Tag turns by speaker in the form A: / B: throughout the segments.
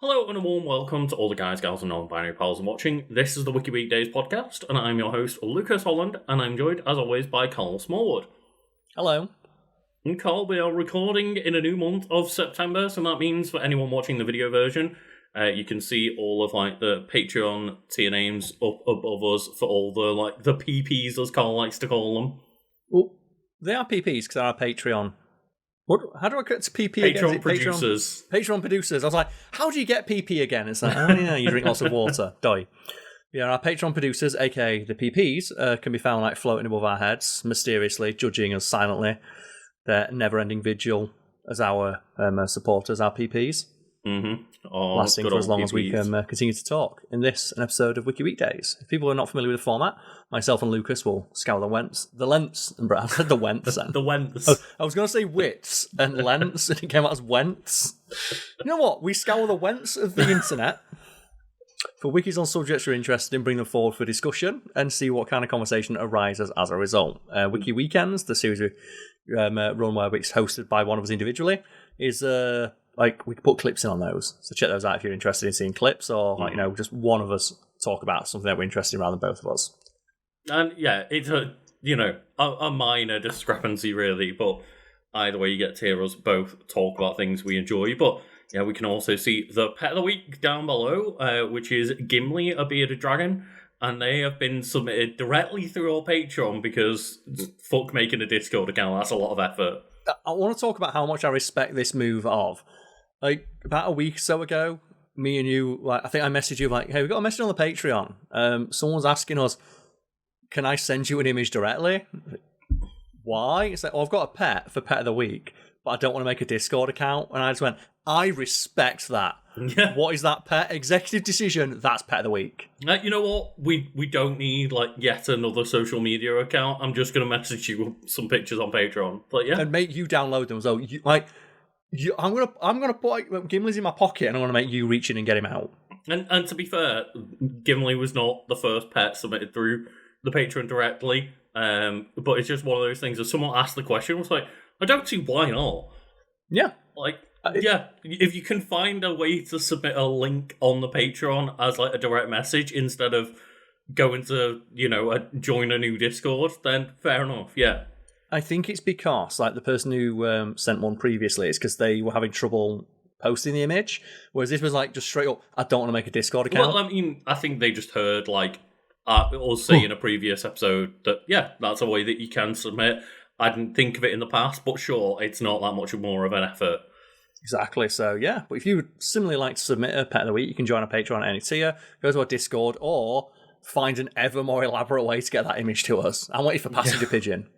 A: Hello and a warm welcome to all the guys, gals, and non-binary pals and watching. This is the Wiki Weekdays podcast, and I'm your host, Lucas Holland, and I'm joined, as always, by Karl Smallwood.
B: Hello.
A: And Karl, we are recording in a new month of September, so that means for anyone watching the video version, you can see all of the Patreon tier names up above us for all the PPs, as Karl likes to call them.
B: Well, they are PPs because they're our Patreon. How do I get to PP again?
A: Patreon producers.
B: Patreon producers. I was like, how do you get PP again? It's like, oh yeah, you drink lots of water. Die. Yeah, our Patreon producers, aka the PPs, can be found floating above our heads, mysteriously, judging us silently. Their never-ending vigil as our supporters, our PPs.
A: Mm-hmm.
B: Lasting for as long as we can continue to talk in this an episode of Wiki Weekdays. If people are not familiar with the format, myself and Lucas will scour the lengths, and I said the wents then.
A: The wents.
B: I was going to say wits and lengths, and it came out as wents. You know what? We scour the wents of the internet for wikis on subjects you're interested in, bring them forward for discussion, and see what kind of conversation arises as a result. Wiki Weekends, the series we run where it's hosted by one of us individually, is we can put clips in on those. So check those out if you're interested in seeing clips, or just one of us talk about something that we're interested in rather than both of us.
A: And yeah, it's a minor discrepancy really, but either way you get to hear us both talk about things we enjoy. But yeah, we can also see the pet of the week down below, which is Gimli, a bearded dragon. And they have been submitted directly through our Patreon because fuck making a Discord account, that's a lot of effort.
B: I want to talk about how much I respect this move of. About a week or so ago, me and you, I think I messaged you hey, we got a message on the Patreon. Someone's asking us, can I send you an image directly? Why? It's like, I've got a pet for Pet of the Week, but I don't want to make a Discord account. And I just went, I respect that.
A: Yeah.
B: What is that pet? Executive decision, that's Pet of the Week.
A: You know what? We don't need yet another social media account. I'm just going to message you some pictures on Patreon. But yeah.
B: And make you download them. So I'm gonna put Gimli's in my pocket, and I'm gonna make you reach in and get him out.
A: And to be fair, Gimli was not the first pet submitted through the Patreon directly. But it's just one of those things. If someone asked the question, I was like, I don't see why not.
B: Yeah.
A: If you can find a way to submit a link on the Patreon as a direct message instead of going to join a new Discord, then fair enough. Yeah.
B: I think it's because, the person who sent one previously, it's because they were having trouble posting the image, whereas this was just straight up, I don't want to make a Discord account.
A: Well, I mean, I think they just heard, us say in a previous episode that, yeah, that's a way that you can submit. I didn't think of it in the past, but sure, it's not that much more of an effort.
B: Exactly, so yeah. But if you would similarly like to submit a Pet of the Week, you can join our Patreon at any tier, go to our Discord, or find an ever more elaborate way to get that image to us. I'm waiting for Passenger Pigeon.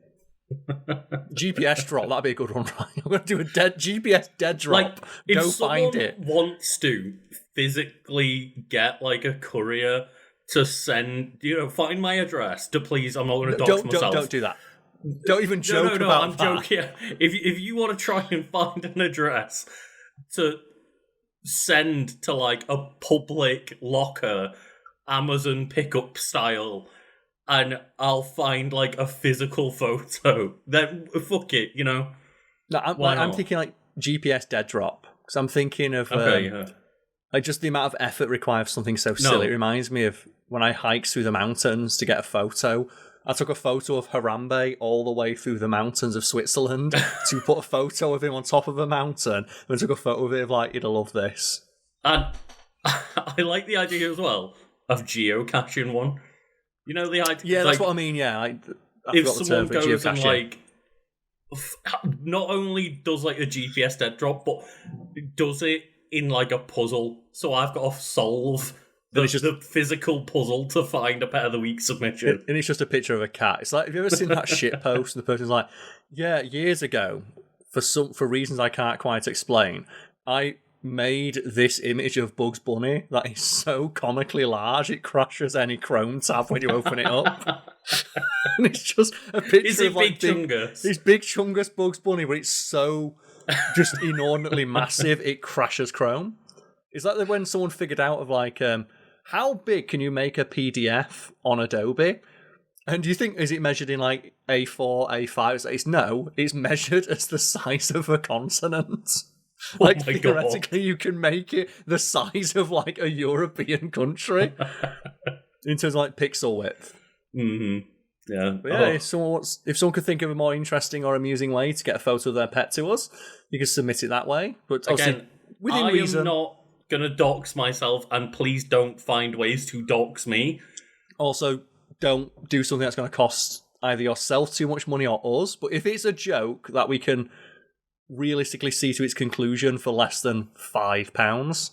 B: GPS drop, that'd be a good one, right? I'm going to do a GPS dead drop. Go find it.
A: If someone wants to physically get a courier to send, find my address to please, I'm not going to dox myself.
B: Don't do that. Don't even joke
A: no,
B: about
A: I'm joking. If you want to try and find an address to send to a public locker, Amazon pickup style, and I'll find a physical photo, then fuck it,
B: No, I'm thinking GPS dead drop, because I'm thinking of just the amount of effort required for something so silly. It reminds me of when I hiked through the mountains to get a photo. I took a photo of Harambe all the way through the mountains of Switzerland to put a photo of him on top of a mountain, and took a photo of him you'd love this.
A: And I like the idea as well of geocaching one. You know the idea?
B: Yeah, that's what I mean, yeah. I
A: if someone goes and not only does a GPS dead drop, but does it in a puzzle. So I've got to solve the physical puzzle to find a Pet of the Week submission.
B: And it's just a picture of a cat. It's have you ever seen that shit post and the person's yeah, years ago, for reasons I can't quite explain, I made this image of Bugs Bunny that is so comically large it crashes any Chrome tab when you open it up. And it's just a picture of
A: Big Chungus.
B: This Big Chungus Bugs Bunny, but it's so just inordinately massive it crashes Chrome. Is that when someone figured out of how big can you make a PDF on Adobe? And do you think, is it measured in A4, A5? It's no, it's measured as the size of a consonant. Like,
A: my God.
B: theoretically, you can make it the size of, like, a European country in terms of, like, pixel width.
A: Mm-hmm. Yeah.
B: But yeah, if someone could think of a more interesting or amusing way to get a photo of their pet to us, you can submit it that way. But
A: Again,
B: within
A: I
B: reason.
A: am not going to dox myself, and please don't find ways to dox me.
B: Also, don't do something that's going to cost either yourself too much money or us. But if it's a joke that we can realistically see to its conclusion for less than £5,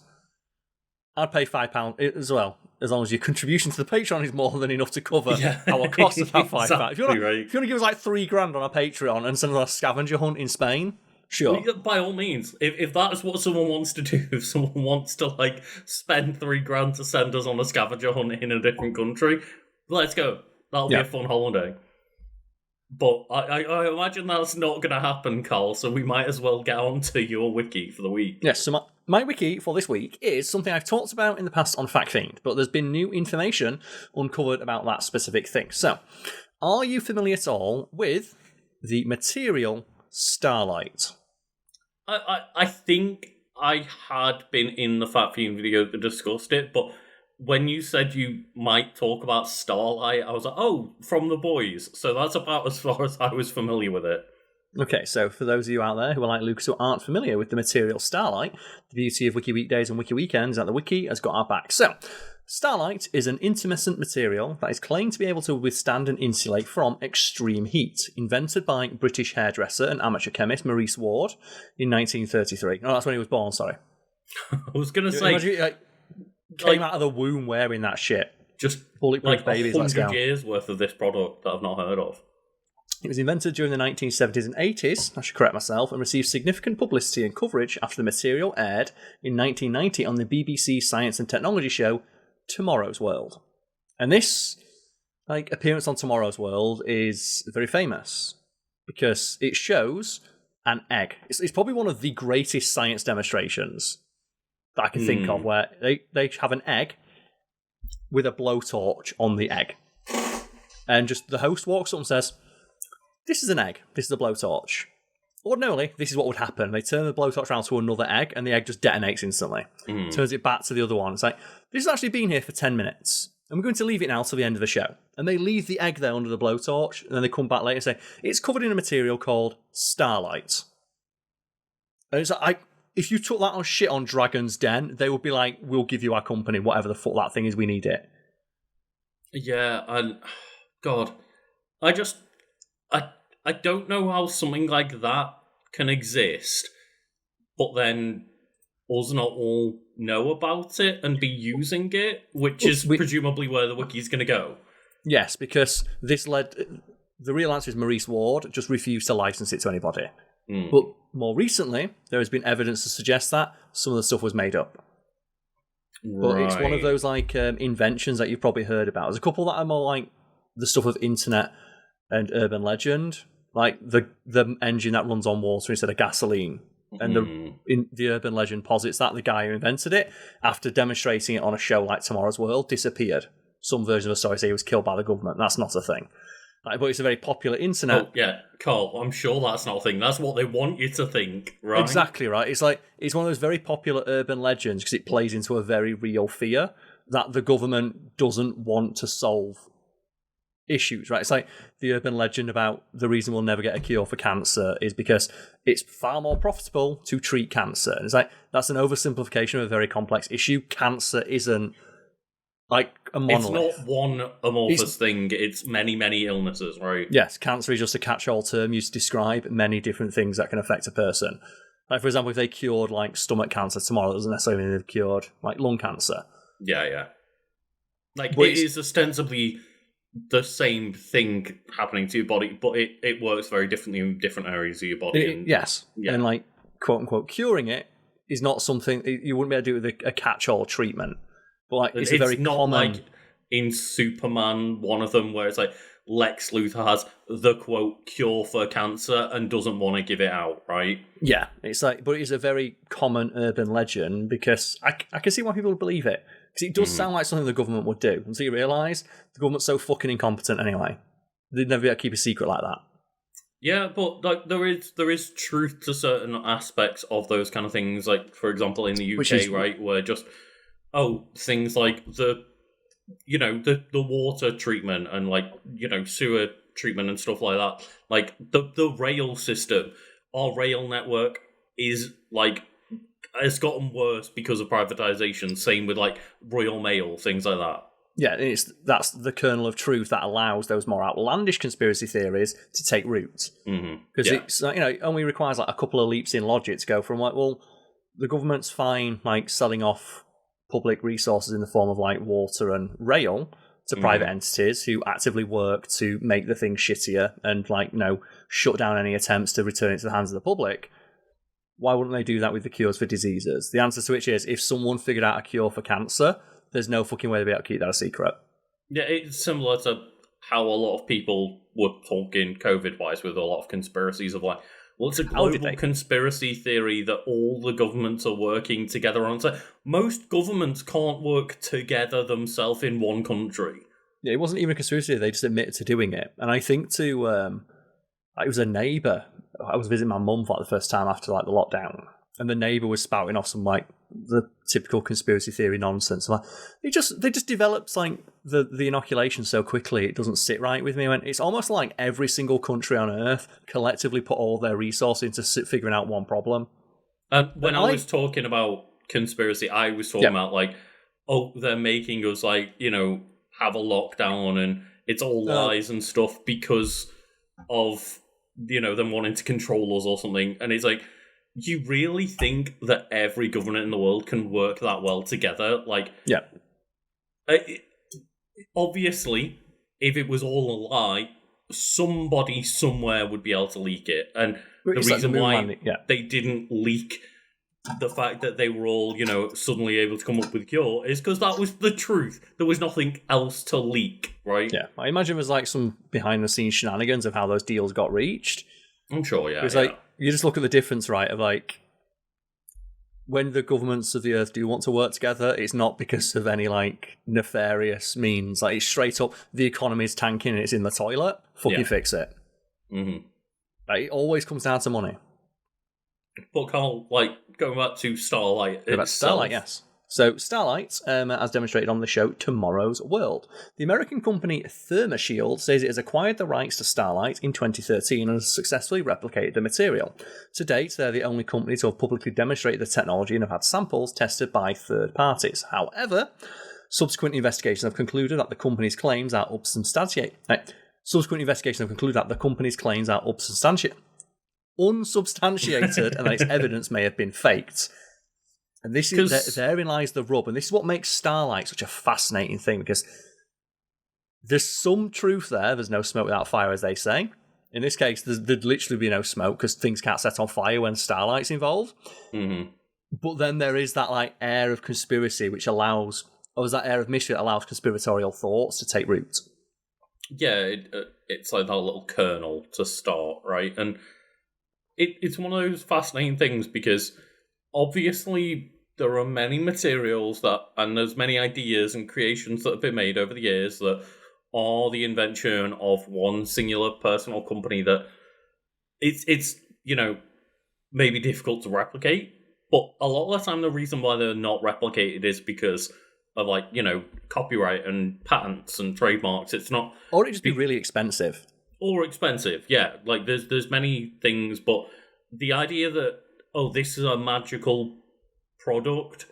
B: I'd pay £5 as well, as long as your contribution to the Patreon is more than enough to cover our cost of that £5.
A: Exactly
B: If you want
A: right.
B: to give us like £3,000 on our Patreon and send us on a scavenger hunt in Spain, sure.
A: By all means, if that's what someone wants to do, if someone wants to like spend $3,000 to send us on a scavenger hunt in a different country, let's go. That'll be a fun holiday. But I imagine that's not going to happen, Carl, so we might as well get on to your wiki for the week.
B: Yes, so my wiki for this week is something I've talked about in the past on FactFiend, but there's been new information uncovered about that specific thing. So, are you familiar at all with the material starlight?
A: I think I had been in the FactFiend video that discussed it, but when you said you might talk about starlight, I was like, oh, from The Boys. So that's about as far as I was familiar with it.
B: Okay, so for those of you out there who are like Lucas who aren't familiar with the material starlight, the beauty of Wiki Weekdays and Wiki Weekends is that the Wiki has got our back. So, starlight is an intermittent material that is claimed to be able to withstand and insulate from extreme heat, invented by British hairdresser and amateur chemist Maurice Ward in 1933. No, that's when he was born, sorry.
A: I was going to say...
B: Imagine, came out of the womb wearing that shit.
A: Just
B: bulletproof
A: like
B: babies, let's go.
A: 100 years worth of this product that I've not heard of.
B: It was invented during the 1970s and 80s, I should correct myself, and received significant publicity and coverage after the material aired in 1990 on the BBC science and technology show Tomorrow's World. And this appearance on Tomorrow's World is very famous because it shows an egg. It's probably one of the greatest science demonstrations that I can think of, where they have an egg with a blowtorch on the egg. And just the host walks up and says, this is an egg, this is a blowtorch. Ordinarily, this is what would happen. They turn the blowtorch around to another egg, and the egg just detonates instantly. Turns it back to the other one. It's like, this has actually been here for 10 minutes, and we're going to leave it now till the end of the show. And they leave the egg there under the blowtorch, and then they come back later and say, it's covered in a material called starlight. And it's like, if you took that on shit on Dragon's Den, they would be like, we'll give you our company, whatever the fuck that thing is, we need it.
A: Yeah, and God, I don't know how something like that can exist, but then us not all know about it and be using it, which is presumably where the wiki's going to go.
B: Yes, because this led... The real answer is Maurice Ward just refused to license it to anybody. But more recently, there has been evidence to suggest that some of the stuff was made up. But it's one of those inventions that you've probably heard about. There's a couple that are more like the stuff of internet and urban legend, like the engine that runs on water instead of gasoline. And the urban legend posits that the guy who invented it, after demonstrating it on a show like Tomorrow's World, disappeared. Some version of the story say he was killed by the government. That's not a thing. But it's a very popular internet.
A: Oh, yeah, Carl, I'm sure that's not a thing. That's what they want you to think, right?
B: Exactly right. It's one of those very popular urban legends because it plays into a very real fear that the government doesn't want to solve issues, right? It's like the urban legend about the reason we'll never get a cure for cancer is because it's far more profitable to treat cancer. And it's like, that's an oversimplification of a very complex issue. Cancer isn't like a monolith.
A: It's not one amorphous thing, it's many, many illnesses, right?
B: Yes, cancer is just a catch-all term used to describe many different things that can affect a person. Like, for example, if they cured, stomach cancer tomorrow, it doesn't necessarily mean they've cured, lung cancer.
A: Yeah. It is ostensibly the same thing happening to your body, but it works very differently in different areas of your body.
B: Yes. Yeah. And, quote-unquote, curing it is not something... You wouldn't be able to do with a catch-all treatment. But it's a very
A: not
B: common...
A: like in Superman, one of them, where it's like Lex Luthor has the quote cure for cancer and doesn't want to give it out, right?
B: Yeah, but it's a very common urban legend because I can see why people would believe it. Because it does sound like something the government would do until you realise the government's so fucking incompetent anyway. They'd never be able to keep a secret like that.
A: Yeah, but like there is truth to certain aspects of those kind of things. Like for example, in the
B: Which
A: UK,
B: is
A: right, where just things like the water treatment and like sewer treatment and stuff like that. Like the rail system, our rail network is like it's gotten worse because of privatization. Same with like Royal Mail, things like that.
B: yeah, that's the kernel of truth that allows those more outlandish conspiracy theories to take root. Because it's it only requires like a couple of leaps in logic to go from like, well, the government's fine like selling off public resources in the form of like water and rail to private entities who actively work to make the thing shittier and like shut down any attempts to return it to the hands of the public. Why wouldn't they do that with the cures for diseases? The answer to which is, if someone figured out a cure for cancer, there's no fucking way to be able to keep that a secret.
A: Yeah, it's similar to how a lot of people were talking COVID-wise with a lot of conspiracies of like, well, it's a global conspiracy theory that all the governments are working together on. So most governments can't work together themselves in one country.
B: Yeah, it wasn't even a conspiracy theory, they just admitted to doing it. And I think it was a neighbour. I was visiting my mum for like the first time after like the lockdown, and the neighbour was spouting off some like the typical conspiracy theory nonsense. Like, they just developed like the inoculation so quickly it doesn't sit right with me. It's almost like every single country on Earth collectively put all their resources into figuring out one problem.
A: And when I was talking about conspiracy, I was talking about like, they're making us like have a lockdown and it's all lies and stuff because of them wanting to control us or something. And it's like, you really think that every government in the world can work that well together? Like,
B: yeah.
A: Obviously, if it was all a lie, somebody somewhere would be able to leak it. And the reason why they didn't leak the fact that they were all, suddenly able to come up with a cure is because that was the truth. There was nothing else to leak, right?
B: Yeah, I imagine there's like some behind-the-scenes shenanigans of how those deals got reached.
A: I'm sure, yeah.
B: It's like, you just look at the difference, right, of like, when the governments of the earth do want to work together, it's not because of any like nefarious means. Like, it's straight up, the economy's tanking and it's in the toilet. Fucking fix it.
A: Mm-hmm.
B: Like, it always comes down to money.
A: But Carl, like, going back to Starlight itself.
B: Starlight, yes. So, Starlight, as demonstrated on the show Tomorrow's World. The American company ThermaShield says it has acquired the rights to Starlight in 2013 and has successfully replicated the material. To date, they're the only company to have publicly demonstrated the technology and have had samples tested by third parties. However, subsequent investigations have concluded that the company's claims are unsubstantiated, and that its evidence may have been faked. And this is therein lies the rub, and this is what makes Starlight such a fascinating thing, because there's some truth there. There's no smoke without fire, as they say. In this case, there'd literally be no smoke because things can't set on fire when Starlight's involved.
A: Mm-hmm.
B: But then there is that like air of conspiracy, which allows, or is that air of mystery that allows conspiratorial thoughts to take root.
A: Yeah, it's like that little kernel to start, right? And it's one of those fascinating things because obviously there are many materials and there's many ideas and creations that have been made over the years that are the invention of one singular person or company that it's maybe difficult to replicate, but a lot of the time the reason why they're not replicated is because of like copyright and patents and trademarks. It's not,
B: or it'd just be really expensive.
A: Or expensive, yeah. Like there's many things, but the idea that this is a magical product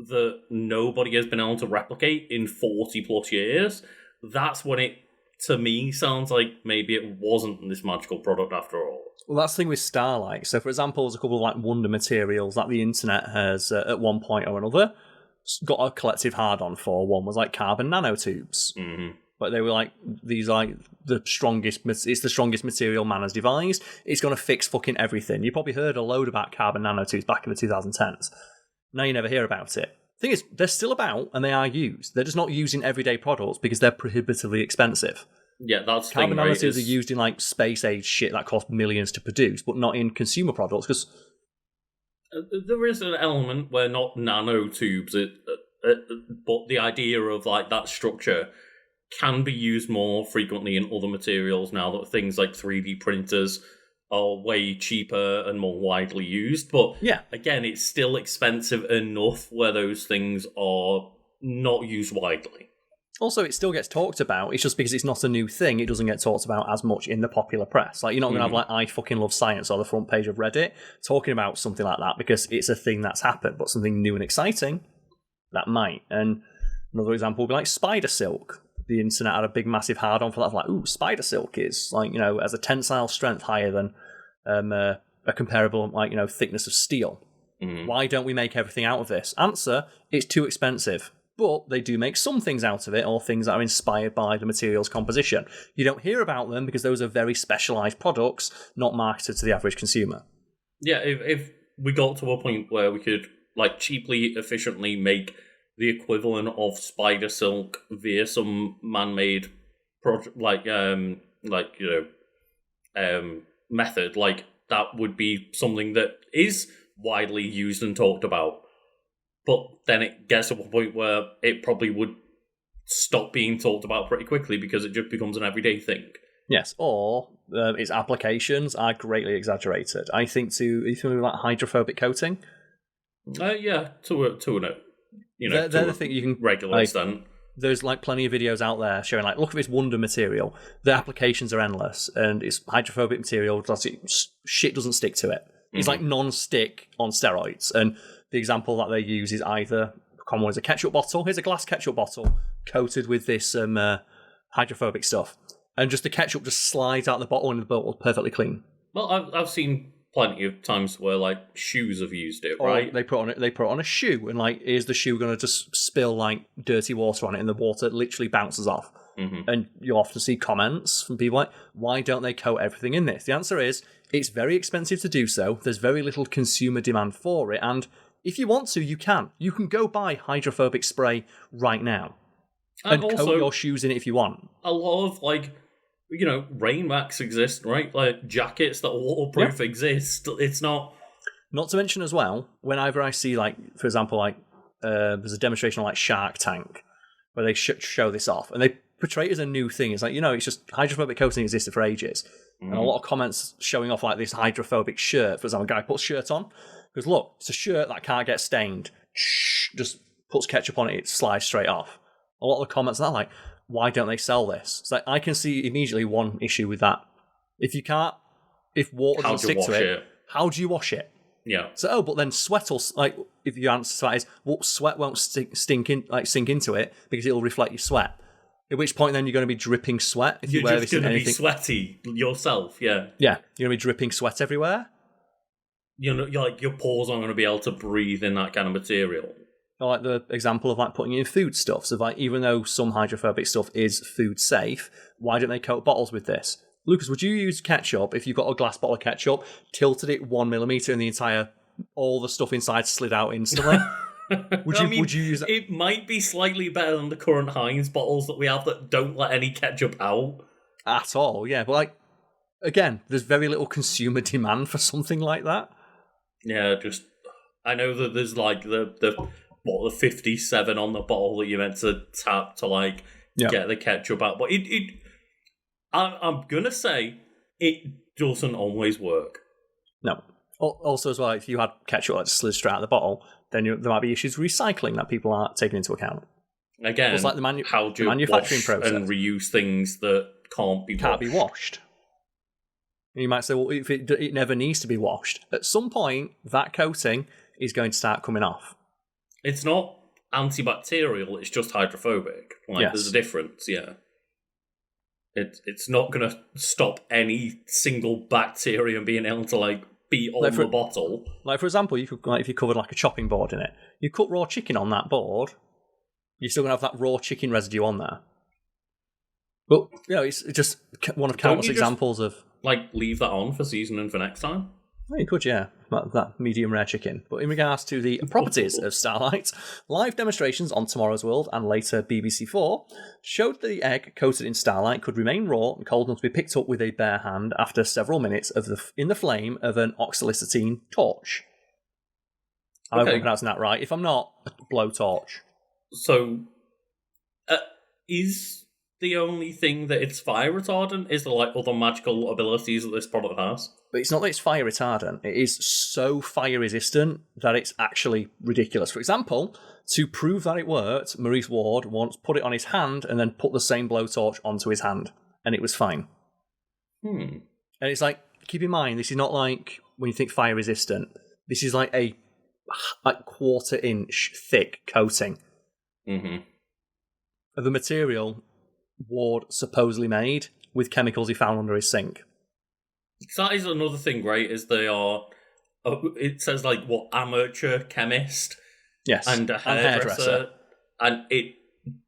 A: that nobody has been able to replicate in 40 plus years, that's when it, to me, sounds like maybe it wasn't this magical product after all.
B: Well, that's the thing with Starlight. So, for example, there's a couple of like wonder materials that the internet has, at one point or another, got a collective hard-on for. One was like carbon nanotubes.
A: Mm-hmm.
B: But they were like, these like the strongest, it's the strongest material man has devised. It's going to fix fucking everything. You probably heard a load about carbon nanotubes back in the 2010s. Now you never hear about it. Thing is, they're still about and they are used. They're just not used in everyday products because they're prohibitively expensive.
A: Yeah, that's
B: carbon nanotubes are used in like space age shit that costs millions to produce, but not in consumer products because
A: there is an element where not nanotubes, but the idea of like that structure can be used more frequently in other materials now that things like 3D printers are way cheaper and more widely used. But
B: Yeah.
A: again, it's still expensive enough where those things are not used widely.
B: Also, it still gets talked about. It's just because it's not a new thing, it doesn't get talked about as much in the popular press. Like, you're not going to have, like, I fucking love science on the front page of Reddit talking about something like that because it's a thing that's happened, but something new and exciting, that might. And another example would be like spider silk. The internet had a big, massive hard-on for that. Like, ooh, spider silk is, like, as a tensile strength higher than a comparable, like, thickness of steel. Why don't we make everything out of this? Answer, it's too expensive. But they do make some things out of it, or things that are inspired by the material's composition. You don't hear about them because those are very specialised products, not marketed to the average consumer.
A: Yeah, if we got to a point where we could, like, cheaply, efficiently make the equivalent of spider silk via some man-made method, like, that would be something that is widely used and talked about. But then it gets to a point where it probably would stop being talked about pretty quickly because it just becomes an everyday thing.
B: Yes, or its applications are greatly exaggerated. I think are you familiar with that hydrophobic coating?
A: Yeah, to a note.
B: They're the thing you can
A: regular extent.
B: There's like plenty of videos out there showing like, look at this wonder material. The applications are endless, and it's hydrophobic material. Shit doesn't stick to it. It's like non-stick on steroids, and the example that they use is either, common one is a ketchup bottle. Here's a glass ketchup bottle coated with this hydrophobic stuff. And just the ketchup just slides out the bottle and the bottle's perfectly clean.
A: Well, I've seen plenty of times where, like, shoes have used it, right?
B: They put it on a shoe, and, like, is the shoe going to just spill, like, dirty water on it, and the water literally bounces off. And you'll often see comments from people like, why don't they coat everything in this? The answer is, it's very expensive to do so. There's very little consumer demand for it, and if you want to, you can. You can go buy hydrophobic spray right now and
A: also,
B: coat your shoes in it if you want.
A: A lot of, like, rain mats exist, right? Like, jackets that are waterproof exist. It's not...
B: Not to mention as well, whenever I see, like, for example, like, there's a demonstration on, like, Shark Tank where they show this off, and they portray it as a new thing. It's like, it's just hydrophobic coating existed for ages. And a lot of comments showing off, like, this hydrophobic shirt. For example, a guy puts a shirt on, goes, look, it's a shirt that can't get stained. Just puts ketchup on it, it slides straight off. A lot of the comments are like, why don't they sell this? It's like, I can see immediately one issue with that. If water doesn't stick to it, how do you wash it?
A: Yeah.
B: So, but then sweat will, like, if your answer to that is, well, sweat won't sink into it because it'll reflect your sweat. At which point, then you're going to be dripping sweat if you wear this in anything.
A: You're just going to be sweaty yourself, yeah.
B: Yeah, you're going to be dripping sweat everywhere.
A: You're like, your pores aren't going to be able to breathe in that kind of material.
B: Or like the example of, like, putting in food stuff. So, like, even though some hydrophobic stuff is food safe, why don't they coat bottles with this? Lucas, would you use ketchup if you've got a glass bottle of ketchup, tilted it 1 millimeter, and all the stuff inside slid out instantly? Would you use that?
A: It might be slightly better than the current Heinz bottles that we have that don't let any ketchup out.
B: At all, yeah. But, like, again, there's very little consumer demand for something like that.
A: Yeah, I know that there's, like, the 57 on the bottle that you're meant to tap to, like, get the ketchup out. But I'm gonna say it doesn't always work. No.
B: Also, as well, if you had ketchup that slid straight out of the bottle, then there might be issues recycling that people aren't taking into account.
A: Again,
B: it's like
A: how do you
B: manufacturing
A: wash
B: process
A: and reuse things that can't be washed?
B: And you might say, well, if it never needs to be washed. At some point, that coating is going to start coming off.
A: It's not antibacterial, it's just hydrophobic. Like, there's a difference, yeah. It's not going to stop any single bacterium being able to, like, be on the bottle. Like,
B: for example, you could, like, if you covered, like, a chopping board in it, you cut raw chicken on that board, you're still going to have that raw chicken residue on there. But, it's just one of countless examples of...
A: Like, leave that on for seasoning for next time?
B: Well, you could, yeah. That medium rare chicken. But in regards to the properties of Starlight, live demonstrations on Tomorrow's World and later BBC4 showed that the egg coated in Starlight could remain raw and cold enough to be picked up with a bare hand after several minutes in the flame of an oxalicetine torch. I hope I'm pronouncing that right. If I'm not, blow torch.
A: So, is the only thing that it's fire retardant? Is there like other magical abilities that this product has?
B: But it's not that it's fire retardant. It is so fire resistant that it's actually ridiculous. For example, to prove that it worked, Maurice Ward once put it on his hand and then put the same blowtorch onto his hand, and it was fine. And it's like, keep in mind, this is not like when you think fire resistant. This is like a quarter-inch thick coating of a material Ward supposedly made with chemicals he found under his sink.
A: That is another thing, right? Is they are. It says like what amateur chemist,
B: yes,
A: and a hairdresser, and it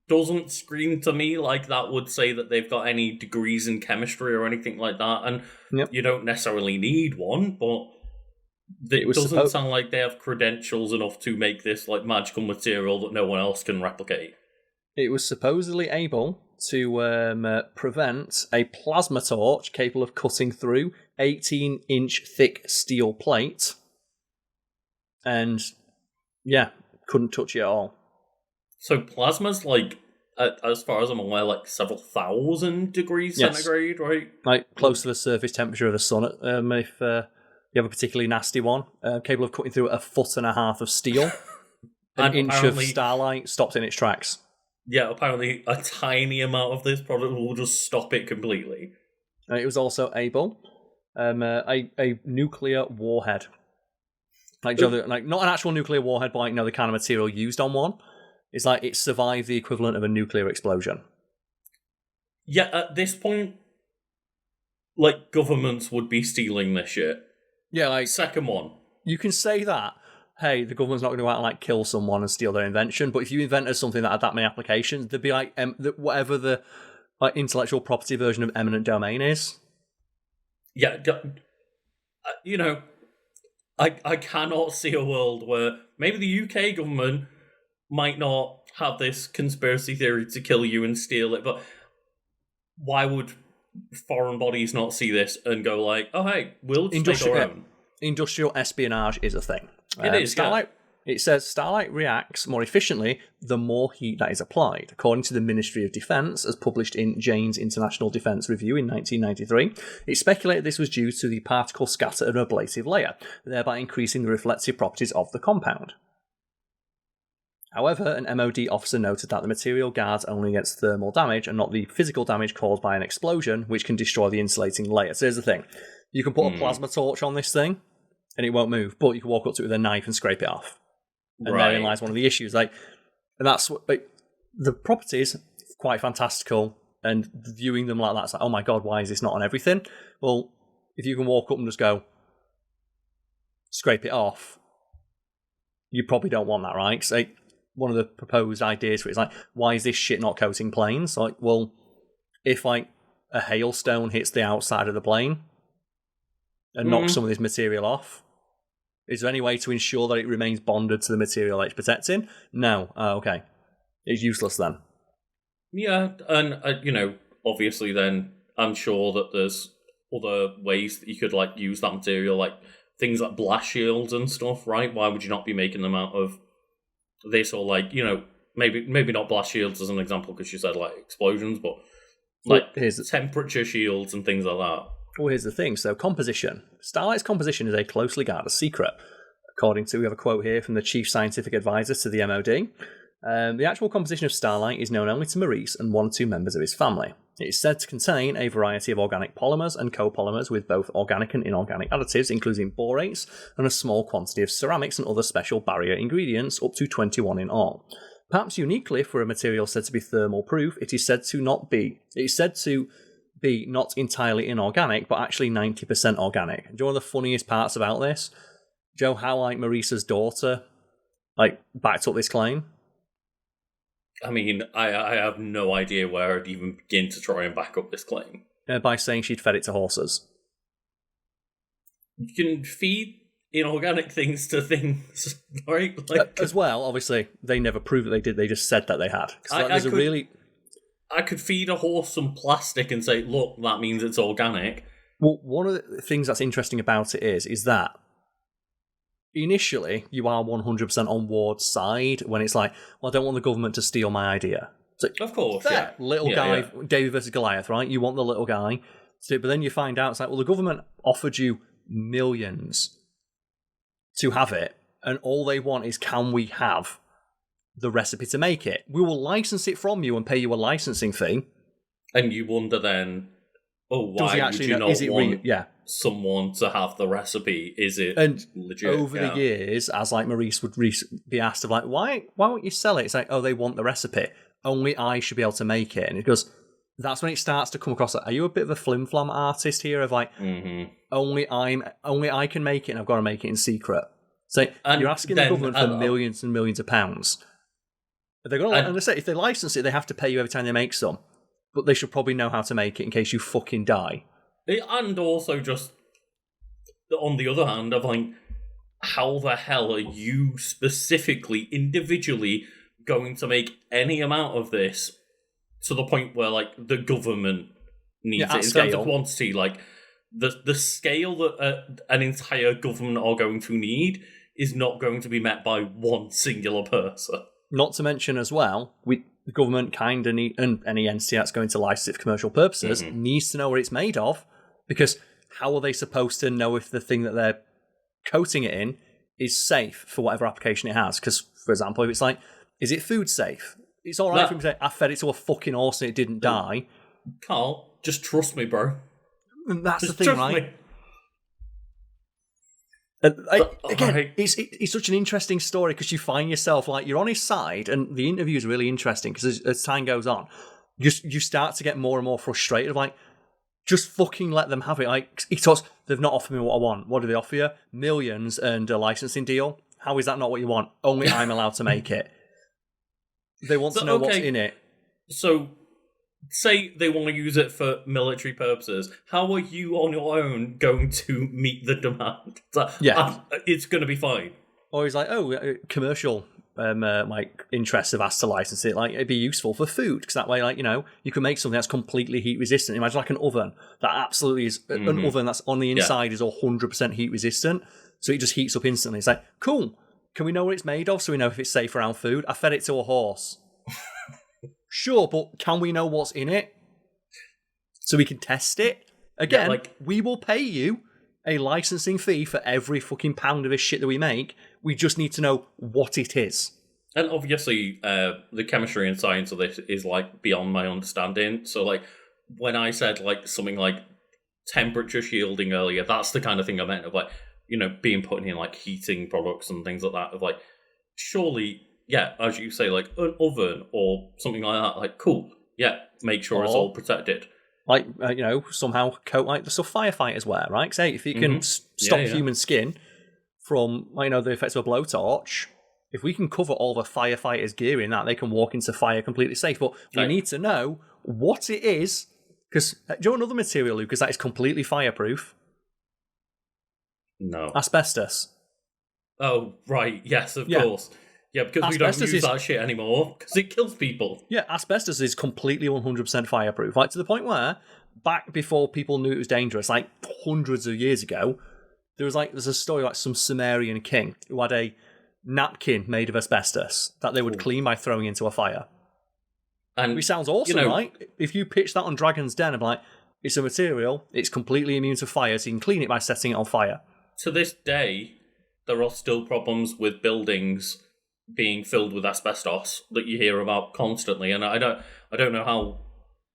A: doesn't scream to me like that would say that they've got any degrees in chemistry or anything like that. And you don't necessarily need one, but it doesn't sound like they have credentials enough to make this like magical material that no one else can replicate.
B: It was supposedly able to prevent a plasma torch capable of cutting through 18-inch thick steel plate, and couldn't touch it at all. So
A: plasma's like, as far as I'm aware, like several thousand degrees centigrade, right?
B: Like close to the surface temperature of the sun. If you have a particularly nasty one, capable of cutting through 1.5 feet of steel, an inch of starlight stopped in its tracks.
A: Yeah, apparently a tiny amount of this product will just stop it completely.
B: It was also able a nuclear warhead. Like not an actual nuclear warhead, but like the kind of material used on one. It's like it survived the equivalent of a nuclear explosion.
A: Yeah, at this point, like governments would be stealing this shit.
B: Yeah, like
A: second one.
B: You can say that. Hey, the government's not going to go out and like kill someone and steal their invention. But if you invented something that had that many applications, there'd be like whatever the intellectual property version of eminent domain is.
A: Yeah, I cannot see a world where maybe the UK government might not have this conspiracy theory to kill you and steal it, but why would foreign bodies not see this and go like, oh hey, we'll just make our own?
B: Industrial espionage is a thing.
A: It is,
B: Starlight. It says Starlight reacts more efficiently the more heat that is applied. According to the Ministry of Defence, as published in Jane's International Defence Review in 1993, it speculated this was due to the particle scatter and ablative layer, thereby increasing the reflective properties of the compound. However, an MOD officer noted that the material guards only against thermal damage and not the physical damage caused by an explosion, which can destroy the insulating layer. So here's the thing. You can put a plasma torch on this thing, and it won't move, but you can walk up to it with a knife and scrape it off. And therein lies one of the issues. And that's what the properties quite fantastical, and viewing them like that, it's like, oh my god, why is this not on everything? Well, if you can walk up and just go scrape it off, you probably don't want that, right? So one of the proposed ideas for it is like, why is this shit not coating planes? Like, well, if like a hailstone hits the outside of the plane and knocks some of this material off, is there any way to ensure that it remains bonded to the material that it's protecting? No. Okay. It's useless then.
A: Yeah, and, obviously then I'm sure that there's other ways that you could, like, use that material, like things like blast shields and stuff, right? Why would you not be making them out of this, or, like, maybe not blast shields as an example, because you said, like, explosions, but, like, temperature shields and things like that.
B: Well, here's the thing. So, composition. Starlight's composition is a closely guarded secret. According to, we have a quote here from the Chief Scientific Advisor to the MOD. The actual composition of Starlight is known only to Maurice and 1 or 2 members of his family. It is said to contain a variety of organic polymers and copolymers with both organic and inorganic additives, including borates, and a small quantity of ceramics and other special barrier ingredients, up to 21 in all. Perhaps uniquely for a material said to be thermal proof, it is said to be not entirely inorganic, but actually 90% organic. Do you know one of the funniest parts about this? Joe, how like Maurice's daughter backed up this claim?
A: I mean, I have no idea where I'd even begin to try and back up this claim.
B: By saying she'd fed it to horses.
A: You can feed inorganic things to things, right?
B: As well, obviously, they never proved that they did. They just said that they had.
A: I could feed a horse some plastic and say, look, that means it's organic.
B: Well, one of the things that's interesting about it is that initially you are 100% on Ward's side when it's like, well, I don't want the government to steal my idea. So,
A: Of course,
B: fair.
A: yeah.
B: Little
A: Yeah,
B: guy,
A: yeah.
B: David versus Goliath, right? You want the little guy. But then you find out, it's like, well, the government offered you millions to have it, and all they want is, can we have the recipe to make it? We will license it from you and pay you a licensing fee.
A: And you wonder then, oh,
B: Does he
A: why would
B: actually
A: you
B: know?
A: not
B: Is it
A: want
B: real? Yeah.
A: someone to have the recipe? Is it
B: And
A: legit?
B: over the years, as like Maurice would be asked of like, why won't you sell it? It's like, oh, they want the recipe. Only I should be able to make it. And it goes, that's when it starts to come across like, are you a bit of a flim-flam artist here of like, only I can make it and I've got to make it in secret. So you're asking the government for millions and millions of pounds. They're going to, and they say if they license it, they have to pay you every time they make some. But they should probably know how to make it in case you fucking die.
A: And also just, on the other hand, of like, how the hell are you specifically, individually, going to make any amount of this to the point where, like, the government needs it? In terms of quantity, like, the scale that an entire government are going to need is not going to be met by one singular person.
B: Not to mention as well, the government kind of need, and any entity that's going to license it for commercial purposes needs to know what it's made of, because how are they supposed to know if the thing that they're coating it in is safe for whatever application it has? Because, for example, if it's like, is it food safe? It's all right for him to say, I fed it to a fucking horse and it didn't die.
A: Carl, just trust me, bro.
B: And that's
A: just
B: the thing, right? Again, it's such an interesting story because you find yourself like you're on his side, and the interview is really interesting because as time goes on, you start to get more and more frustrated. Like, just fucking let them have it. Like he talks, they've not offered me what I want. What do they offer you? Millions and a licensing deal. How is that not what you want? Only I'm allowed to make it. They want to know what's in it.
A: So, say they want to use it for military purposes. How are you on your own going to meet the demand? It's going to be fine.
B: Or he's like, commercial like interests have asked to license it. Like, it'd be useful for food because that way, like, you know, you can make something that's completely heat resistant. Imagine like an oven that absolutely is an oven that's on the inside is 100% heat resistant, so it just heats up instantly. It's like, cool. Can we know what it's made of so we know if it's safe around food? I fed it to a horse. Sure, but can we know what's in it so we can test it? Again, we will pay you a licensing fee for every fucking pound of this shit that we make. We just need to know what it is.
A: And obviously, the chemistry and science of this is, like, beyond my understanding. So, like, when I said, like, something like temperature shielding earlier, that's the kind of thing I meant of, like, you know, being put in, like, heating products and things like that. Of, like, surely, yeah, as you say, like, an oven or something like that, like, cool, yeah, make sure it's all protected.
B: Like, you know, somehow coat, like, the stuff firefighters wear, right? Say, if you can stop human skin from, you know, the effects of a blowtorch, if we can cover all the firefighters' gear in that, they can walk into fire completely safe. But we need to know what it is, because, do you know another material, Lucas, that is completely fireproof?
A: No.
B: Asbestos.
A: Oh, right, yes, of course. Yeah, because asbestos we don't use that shit anymore, because it kills people.
B: Yeah, asbestos is completely 100% fireproof. Like, to the point where, back before people knew it was dangerous, like hundreds of years ago, there's a story like some Sumerian king who had a napkin made of asbestos that they would clean by throwing into a fire. And which sounds awesome, right? If you pitch that on Dragon's Den, I'm like, it's a material, it's completely immune to fire, so you can clean it by setting it on fire.
A: To this day, there are still problems with buildings being filled with asbestos that you hear about constantly, and I don't know how,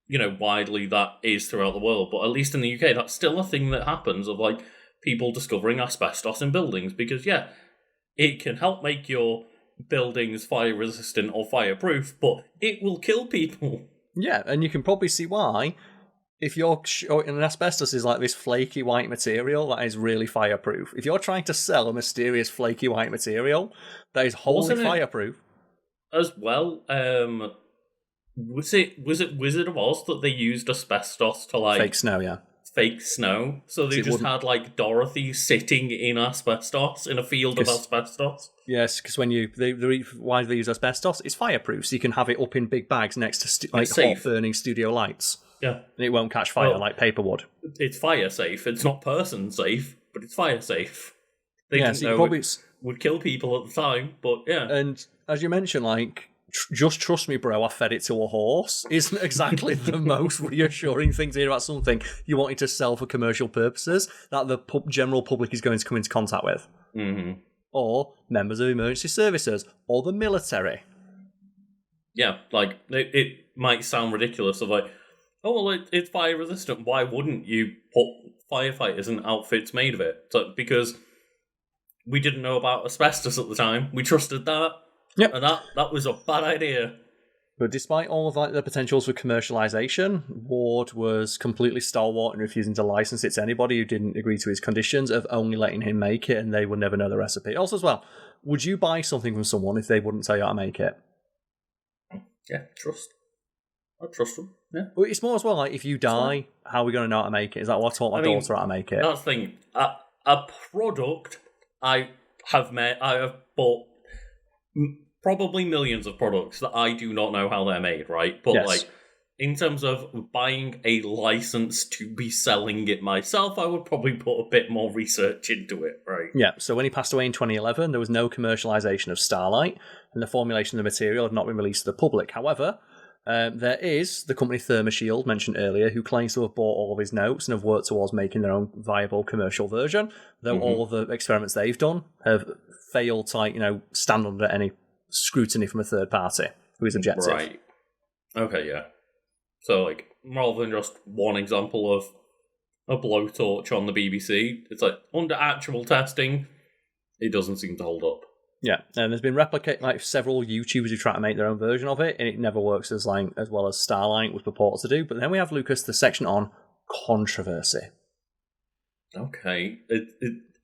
A: you know, widely that is throughout the world, but at least in the UK, that's still a thing that happens of, like, people discovering asbestos in buildings, because, yeah, it can help make your buildings fire resistant or fireproof, but it will kill people. Yeah,
B: and you can probably see why. If you're and asbestos is like this flaky white material that is really fireproof. If you're trying to sell a mysterious flaky white material that is wholly fireproof,
A: as well, was it Wizard of Oz that they used asbestos to, like,
B: fake snow?
A: Fake snow. So they just had, like, Dorothy sitting in asbestos in a field of asbestos.
B: Yes, because when why do they use asbestos? It's fireproof, so you can have it up in big bags next to hot burning studio lights.
A: Yeah.
B: And it won't catch fire like paper would.
A: It's fire safe. It's not person safe, but it's fire safe. They
B: didn't know it
A: would kill people at the time, but yeah.
B: And as you mentioned, like, just trust me, bro, I fed it to a horse isn't exactly the most reassuring thing to hear about something you wanted to sell for commercial purposes that the general public is going to come into contact with.
A: Mm-hmm.
B: Or members of emergency services, or the military.
A: Yeah, like, it might sound ridiculous of like, oh, well, it's fire resistant. Why wouldn't you put firefighters and outfits made of it? So, because we didn't know about asbestos at the time. We trusted that.
B: Yep.
A: And that was a bad idea.
B: But despite all of the potentials for commercialisation, Ward was completely stalwart in refusing to license it to anybody who didn't agree to his conditions of only letting him make it, and they would never know the recipe. Also, as well, would you buy something from someone if they wouldn't tell you how to make it?
A: Yeah, trust. I trust them. Yeah.
B: Well, it's more as well like if you die, how are we going to know how to make it? Is that what I taught my daughter how to make it?
A: That's the thing. A product I have bought probably millions of products that I do not know how they're made, right? But
B: Yes.
A: like, in terms of buying a license to be selling it myself, I would probably put a bit more research into it, right?
B: Yeah, so when he passed away in 2011, there was no commercialisation of Starlight, and the formulation of the material had not been released to the public. However, there is the company Thermoshield, mentioned earlier, who claims to have bought all of his notes and have worked towards making their own viable commercial version, though all of the experiments they've done have failed to, stand under any scrutiny from a third party who is objective.
A: Right. Okay, yeah. So, like, rather than just one example of a blowtorch on the BBC, it's like, under actual testing, it doesn't seem to hold up.
B: Yeah, and there's been several YouTubers who try to make their own version of it, and it never works as well as Starlight was purported to do. But then we have, Lucas, the section on controversy.
A: Okay.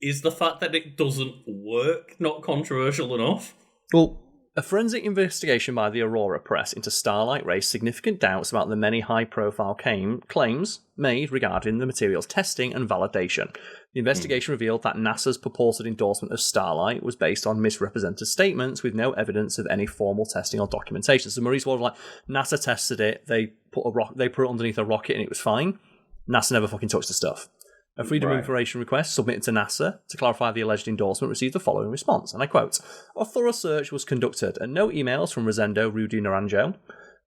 A: Is the fact that it doesn't work not controversial enough?
B: Well, a forensic investigation by the Aurora Press into Starlight raised significant doubts about the many high-profile claims made regarding the material's testing and validation. The investigation revealed that NASA's purported endorsement of Starlight was based on misrepresented statements with no evidence of any formal testing or documentation. So Maurice was like, NASA tested it, they put it underneath a rocket and it was fine. NASA never fucking touched the stuff. A Freedom of Information request submitted to NASA to clarify the alleged endorsement received the following response, and I quote, "A thorough search was conducted and no emails from Rosendo Rudy Naranjo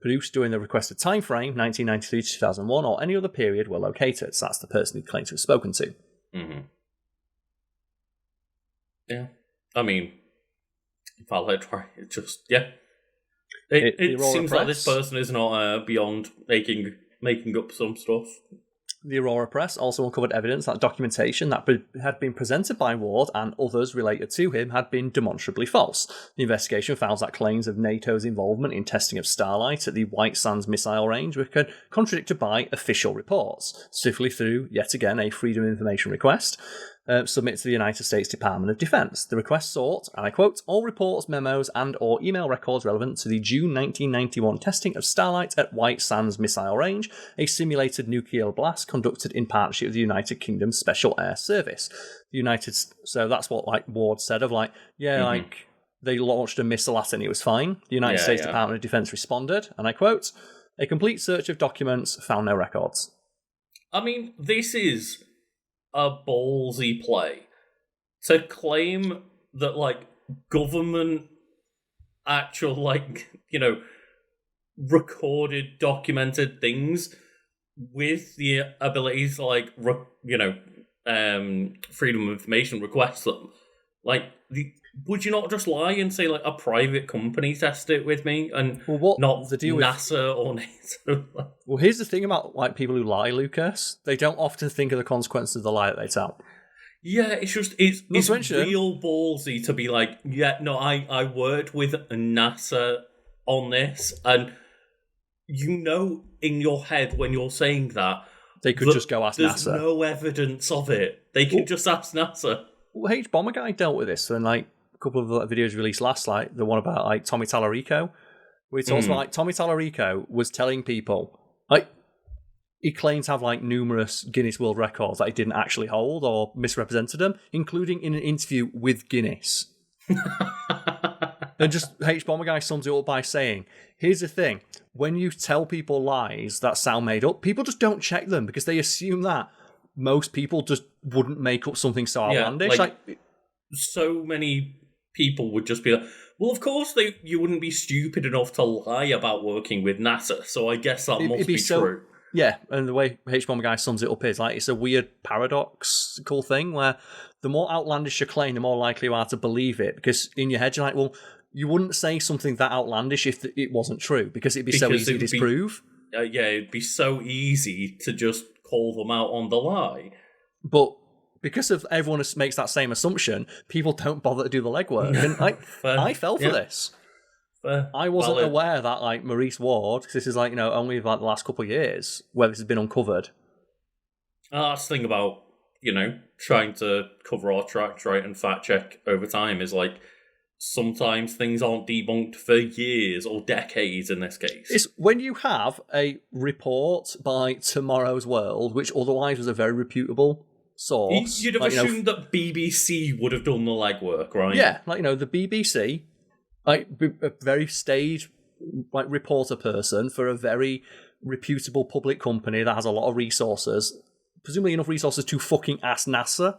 B: produced during the requested time frame, 1993 to 2001, or any other period were located." So that's the person he claims to have spoken to.
A: Mm-hmm. Yeah. I mean, valid, right? It just, yeah. It seems like this person is not beyond making up some stuff.
B: The Aurora Press also uncovered evidence that documentation that had been presented by Ward and others related to him had been demonstrably false. The investigation found that claims of NATO's involvement in testing of Starlight at the White Sands missile range were contradicted by official reports, specifically through, yet again, a Freedom of Information request submitted to the United States Department of Defense. The request sought, and I quote, "all reports, memos, and or email records relevant to the June 1991 testing of Starlight at White Sands Missile Range, a simulated nuclear blast conducted in partnership with the United Kingdom Special Air Service." So that's what Ward said of they launched a missile at it and it was fine. The United States Department of Defense responded, and I quote, "a complete search of documents found no records."
A: I mean, this is a ballsy play to claim that government actual recorded documented things with the abilities freedom of information requests them. Would you not just lie and say a private company tested it with me and not the deal NASA or NATO?
B: Well, here's the thing about people who lie, Lucas. They don't often think of the consequences of the lie that they tell.
A: Yeah, it's real ballsy to be I worked with NASA on this, and in your head when you're saying that
B: they could just go ask
A: there's
B: NASA.
A: There's no evidence of it. They could just ask NASA.
B: Well, H Bomber Guy dealt with this, and a couple of videos released last, the one about Tommy Tallarico, where he talks about Tommy Tallarico was telling people he claimed to have numerous Guinness World Records that he didn't actually hold or misrepresented them, including in an interview with Guinness. And just H Bomber Guy sums it up by saying, "Here's the thing: when you tell people lies that sound made up, people just don't check them because they assume that most people just wouldn't make up something so outlandish."
A: So many people would just be Well, of course, you wouldn't be stupid enough to lie about working with NASA, so I guess that must be true.
B: Yeah, and the way H-Bomber Guy sums it up is like it's a weird paradoxical thing where the more outlandish you claim, the more likely you are to believe it, because in your head you're like, well, you wouldn't say something that outlandish if it wasn't true, because it'd be so easy to disprove.
A: It'd be so easy to just call them out on the lie.
B: But because of everyone makes that same assumption, people don't bother to do the legwork. And I fell for this. I wasn't aware that like Maurice Ward, because this is like, only like the last couple of years where this has been uncovered.
A: That's the thing about, trying to cover our tracks, right, and fact check over time is like sometimes things aren't debunked for years or decades in this case.
B: It's when you have a report by Tomorrow's World, which otherwise was a very reputable source.
A: You'd have assumed that BBC would have done the legwork, right?
B: Yeah, the BBC, a very staid reporter person for a very reputable public company that has a lot of resources, presumably enough resources to fucking ask NASA,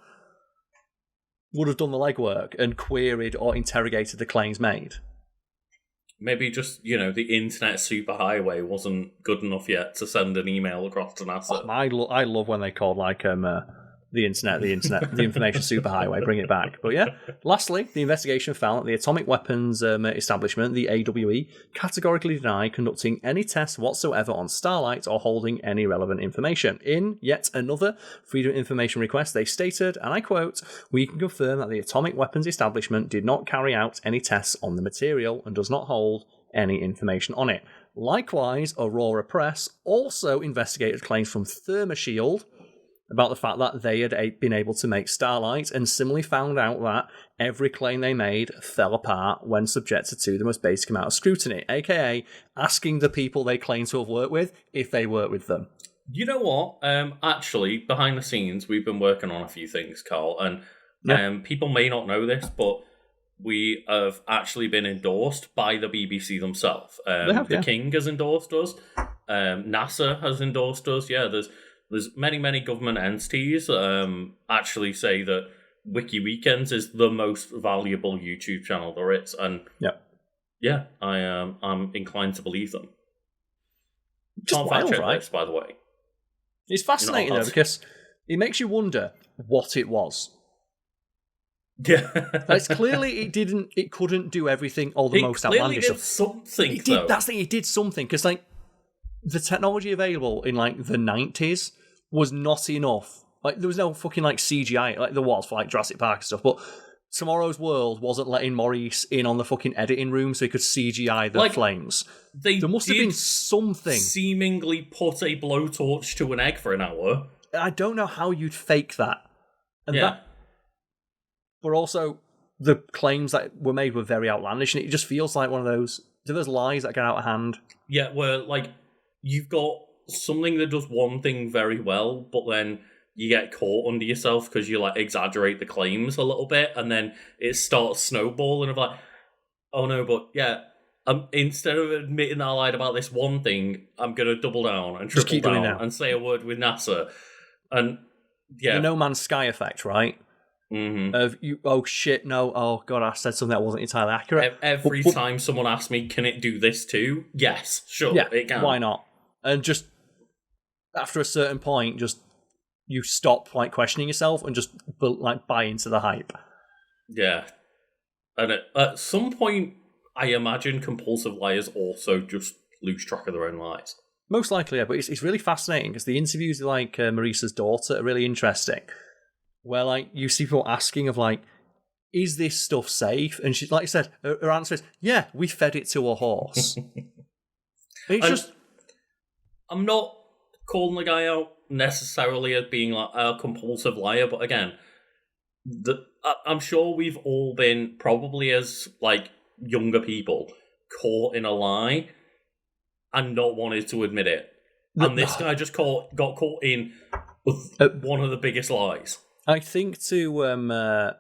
B: would have done the legwork and queried or interrogated the claims made.
A: Maybe just, the internet superhighway wasn't good enough yet to send an email across to NASA.
B: I love when they called the internet, the information superhighway, bring it back. But yeah, lastly, the investigation found that the Atomic Weapons Establishment, the AWE, categorically denied conducting any tests whatsoever on Starlight or holding any relevant information. In yet another Freedom of Information request, they stated, and I quote, "We can confirm that the Atomic Weapons Establishment did not carry out any tests on the material and does not hold any information on it." Likewise, Aurora Press also investigated claims from ThermoShield about the fact that they had been able to make Starlight, and similarly found out that every claim they made fell apart when subjected to the most basic amount of scrutiny, aka asking the people they claim to have worked with if they worked with them.
A: You know what? Actually, behind the scenes, we've been working on a few things, Carl, and people may not know this, but we have actually been endorsed by the BBC themselves. The King has endorsed us. NASA has endorsed us. Yeah, there's many government entities actually say that Wiki Weekends is the most valuable YouTube channel there is, and I'm inclined to believe them.
B: Just wild, right?
A: This, by the way,
B: it's fascinating though, because it makes you wonder what it was.
A: Yeah,
B: it's clearly it couldn't do everything or the most outlandish stuff.
A: Something.
B: That's the thing. It did something, because the technology available in the 90s was not enough. There was no fucking CGI there was for Jurassic Park and stuff, but Tomorrow's World wasn't letting Maurice in on the fucking editing room so he could CGI the flames. There must have been something.
A: Seemingly put a blowtorch to an egg for an hour.
B: I don't know how you'd fake that. But also the claims that were made were very outlandish, and it just feels like one of those lies that get out of hand.
A: Yeah, where you've got something that does one thing very well, but then you get caught under yourself because you exaggerate the claims a little bit, and then it starts snowballing of oh no, but yeah, instead of admitting that I lied about this one thing, I'm gonna double down and triple down and say a word with NASA, and yeah,
B: the No Man's Sky effect, right?
A: Mm-hmm.
B: Of you, oh shit, no, oh god, I said something that wasn't entirely accurate.
A: Every time someone asks me, can it do this too? Yes, sure, it can.
B: Why not? And just after a certain point, just you stop questioning yourself and just buy into the hype.
A: Yeah, and at some point, I imagine compulsive liars also just lose track of their own lies.
B: Most likely, yeah. But it's really fascinating because the interviews with Maurice's daughter are really interesting. Where you see people asking of is this stuff safe? And she, like I said, her answer is, yeah, we fed it to a horse.
A: I'm not calling the guy out necessarily as being a compulsive liar, but again, I'm sure we've all been, probably as younger people, caught in a lie and not wanted to admit it. And this guy just got caught in one of the biggest lies.
B: I think it's a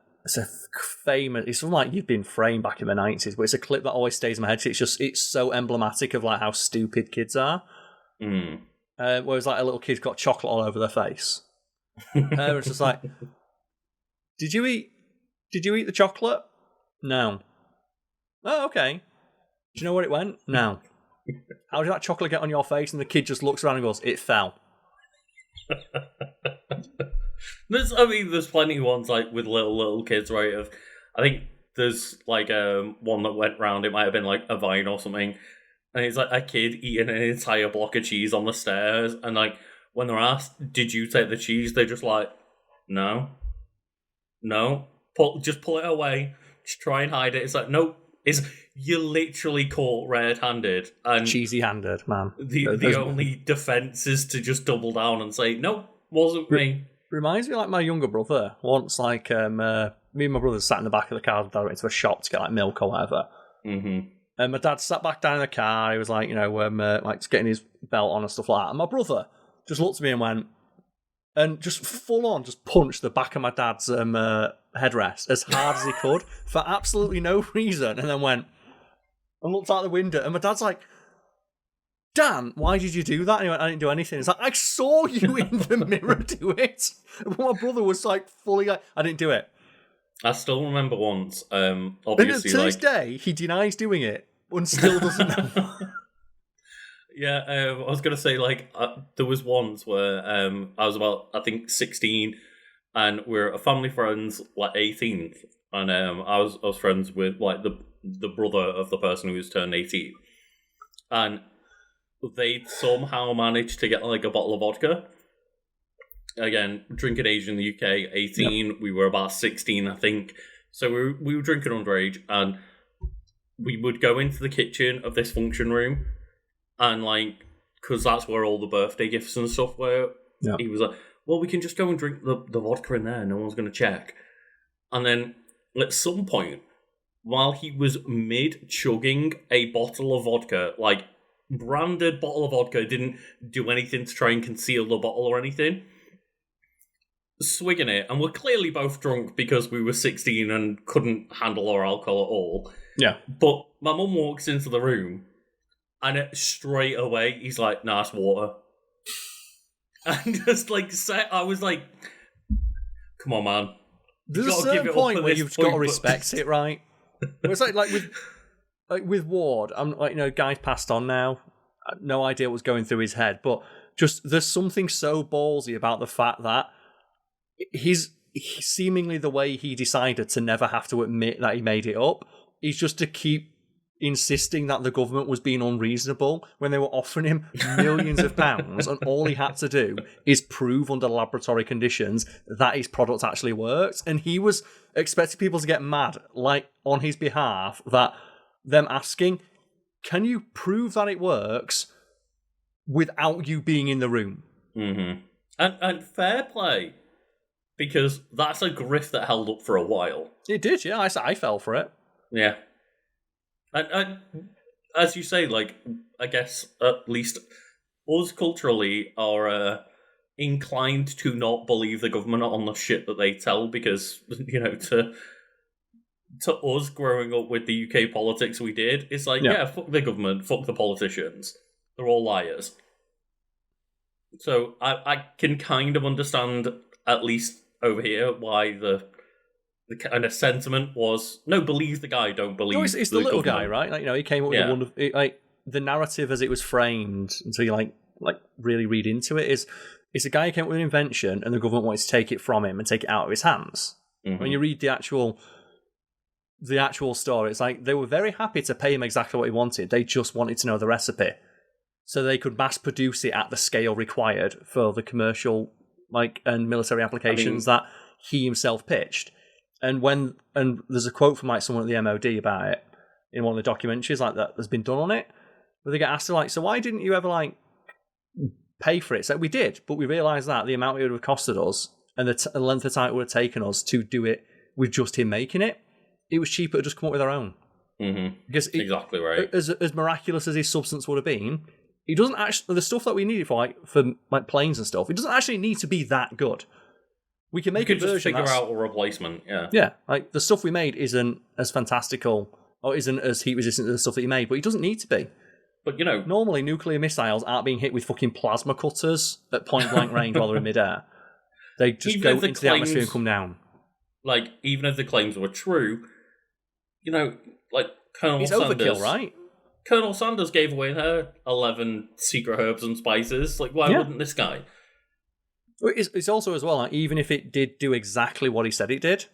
B: famous, it's from You've Been Framed back in the 90s, but it's a clip that always stays in my head. It's so emblematic of how stupid kids are.
A: Mm.
B: Whereas a little kid's got chocolate all over their face. It's just did you eat the chocolate? No. Oh, okay. Do you know where it went? No. How did that chocolate get on your face? And the kid just looks around and goes, it fell.
A: There's plenty of ones like with little kids, right? I think there's like one that went round. It might have been like a Vine or something, and it's like a kid eating an entire block of cheese on the stairs, and like when they're asked, "Did you take the cheese?" They're just like, "No, just pull it away, just try and hide it." It's like, nope, you're literally caught red-handed and
B: cheesy-handed, man.
A: The only defense is to just double down and say, "Nope, wasn't me."
B: Reminds me of like my younger brother. Once, like, me and my brother sat in the back of the car and went to a shop to get like milk or whatever.
A: Mm-hmm.
B: And my dad sat back down in the car. He was like, like just getting his belt on and stuff like that. And my brother just looked at me and went, and just full on just punched the back of my dad's headrest as hard as he could for absolutely no reason. And then went and looked out the window. And my dad's like, Dan, why did you do that? And he went, I didn't do anything. It's like, I saw you in the mirror do it. But my brother was like fully like, I didn't do it.
A: I still remember once, obviously,
B: to this day, he denies doing it and still doesn't know.
A: Yeah, I was going to say, like, there was once where I was about, I think, 16, and we're a family friends, like, 18th, and I was friends with, like, the brother of the person who was turned 18, and they somehow managed to get, like, a bottle of vodka. Again, drinking age in the UK, 18, yep. We were about 16, I think, so we were drinking underage, and we would go into the kitchen of this function room, and, like, because that's where all the birthday gifts and stuff were, yep. He was like, well, we can just go and drink the vodka in there, no one's going to check. And then, at some point, while he was mid-chugging a bottle of vodka, like, branded bottle of vodka, didn't do anything to try and conceal the bottle or anything, swigging it, and we're clearly both drunk because we were 16 and couldn't handle our alcohol at all.
B: Yeah.
A: But my mum walks into the room, and straight away, he's like, nah, it's water. And just, like, I was like, come on, man.
B: There's a certain point where you've got to respect it, right? It's like with Ward, I'm like, guy's passed on now. I have no idea what was going through his head, but just there's something so ballsy about the fact that he's seemingly the way he decided to never have to admit that he made it up is just to keep insisting that the government was being unreasonable when they were offering him millions of pounds, and all he had to do is prove under laboratory conditions that his product actually worked. And he was expecting people to get mad, like, on his behalf, that them asking, can you prove that it works without you being in the room?
A: Mm-hmm. And fair play, because that's a grift that held up for a while.
B: It did, yeah. I fell for it.
A: Yeah. And as you say, like, I guess at least us culturally are inclined to not believe the government on the shit that they tell, because, to us growing up with the UK politics we did, it's like, yeah, fuck the government, fuck the politicians. They're all liars. So I can kind of understand, at least over here, why the kind of sentiment was, no, believe the guy, don't believe
B: it's the little guy, right? Like, he came up with a wonderful, like, the narrative as it was framed, until you like really read into it, is it's a guy who came up with an invention and the government wanted to take it from him and take it out of his hands. Mm-hmm. When you read the actual story, it's like they were very happy to pay him exactly what he wanted. They just wanted to know the recipe, so they could mass produce it at the scale required for the commercial, and military applications that he himself pitched. And there's a quote from someone at the MOD about it in one of the documentaries that has been done on it, where they get asked so why didn't you ever pay for it? So we did, but we realised that the amount it would have costed us and the length of time it would have taken us to do it with just him making it, it was cheaper to just come up with our own.
A: Mm-hmm. Because exactly right.
B: As miraculous as his substance would have been, it doesn't actually, the stuff that we needed for planes and stuff, it doesn't actually need to be that good. We can make a version.
A: Just figure out a replacement, yeah.
B: Yeah, the stuff we made isn't as fantastical or isn't as heat resistant as the stuff that he made, but it doesn't need to be.
A: But
B: normally nuclear missiles aren't being hit with fucking plasma cutters at point blank range while they're in midair. They just go into the atmosphere and come down.
A: Even if the claims were true, like Colonel
B: It's
A: Sanders.
B: overkill, right?
A: Colonel Sanders gave away her 11 secret herbs and spices. Like, why wouldn't this guy?
B: It's also as well, like, even if it did do exactly what he said it did,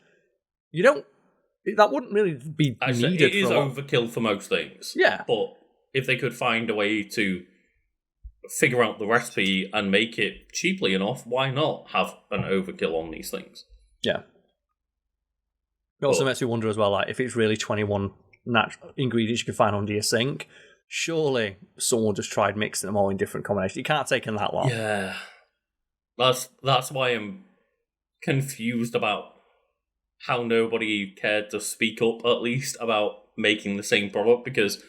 B: you don't. That wouldn't really be needed.
A: It is overkill for most things.
B: Yeah.
A: But if they could find a way to figure out the recipe and make it cheaply enough, why not have an overkill on these things?
B: Yeah. It also makes me wonder as well, like, if it's really 21 natural ingredients you can find under your sink, surely someone just tried mixing them all in different combinations. It can't take them that long.
A: Yeah. That's why I'm confused about how nobody cared to speak up, at least, about making the same product, because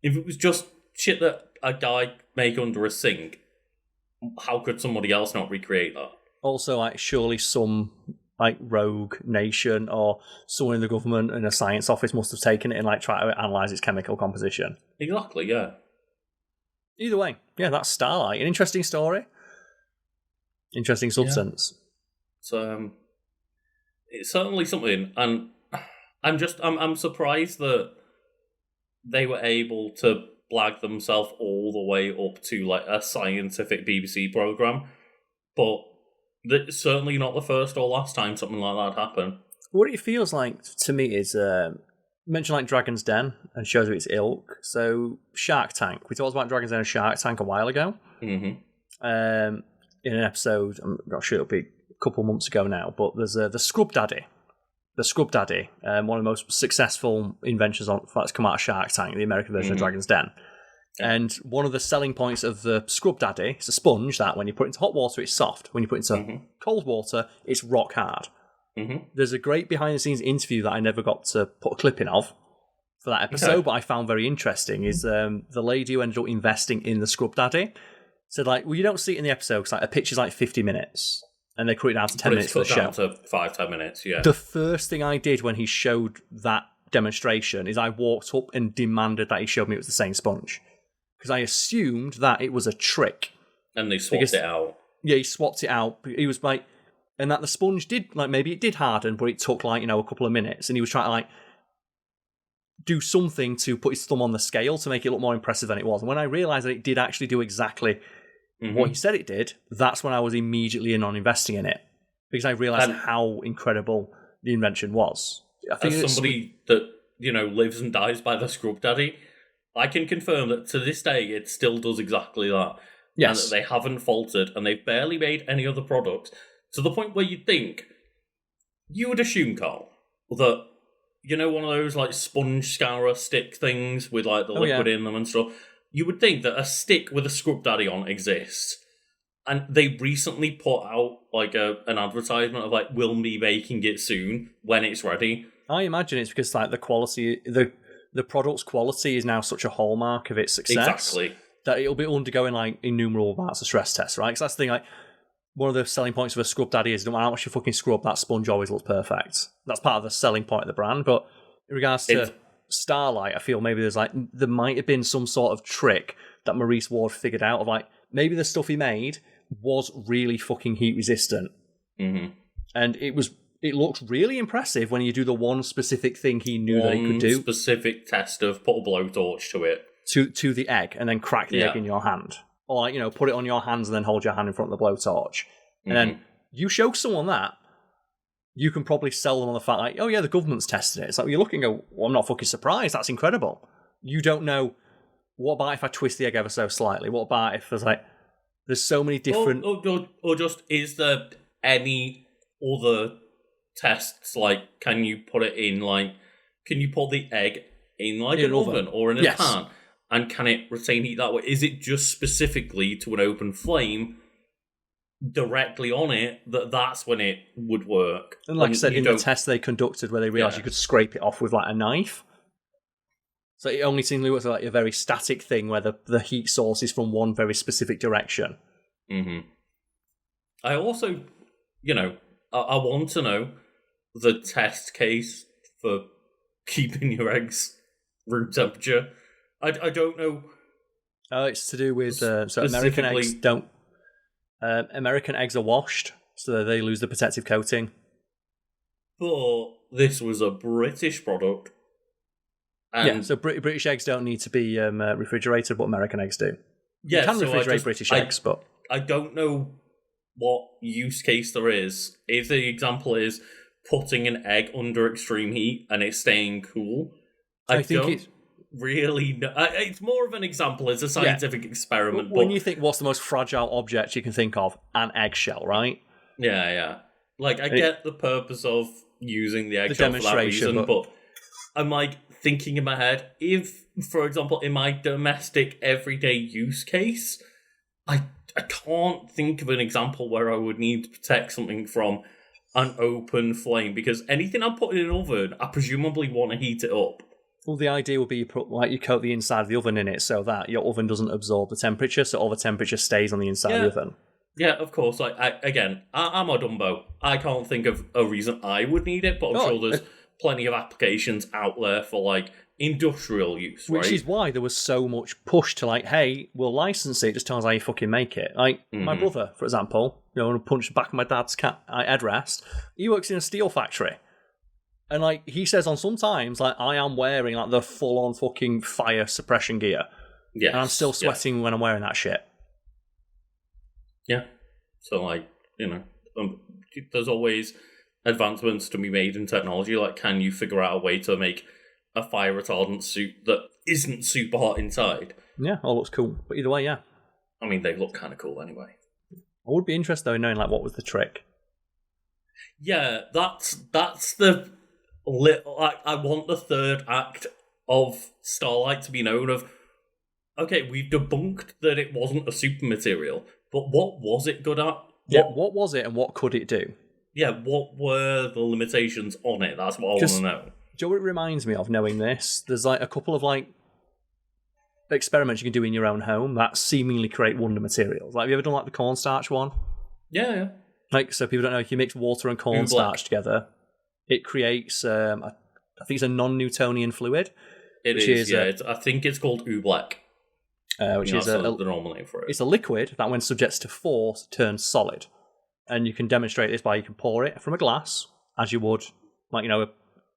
A: if it was just shit that a guy make under a sink, how could somebody else not recreate that?
B: Also, like, surely some like rogue nation or someone in the government in a science office must have taken it and like tried to analyze its chemical composition.
A: Exactly, yeah.
B: Either way, yeah, that's Starlight. An interesting story. Interesting substance.
A: So it's certainly something, and I'm surprised that they were able to blag themselves all the way up to like a scientific BBC program, but it's certainly not the first or last time something like that happened.
B: What it feels like to me is mention like Dragon's Den and shows of its ilk. So Shark Tank, we talked about Dragon's Den and Shark Tank a while ago.
A: Mm-hmm.
B: In an episode, I'm not sure it'll be a couple months ago now, but there's the Scrub Daddy. The Scrub Daddy, one of the most successful inventions that's come out of Shark Tank, the American version of Dragon's Den. And one of the selling points of the Scrub Daddy, it's a sponge that when you put into hot water, it's soft. When you put into cold water, it's rock hard.
A: Mm-hmm.
B: There's a great behind-the-scenes interview that I never got to put a clip in of for that episode, but I found very interesting, is the lady who ended up investing in the Scrub Daddy said, like, well, you don't see it in the episode because like, a pitch is like 50 minutes, and they cut it down to 10 minutes for the show.
A: Down to 5-10 minutes, yeah.
B: The first thing I did when he showed that demonstration is I walked up and demanded that he showed me it was the same sponge. Because I assumed that it was a trick.
A: And they swapped it out.
B: Yeah, he swapped it out. He was like, and that the sponge did, like, maybe it did harden, but it took, like, a couple of minutes. And he was trying to, like, do something to put his thumb on the scale to make it look more impressive than it was. And when I realised that it did actually do exactly what he said it did, that's when I was immediately in on investing in it. Because I realised how incredible the invention was. I think
A: as somebody that, lives and dies by the Scrub Daddy, I can confirm that to this day it still does exactly that.
B: Yes.
A: And that they haven't faltered, and they've barely made any other products, to the point where you would assume, Carl, that, one of those like sponge scourer stick things with like the liquid in them and stuff, you would think that a stick with a Scrub Daddy on exists. And they recently put out like an advertisement of like, we'll be making it soon when it's ready.
B: I imagine it's because like the quality, the product's quality is now such a hallmark of its success.
A: Exactly.
B: That it'll be undergoing like innumerable amounts of stress tests, right? Because that's the thing, like, one of the selling points of a Scrub Daddy is no matter how much you fucking scrub, that sponge always looks perfect. That's part of the selling point of the brand. But in regards to Starlight, I feel maybe there might have been some sort of trick that Maurice Ward figured out of like, maybe the stuff he made was really fucking heat resistant.
A: Mm-hmm.
B: And it looked really impressive when you do the one specific thing he knew that he could do.
A: Specific test of put a blowtorch to it.
B: To the egg, and then crack the egg in your hand. Or, like, put it on your hands and then hold your hand in front of the blowtorch. And then you show someone that, you can probably sell them on the fact, like, oh yeah, the government's testing it. It's like, you're looking and go, well, I'm not fucking surprised, that's incredible. You don't know, what about if I twist the egg ever so slightly? What about if there's so many different...
A: Or just, is there any other tests, like, can you put it in, like, can you put the egg in, like, an oven or in a pan? And can it retain heat that way? Is it just specifically to an open flame directly on it that's when it would work?
B: And like I said, in the test they conducted where they realised you could scrape it off with, like, a knife. So it only seems like a very static thing where the heat source is from one very specific direction.
A: Mm-hmm. I also, I want to know the test case for keeping your eggs room temperature. I don't know.
B: Oh, it's to do with so American eggs don't. American eggs are washed, so they lose the protective coating.
A: But this was a British product, And
B: so British eggs don't need to be refrigerated, but American eggs do.
A: yeah,
B: You can
A: so
B: refrigerate British eggs, but
A: I don't know what use case there is. If the example is putting an egg under extreme heat and it's staying cool, I think don't really know. It's more of an example. It's a scientific experiment.
B: When you think what's the most fragile object you can think of, an eggshell, right?
A: Yeah. Like, I get the purpose of using the eggshell for that reason, but I'm like thinking in my head, if, for example, in my domestic everyday use case, I can't think of an example where I would need to protect something from an open flame, because anything I'm putting in an oven, I presumably want to heat it up.
B: Well, the idea would be you coat the inside of the oven in it so that your oven doesn't absorb the temperature, so all the temperature stays on the inside of the oven.
A: Yeah, of course. Like, I'm a Dumbo. I can't think of a reason I would need it, but I'm sure there's plenty of applications out there for, like, industrial use, right?
B: Which is why there was so much push to, like, hey, we'll license it, just tell us how you fucking make it. Like, my brother, for example, punched the back of my dad's headrest, he works in a steel factory. And, like, he says on sometimes, like, I am wearing, like, the full-on fucking fire suppression gear.
A: Yes.
B: And I'm still sweating when I'm wearing that shit.
A: Yeah. So, like, there's always advancements to be made in technology. Like, can you figure out a way to make a fire retardant suit that isn't super hot inside?
B: Yeah, all looks cool. But either way, yeah.
A: I mean, they look kind of cool anyway.
B: I would be interested, though, in knowing, like, what was the trick.
A: Yeah, that's the... I want the third act of Starlight to be known of, okay, we've debunked that it wasn't a super material, but what was it good at?
B: What was it and what could it do?
A: Yeah, what were the limitations on it? That's what I want to know.
B: Do you know what it reminds me of, knowing this? There's like a couple of like experiments you can do in your own home that seemingly create wonder materials. Like, have you ever done like the cornstarch one?
A: Yeah.
B: Like, so people don't know, if you mix water and cornstarch together, it creates, I think it's a non-Newtonian fluid.
A: It is, yeah. I think it's called oobleck.
B: Which is
A: the normal name for it.
B: It's a liquid that, when subject to force, turns solid. And you can demonstrate this by, you can pour it from a glass, as you would, like, a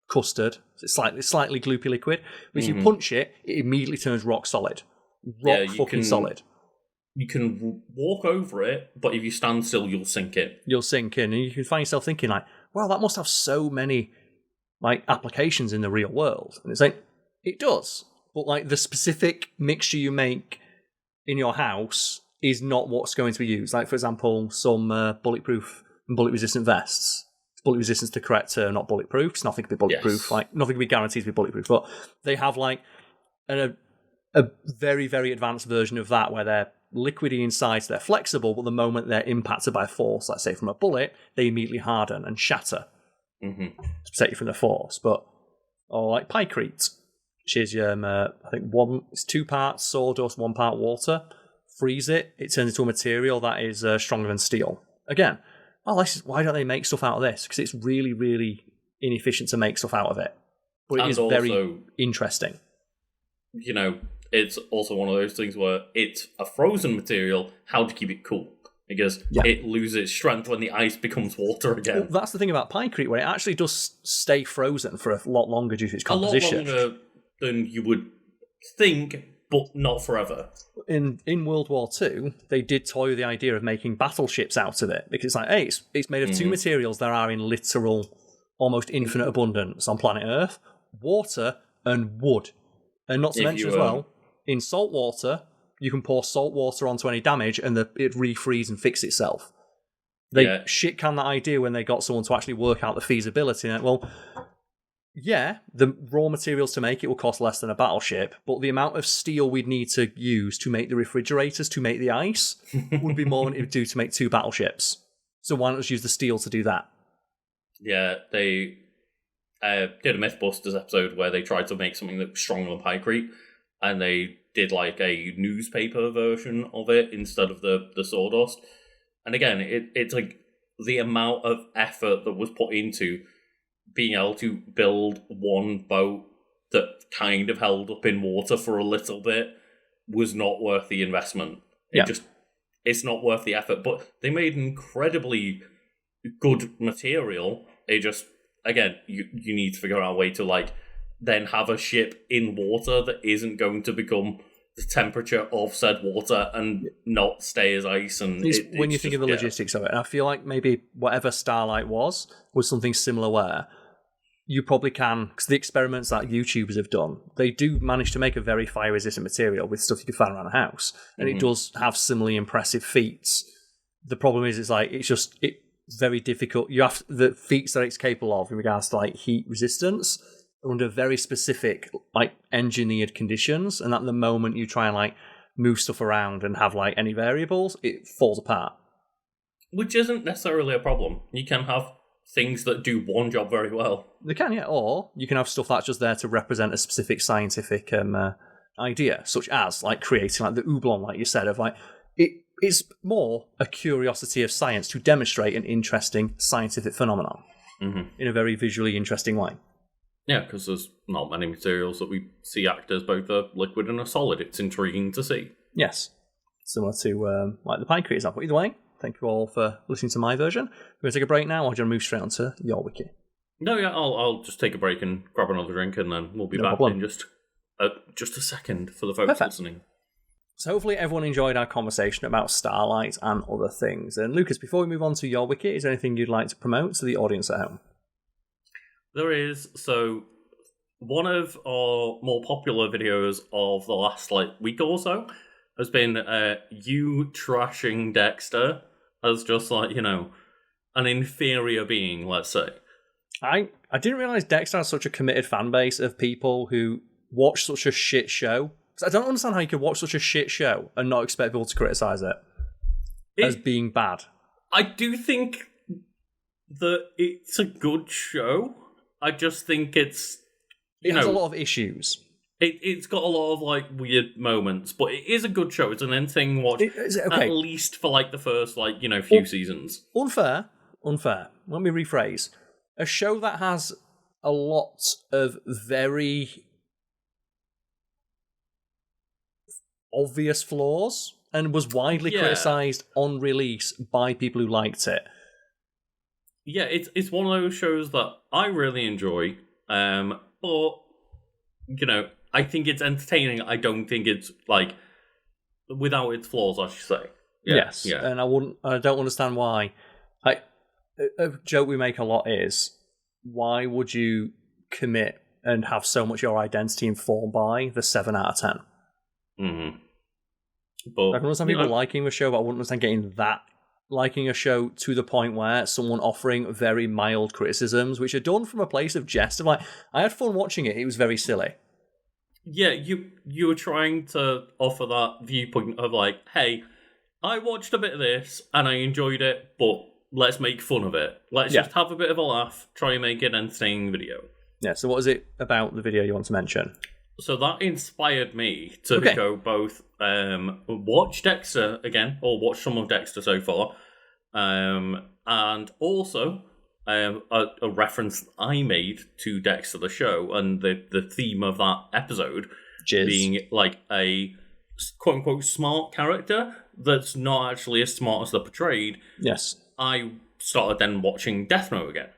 B: custard. It's slightly gloopy liquid. But if you punch it, it immediately turns rock solid. Solid.
A: You can walk over it, but if you stand still, you'll sink in.
B: And you can find yourself thinking, like, wow, that must have so many, like, applications in the real world. And it's like, it does. But, like, the specific mixture you make in your house is not what's going to be used. Like, for example, some bulletproof and bullet-resistant vests. Bullet-resistance is the correct term, not bulletproof, because nothing can be bulletproof. Yes. Like, nothing can be guaranteed to be bulletproof. But they have, like, a very, very advanced version of that where they're liquidy inside, so they're flexible, but the moment they're impacted by force, let's say from a bullet, they immediately harden and shatter to protect you from the force. Or like Pykrete, which is I think it's 2 parts sawdust, 1 part water. Freeze it, it turns into a material that is stronger than steel. Again, why don't they make stuff out of this? Because it's really, really inefficient to make stuff out of it. But it is also very interesting.
A: It's also one of those things where it's a frozen material. How to keep it cool? Because it loses strength when the ice becomes water again.
B: Well, that's the thing about Pykrete, where it actually does stay frozen for a lot longer due to its composition.
A: A lot longer than you would think, but not forever.
B: In World War II, they did toy with the idea of making battleships out of it. Because it's like, hey, it's made of 2 materials that are in literal, almost infinite abundance on planet Earth. Water and wood. And not to mention as well, in salt water, you can pour salt water onto any damage and it refreeze and fix itself. They shit can that idea when they got someone to actually work out the feasibility. And the raw materials to make it will cost less than a battleship, but the amount of steel we'd need to use to make the refrigerators, to make the ice, would be more than it would do to make 2 battleships. So why not just use the steel to do that?
A: Yeah, they did a Mythbusters episode where they tried to make something that was stronger than Pykrete, and they did like a newspaper version of it instead of the sawdust. And again, it's like the amount of effort that was put into being able to build one boat that kind of held up in water for a little bit was not worth the investment. It's not worth the effort. But they made incredibly good material. It just, again, you need to figure out a way to like then have a ship in water that isn't going to become the temperature of said water and not stay as ice. And
B: when you think of the logistics of it, and I feel like maybe whatever Starlight was something similar where you probably can, because the experiments that YouTubers have done, they do manage to make a very fire-resistant material with stuff you can find around a house, and it does have similarly impressive feats. The problem is, it's very difficult. You have the feats that it's capable of in regards to like heat resistance are under very specific like engineered conditions, and at the moment you try and like move stuff around and have like any variables, it falls apart.
A: Which isn't necessarily a problem. You can have things that do one job very well.
B: They can, yeah. Or you can have stuff that's just there to represent a specific scientific idea, such as like creating like the Ooblon, like you said, of like it's more a curiosity of science to demonstrate an interesting scientific phenomenon in a very visually interesting way.
A: Yeah, because there's not many materials that we see act as both a liquid and a solid. It's intriguing to see.
B: Yes. Similar to like the Pine Crate example. Either way, thank you all for listening to my version. We're going to take a break now, or do you want to move straight on to your wiki?
A: No, yeah, I'll just take a break and grab another drink, and then we'll be back in just a second for the folks listening.
B: So hopefully everyone enjoyed our conversation about Starlight and other things. And Lucas, before we move on to your wiki, is there anything you'd like to promote to the audience at home?
A: There is. So one of our more popular videos of the last week or so has been you trashing Dexter as just an inferior being, let's say.
B: I didn't realise Dexter has such a committed fan base of people who watch such a shit show. I don't understand how you could watch such a shit show and not expect people to criticise it as being bad.
A: I do think that it's a good show. I just think it has
B: a lot of issues.
A: It's got a lot of weird moments, but it is a good show. It's an entertaining watch, at least for the first few seasons.
B: Unfair. Let me rephrase. A show that has a lot of very obvious flaws and was widely criticised on release by people who liked it.
A: Yeah, it's one of those shows that I really enjoy, but I think it's entertaining. I don't think it's without its flaws, I should say. Yeah,
B: yes, yeah. And I don't understand why. A joke we make a lot is, why would you commit and have so much of your identity informed by the 7 out of 10?
A: Mm-hmm. But
B: I can understand people liking the show, but I wouldn't understand liking a show to the point where someone offering very mild criticisms, which are done from a place of jest, of I had fun watching it, it was very silly.
A: Yeah, you were trying to offer that viewpoint of hey, I watched a bit of this and I enjoyed it, but let's make fun of it. Let's just have a bit of a laugh, try and make an entertaining video. Yeah,
B: so what is it about the video you want to mention?
A: So that inspired me to go both watch Dexter again, or watch some of Dexter so far, and also a reference I made to Dexter the show, and the theme of that episode being a quote-unquote smart character that's not actually as smart as they're portrayed.
B: Yes.
A: I started then watching Death Note again.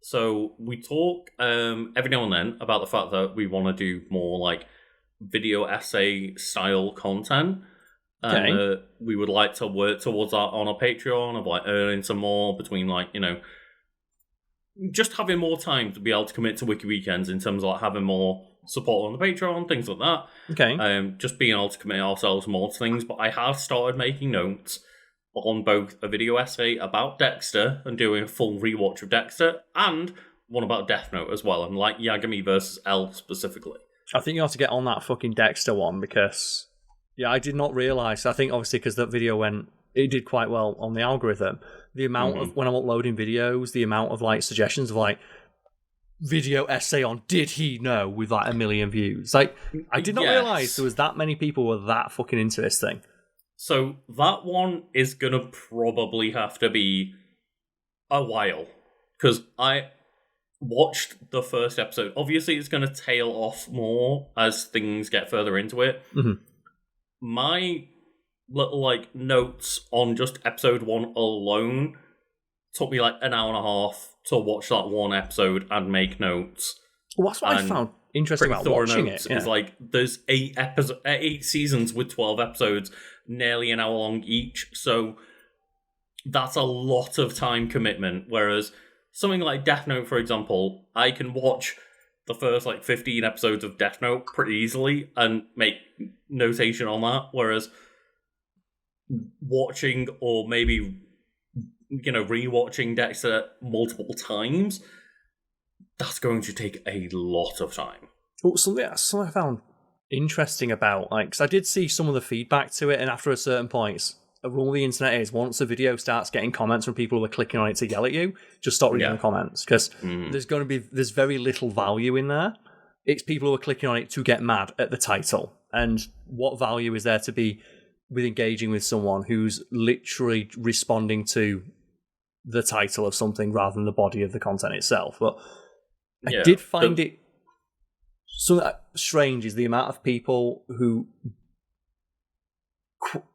A: So we talk every now and then about the fact that we want to do more video essay style content. And we would like to work towards that on a Patreon of earning some more between just having more time to be able to commit to Wiki Weekends in terms of having more support on the Patreon, things like that.
B: Okay.
A: Just being able to commit ourselves more to things. But I have started making notes on both a video essay about Dexter and doing a full rewatch of Dexter, and one about Death Note as well, and Yagami versus L specifically.
B: I think you have to get on that fucking Dexter one, because I did not realise. I think obviously because that video it did quite well on the algorithm. The amount of, when I'm uploading videos, the amount of suggestions of video essay on did he know with 1 million views. I did not realise there was that many people who were that fucking into this thing.
A: So that one is going to probably have to be a while, because I watched the first episode. Obviously, it's going to tail off more as things get further into it.
B: Mm-hmm.
A: My little notes on just episode 1 alone took me an hour and a half to watch that one episode and make notes.
B: Well, that's what I
A: And
B: found interesting about
A: Thorough
B: watching
A: Notes
B: it. Yeah.
A: is like there's 8 seasons with 12 episodes, nearly an hour long each. So that's a lot of time commitment. Whereas something like Death Note, for example, I can watch the first 15 episodes of Death Note pretty easily and make notation on that. Whereas watching or maybe rewatching Dexter multiple times, that's going to take a lot of time.
B: Well, something I found interesting about, because I did see some of the feedback to it, and after a certain point, a rule of the internet is once a video starts getting comments from people who are clicking on it to yell at you, just stop reading the comments, because there's very little value in there. It's people who are clicking on it to get mad at the title, and what value is there to be with engaging with someone who's literally responding to the title of something rather than the body of the content itself? But I did find it something strange is the amount of people who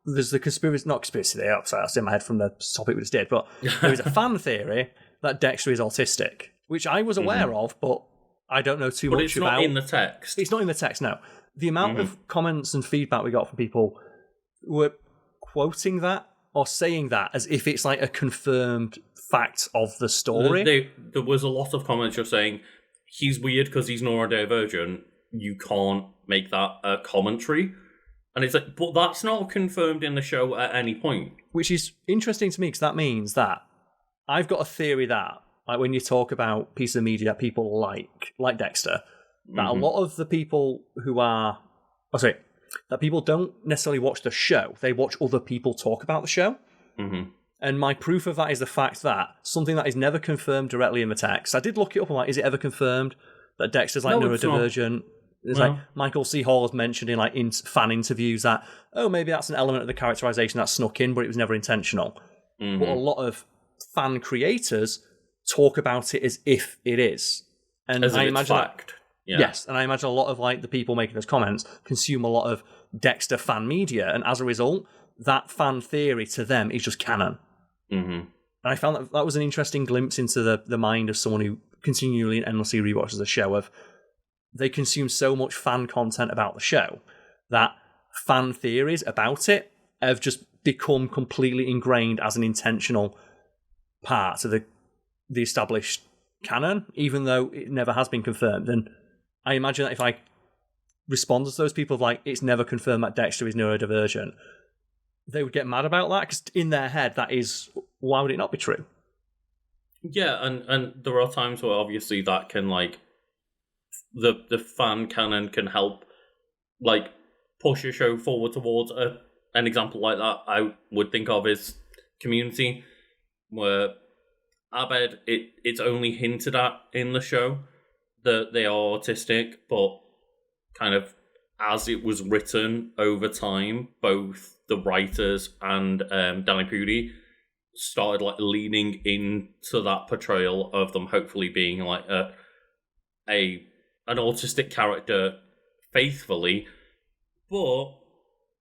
B: there's the not conspiracy theory. Sorry, that's in my head from the topic we just did. But there is a fan theory that Dexter is autistic, which I was aware of, but I don't know too much about. But
A: it's not in the text.
B: It's not in the text. No, the amount of comments and feedback we got from people were quoting that or saying that as if it's like a confirmed fact of the story.
A: There was a lot of comments just saying he's weird because he's neurodivergent. You can't make that a commentary. And it's like, but that's not confirmed in the show at any point.
B: Which is interesting to me because that means that I've got a theory that, when you talk about pieces of media that people like Dexter, that a lot of the people who are, that people don't necessarily watch the show. They watch other people talk about the show. And my proof of that is the fact that something that is never confirmed directly in the text. I did look it up. I'm like, is it ever confirmed that Dexter's neurodivergent? There's Michael C. Hall has mentioned in fan interviews that, maybe that's an element of the characterization that snuck in, but it was never intentional. But a lot of fan creators talk about it as if it is. And
A: as I imagine fact.
B: Yes, and I imagine a lot of the people making those comments consume a lot of Dexter fan media, and as a result, that fan theory to them is just canon. And I found that was an interesting glimpse into the mind of someone who continually and endlessly rewatches the show. Of they consume so much fan content about the show that fan theories about it have just become completely ingrained as an intentional part of the established canon, even though it never has been confirmed. And I imagine that if I responded to those people it's never confirmed that Dexter is neurodivergent, they would get mad about that, because in their head that is, why would it not be true?
A: Yeah, and there are times where obviously that can the fan canon can help push a show forward towards an example like that I would think of is Community, where Abed, it's only hinted at in the show that they are autistic, but kind of as it was written over time, both the writers and Danny Pudi started leaning into that portrayal of them hopefully being an autistic character faithfully, but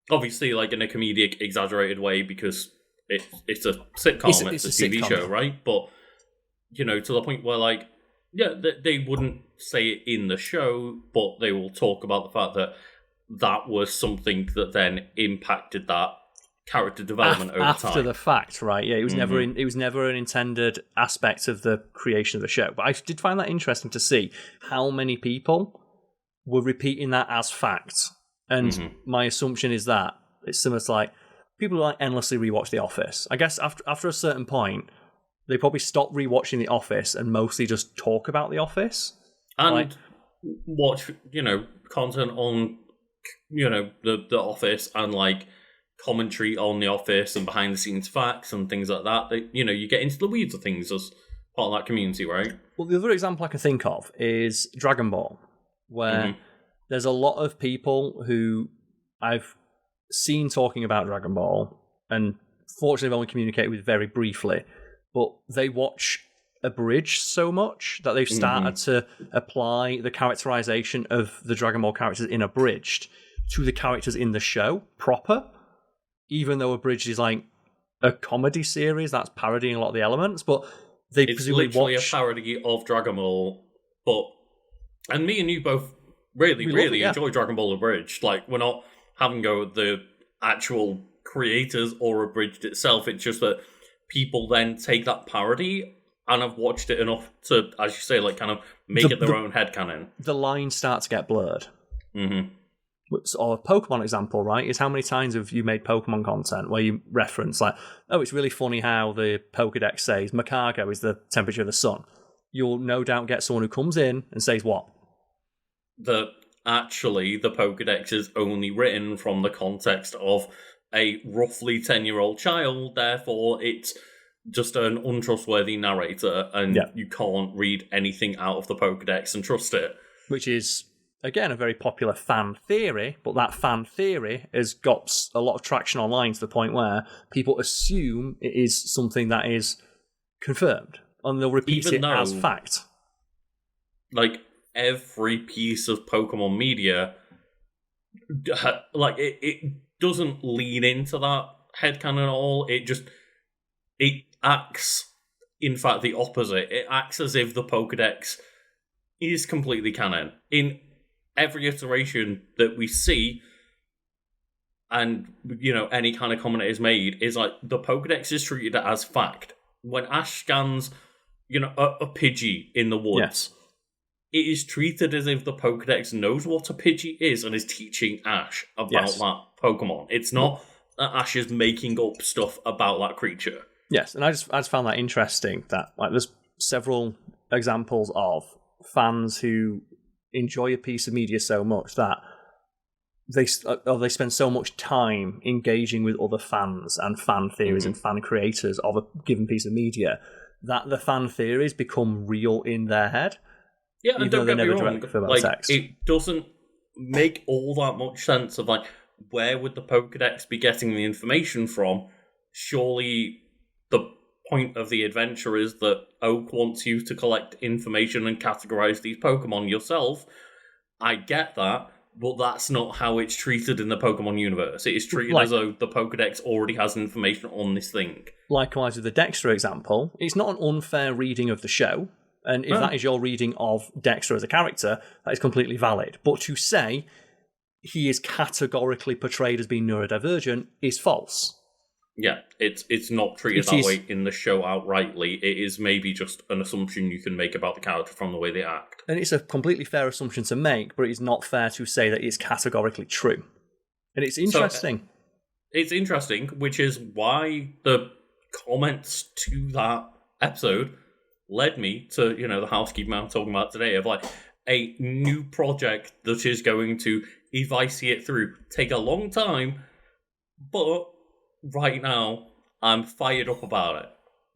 A: obviously in a comedic, exaggerated way, because it's a sitcom, it's a TV sitcom show, right? But to the point where they wouldn't say it in the show, but they will talk about the fact that was something that then impacted that character development over time.
B: After the fact, right? Yeah, it was never an intended aspect of the creation of the show. But I did find that interesting to see how many people were repeating that as fact. And my assumption is that it's similar to people who endlessly rewatch The Office. I guess after a certain point, they probably stop rewatching The Office and mostly just talk about The Office.
A: And watch, content on, the Office and commentary on The Office and behind the scenes facts and things like that. You get into the weeds of things as part of that community, right?
B: Well, the other example I can think of is Dragon Ball, where there's a lot of people who I've seen talking about Dragon Ball, and fortunately I've only communicated with very briefly, but they watch abridged so much that they've started to apply the characterization of the Dragon Ball characters in abridged to the characters in the show proper, even though abridged is a comedy series that's parodying a lot of the elements, but they
A: it's
B: presumably
A: literally
B: watch
A: a parody of Dragon Ball, but And me and you both really,
B: We love
A: really
B: it, yeah.
A: enjoy Dragon Ball Abridged. Like, we're not having to go with the actual creators or Abridged itself. It's just that people then take that parody and have watched it enough to, as you say, like, kind of make it their own headcanon.
B: The lines start to get blurred.
A: Mm-hmm.
B: Or a Pokemon example, right, is how many times have you made Pokemon content where you reference, like, oh, it's really funny how the Pokedex says Makago is the temperature of the sun. You'll no doubt get someone who comes in and says what?
A: That actually the Pokedex is only written from the context of a roughly 10-year-old child, therefore it's just an untrustworthy narrator, and you can't read anything out of the Pokedex and trust it.
B: Which is, again, a very popular fan theory, but that fan theory has got a lot of traction online to the point where people assume it is something that is confirmed, and they'll repeat it as fact.
A: Like, every piece of Pokemon media, like, it doesn't lean into that headcanon at all. It acts, in fact, the opposite. It acts as if the Pokedex is completely canon. In every iteration that we see, and, you know, any kind of comment is made, is like, the Pokedex is treated as fact. When Ash scans, you know, a Pidgey in the woods, it is treated as if the Pokedex knows what a Pidgey is and is teaching Ash about that Pokemon. It's not that Ash is making up stuff about that creature.
B: Yes, and I just found that interesting that, like, there's several examples of fans who enjoy a piece of media so much that they spend so much time engaging with other fans and fan theories and fan creators of a given piece of media that the fan theories become real in their head.
A: Yeah, and don't get me wrong, like,
B: text.
A: It doesn't make all that much sense of, like, where would the Pokedex be getting the information from? Surely the point of the adventure is that Oak wants you to collect information and categorize these Pokemon yourself. I get that, but that's not how it's treated in the Pokemon universe. It is treated as though the Pokedex already has information on this thing.
B: Likewise with the Dexter example, it's not an unfair reading of the show, and if that is your reading of Dexter as a character, that is completely valid. But to say he is categorically portrayed as being neurodivergent is false.
A: Yeah, it's not treated that way in the show outrightly. It is maybe just an assumption you can make about the character from the way they act.
B: And it's a completely fair assumption to make, but it's not fair to say that it's categorically true. And it's interesting.
A: It's interesting, which is why the comments to that episode led me to, you know, the housekeeping I'm talking about today, of, like, a new project that is going to, if I see it through, take a long time, but right now I'm fired up about it.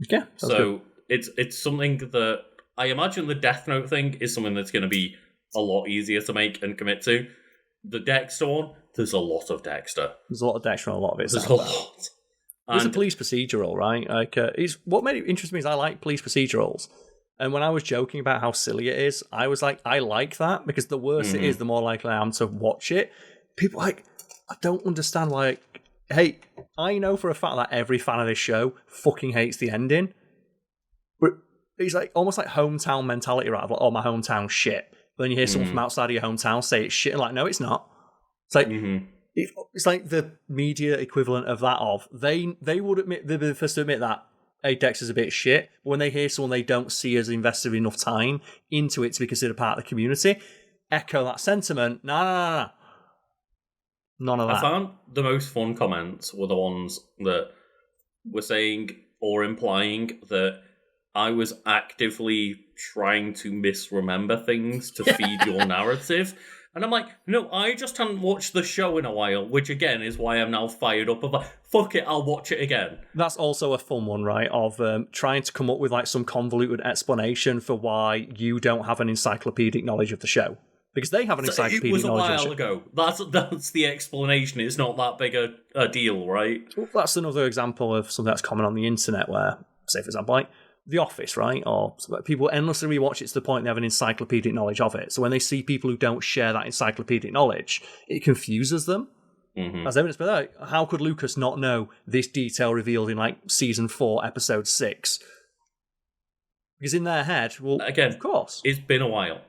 B: Yeah.
A: So it's something that I imagine the Death Note thing is something that's going to be a lot easier to make and commit to. The Dexter one, there's a lot of Dexter.
B: There's a lot of Dexter and a lot of it.
A: There's a lot.
B: It's a police procedural, right? Like, what made it interesting me is I like police procedurals. And when I was joking about how silly it is, I was like, I like that, because the worse it is, the more likely I am to watch it. People like, I don't understand, like, hey, I know for a fact that every fan of this show fucking hates the ending. But it's like almost like hometown mentality, right? Of like, oh, my hometown shit. But then you hear someone from outside of your hometown say it's shit, and like, no, it's not. It's like it's like the media equivalent of that. Of they would admit, they'd be the first to admit that Dexter's a bit shit. But when they hear someone they don't see as invested enough time into it to be considered part of the community, echo that sentiment. No. None of that.
A: I found the most fun comments were the ones that were saying or implying that I was actively trying to misremember things to feed your narrative. And I'm like, no, I just hadn't watched the show in a while, which again is why I'm now fired up. Of like, fuck it, I'll watch it again.
B: That's also a fun one, right? Of trying to come up with like some convoluted explanation for why you don't have an encyclopedic knowledge of the show. Because they have an encyclopedic knowledge.
A: It was a while ago. That's the explanation. It's not that big a deal, right?
B: Well, that's another example of something that's common on the internet where, say for example, like The Office, right? Or people endlessly rewatch it to the point they have an encyclopedic knowledge of it. So when they see people who don't share that encyclopedic knowledge, it confuses them. As evidence by that, how could Lucas not know this detail revealed in like season 4, episode 6? Because in their head, well,
A: again,
B: of course.
A: It's been a while.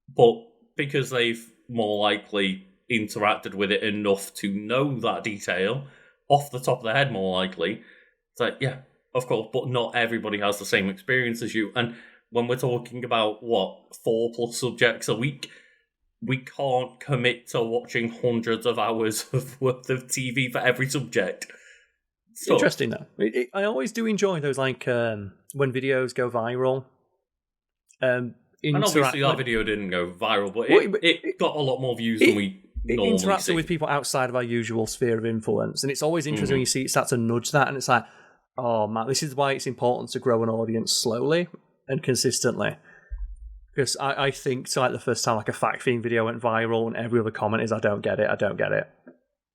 A: but because they've more likely interacted with it enough to know that detail off the top of their head, more likely, it's like, yeah, of course, but not everybody has the same experience as you. And when we're talking about, 4+ subjects a week, we can't commit to watching hundreds of hours of worth of TV for every subject. So,
B: interesting, though. I always do enjoy those, like, when videos go viral.
A: And obviously that video didn't go viral, but it got a lot more views than we normally see. It
B: interacted with people outside of our usual sphere of influence, and it's always interesting when you see it start to nudge that, and it's like, oh man, this is why it's important to grow an audience slowly and consistently. Because I think, so like the first time like a fact theme video went viral, and every other comment is, I don't get it.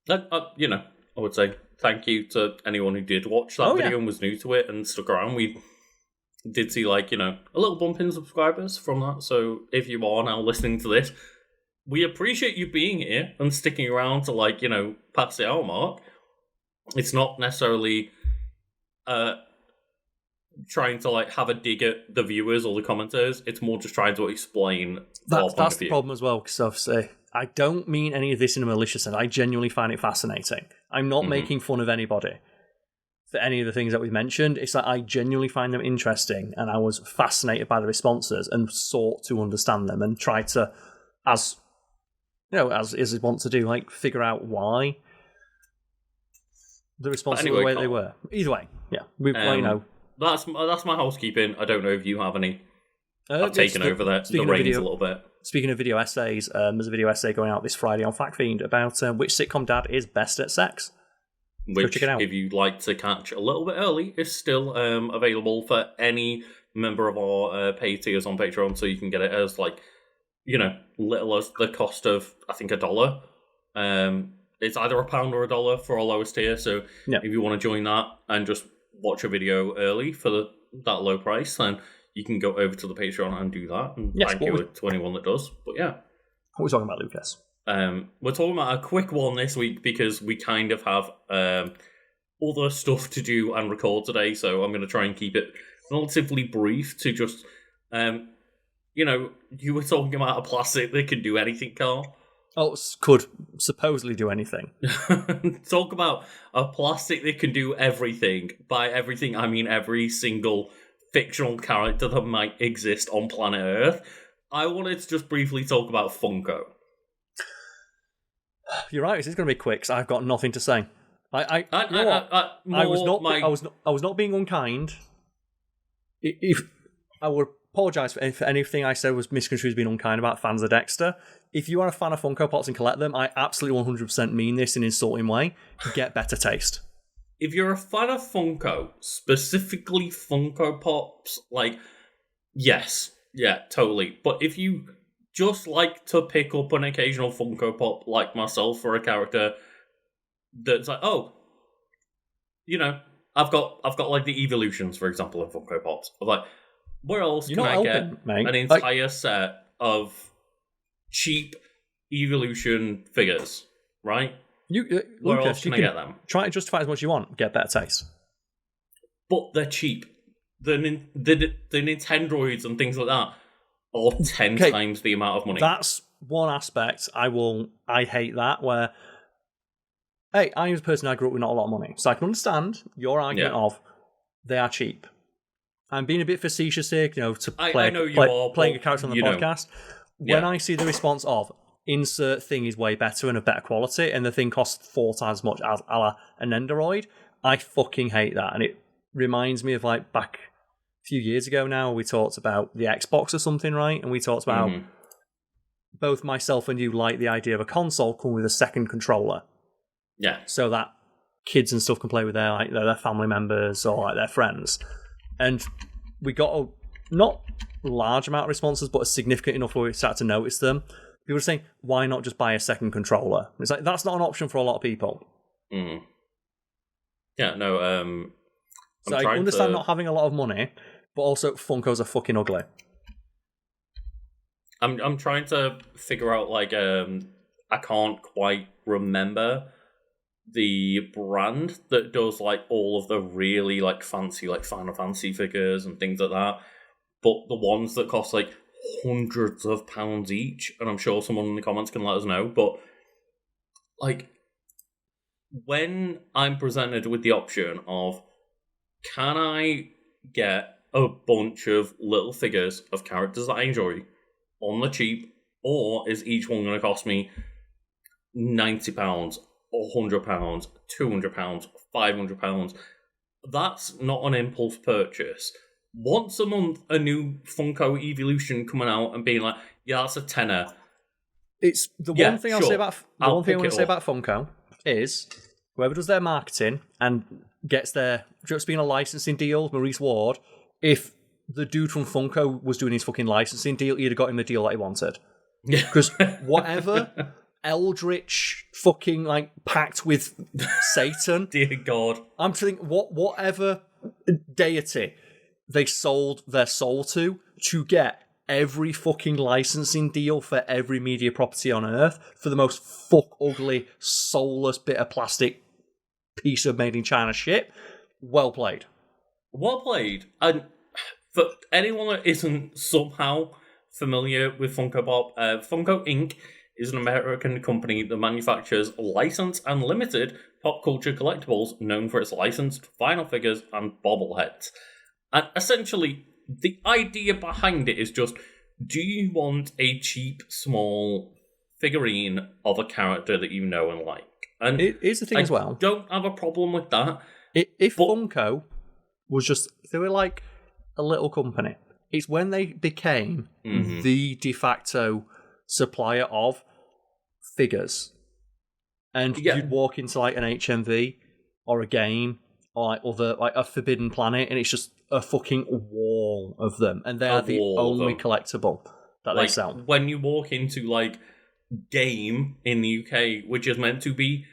A: I would say thank you to anyone who did watch that video and was new to it and stuck around. We did see, like, a little bump in subscribers from that. So if you are now listening to this, we appreciate you being here and sticking around to, like, past the hour mark. It's not necessarily trying to, like, have a dig at the viewers or the commenters. It's more just trying to explain
B: that's the problem as well, because obviously I don't mean any of this in a malicious sense. I genuinely find it fascinating. I'm not making fun of anybody for any of the things that we've mentioned. It's like I genuinely find them interesting, and I was fascinated by the responses and sought to understand them and try to, as is want to do, like, figure out why the responses were the way they were. Either way, yeah,
A: that's my housekeeping. I don't know if you have any. I've taken over the reins a little bit.
B: Speaking of video essays, there's a video essay going out this Friday on FactFiend about which sitcom dad is best at sex.
A: Which, if you'd like to catch a little bit early, is still available for any member of our paid tiers on Patreon, so you can get it as, like, little as the cost of, I think, $1. It's either £1 or $1 for our lowest tier, so if you want to join that and just watch a video early for that low price, then you can go over to the Patreon and do that, and thank you to anyone that does. But yeah.
B: What are we talking about, Lucas?
A: We're talking about a quick one this week because we kind of have other stuff to do and record today, so I'm going to try and keep it relatively brief to just, you were talking about a plastic that can do anything, Carl.
B: Oh, could supposedly do anything.
A: Talk about a plastic that can do everything. By everything, I mean every single fictional character that might exist on planet Earth. I wanted to just briefly talk about Funko.
B: You're right. This is going to be quick, because I've got nothing to say. I was not being unkind. If I would apologise for anything I said was misconstrued as being unkind about fans of Dexter. If you are a fan of Funko Pops and collect them, I absolutely 100% mean this in an insulting way. Get better taste.
A: If you're a fan of Funko, specifically Funko Pops, like, yes, yeah, totally. But if you just like to pick up an occasional Funko Pop, like myself, for a character that's like, I've got like the Evolutions, for example, in Funko Pops. I'm like, where else can I get an entire set of cheap Evolution figures, right? Where else can I get them?
B: Try to justify as much as you want. Get better taste.
A: But they're cheap. The Nintendroids and things like that are 10 times the amount of money.
B: That's one aspect I hate that, where, hey, I'm a person I grew up with not a lot of money, so I can understand your argument of they are cheap. I'm being a bit facetious here, to playing a character on the podcast. When I see the response of insert thing is way better and of better quality, and the thing costs 4 times as much as a la an Nendoroid, I fucking hate that. And it reminds me of, like, back a few years ago now, we talked about the Xbox or something, right? And we talked about both myself and you like the idea of a console coming with a second controller.
A: Yeah.
B: So that kids and stuff can play with their family members or, like, their friends. And we got a not large amount of responses, but a significant enough where we started to notice them. People were saying, why not just buy a second controller? It's like, that's not an option for a lot of people.
A: Mm. Yeah, no,
B: so I understand not having a lot of money, but also Funkos are fucking ugly.
A: I'm trying to figure out, like, I can't quite remember the brand that does, like, all of the really, like, fancy, like, Final Fantasy figures and things like that. But the ones that cost, like, hundreds of pounds each, and I'm sure someone in the comments can let us know, but like, when I'm presented with the option of, can I get a bunch of little figures of characters that I enjoy on the cheap, or is each one going to cost me £90, £100, £200, £500? That's not an impulse purchase. Once a month, a new Funko Evolution coming out and being like, yeah, that's a tenner.
B: It's the one thing I'll say about I want to say about Funko is whoever does their marketing and gets their just being a licensing deal, Maurice Ward. If the dude from Funko was doing his fucking licensing deal, he'd have got him the deal that he wanted. Because whatever eldritch fucking like pact with Satan,
A: dear God,
B: I'm thinking whatever deity they sold their soul to get every fucking licensing deal for every media property on Earth for the most fuck ugly, soulless bit of plastic piece of made in China shit. Well played.
A: Well played. And for anyone that isn't somehow familiar with Funko Pop, Funko Inc. is an American company that manufactures licensed and limited pop culture collectibles known for its licensed vinyl figures and bobbleheads. And essentially, the idea behind it is just, do you want a cheap, small figurine of a character that you know and like? And
B: here's the thing as well.
A: Don't have a problem with that.
B: If Funko was just, if they were like a little company, it's when they became the de facto supplier of figures. And you'd walk into like an HMV or a game or like other, like a Forbidden Planet, and it's just a fucking wall of them, and they are the only collectible that they sell.
A: When you walk into like Game in the UK, which is meant to be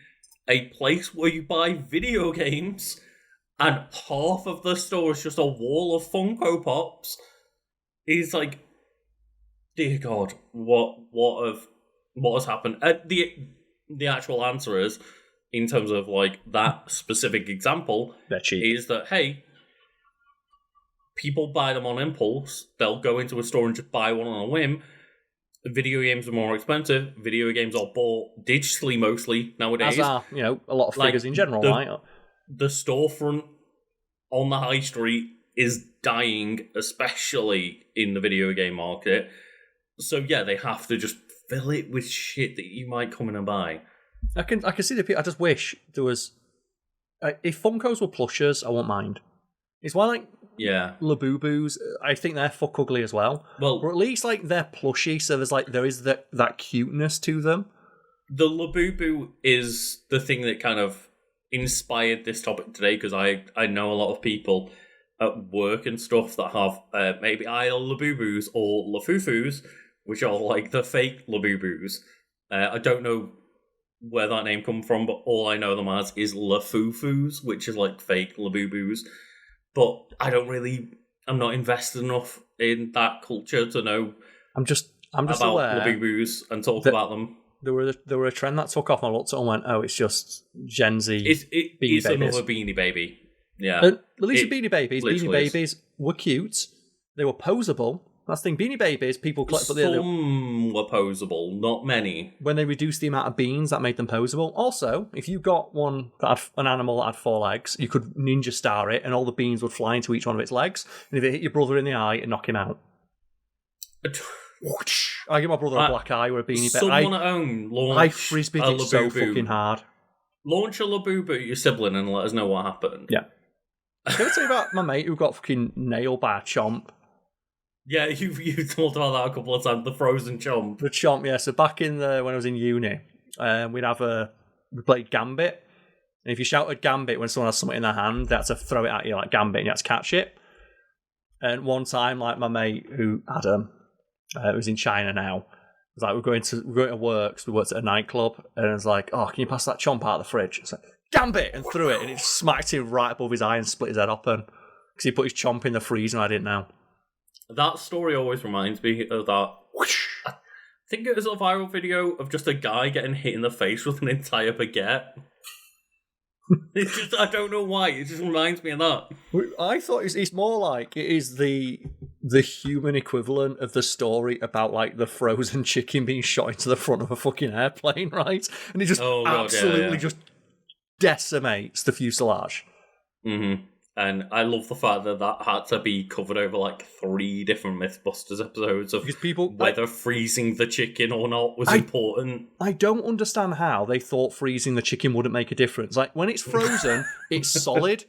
A: a place where you buy video games, and half of the store is just a wall of Funko Pops, it's like, dear God, what has happened? The actual answer is, in terms of like that specific example,
B: they're cheap.
A: Is that, hey, people buy them on impulse. They'll go into a store and just buy one on a whim. Video games are more expensive. Video games are bought digitally mostly nowadays.
B: As are, a lot of figures in general, right?
A: The storefront on the high street is dying, especially in the video game market. So yeah, they have to just fill it with shit that you might come in and buy.
B: I can see the people. I just wish there was. If Funkos were plushes, I won't mind. It's why like Labubu's. I think they're fuck ugly as well.
A: Well,
B: or at least like they're plushy, so there is that cuteness to them.
A: The Labubu is the thing that kind of inspired this topic today, because I know a lot of people at work and stuff that have maybe either Labubus or Lafufus, which are like the fake Labubus. I don't know where that name come from, but all I know them as is Lafufus, which is like fake Labubus. But I'm not invested enough in that culture to know. I'm just about
B: aware
A: Labubus and talk about them.
B: There were a trend that took off, and I looked at it and went, "Oh, it's just Gen Z."
A: It's another Beanie Baby. Yeah,
B: at least Beanie Babies.
A: Literally
B: Beanie Babies were cute. They were posable. That's the thing. Beanie Babies, people collect, but
A: some were posable, not many.
B: When they reduced the amount of beans, that made them posable. Also, if you got one that had an animal that had 4 legs, you could ninja star it, and all the beans would fly into each one of its legs. And if it hit your brother in the eye, and knock him out. I give my brother a black eye with a beanie.
A: Someone at home launch
B: I frisbeed it so fucking hard.
A: Launch a Labubu at your sibling and let us know what happened.
B: Yeah. Can I tell you about my mate who got fucking nailed by a chomp?
A: Yeah, you've talked about that a couple of times. The frozen chomp.
B: The chomp, yeah. So back in when I was in uni, we played Gambit. And if you shouted Gambit when someone has something in their hand, they had to throw it at you like Gambit, and you had to catch it. And one time, like my mate who Adam, was in China now. It was like we're going to work. So we worked at a nightclub, and I was like, "Oh, can you pass that chomp out of the fridge?" It's like Gambit, and threw it, and it smacked him right above his eye and split his head open because he put his chomp in the freezer, and I didn't know. That
A: story always reminds me of that. I think it was a viral video of just a guy getting hit in the face with an entire baguette. It's just, I don't know why, it just reminds me of that.
B: I thought it's more like it is the the human equivalent of the story about like the frozen chicken being shot into the front of a fucking airplane, right? And it just absolutely just decimates the fuselage.
A: Mm-hmm. And I love the fact that had to be covered over like 3 different Mythbusters episodes of whether freezing the chicken or not was important.
B: I don't understand how they thought freezing the chicken wouldn't make a difference. Like, when it's frozen, it's solid.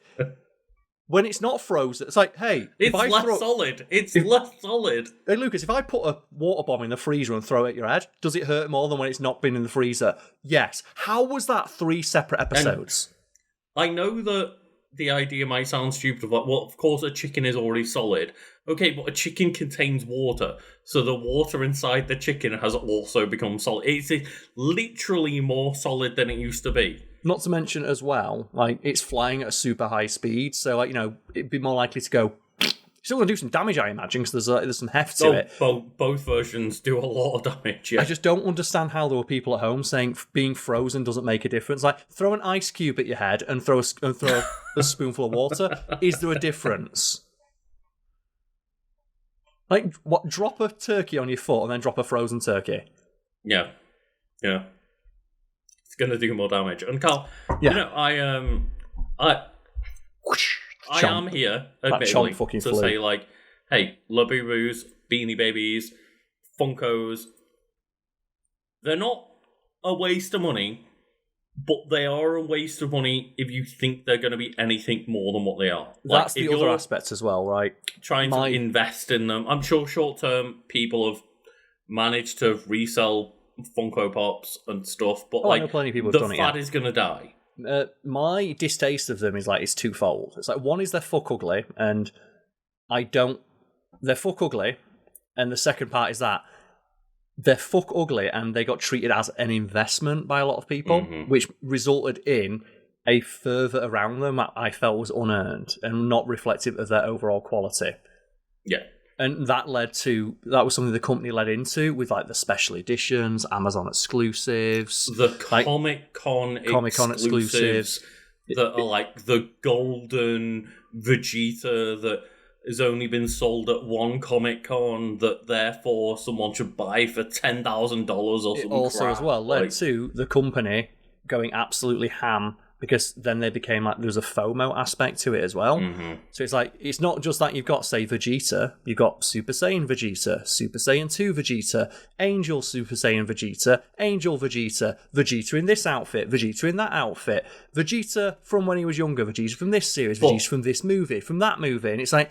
B: When it's not frozen, it's like, hey...
A: It's less solid. It's less solid.
B: Hey, Lucas, if I put a water bomb in the freezer and throw it at your head, does it hurt more than when it's not been in the freezer? Yes. How was that 3 separate episodes?
A: And I know that the idea might sound stupid, of like, well, of course a chicken is already solid. Okay, but a chicken contains water, so the water inside the chicken has also become solid. It's literally more solid than it used to be.
B: Not to mention as well, like, it's flying at a super high speed, so, like, you know, it'd be more likely to go... Still going to do some damage, I imagine, because there's some heft to it.
A: Both versions do a lot of damage, yeah.
B: I just don't understand how there were people at home saying being frozen doesn't make a difference. Like, throw an ice cube at your head and throw a spoonful of water. Is there a difference? Like, what? Drop a turkey on your foot and then drop a frozen turkey.
A: Yeah. It's going to do more damage. And Carl, you know, I am here, admittedly, to say, like, hey, Labubu's, Beanie Babies, Funkos, they're not a waste of money, but they are a waste of money if you think they're going to be anything more than what they are.
B: That's the other aspect as well, right?
A: Trying to invest in them. I'm sure short-term people have managed to resell Funko Pops and stuff, but
B: I know plenty of people have done it,
A: fad is going to die.
B: My distaste of them is like, it's twofold. It's like, one is they're fuck ugly, and they're fuck ugly, and the second part is that they're fuck ugly and they got treated as an investment by a lot of people, which resulted in a fervour around them that I felt was unearned and not reflective of their overall quality.
A: Yeah.
B: And that was something the company led into with like the special editions, Amazon exclusives,
A: the Comic-Con exclusives that are like the golden Vegeta that has only been sold at one Comic-Con that therefore someone should buy for $10,000 or something. It
B: also
A: crap.
B: As well led to the company going absolutely ham, because then they became like, there's a FOMO aspect to it as well. So it's like, it's not just that you've got, say, Vegeta, you've got Super Saiyan Vegeta, Super Saiyan 2 Vegeta, Angel Super Saiyan Vegeta, Angel Vegeta, Vegeta in this outfit, Vegeta in that outfit, Vegeta from when he was younger, Vegeta from this series, Vegeta from this movie, from that movie. And it's like,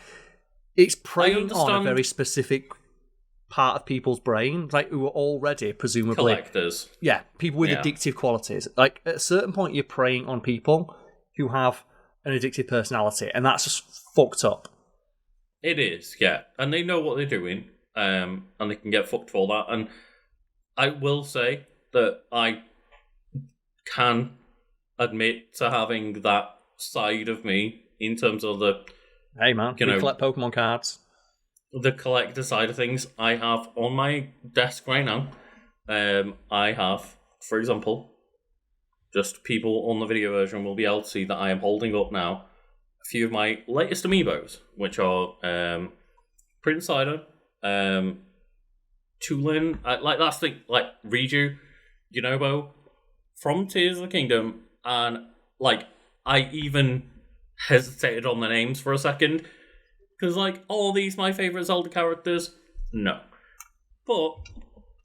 B: it's preying on a very specific part of people's brain, like, who are already presumably
A: collectors.
B: Yeah, people with addictive qualities. Like, at a certain point, you're preying on people who have an addictive personality, and that's just fucked up.
A: It is, yeah, and they know what they're doing, and they can get fucked for that. And I will say that I can admit to having that side of me in terms of the.
B: Hey man, you collect Pokemon cards.
A: The collector side of things, I have on my desk right now. I have, for example, just people on the video version will be able to see that I am holding up now a few of my latest amiibos, which are Prince Cider, Tulin, like that's the like Riju, Yunobo, from Tears of the Kingdom, and like I even hesitated on the names for a second. Because, like, are these my favourite Zelda characters? No. But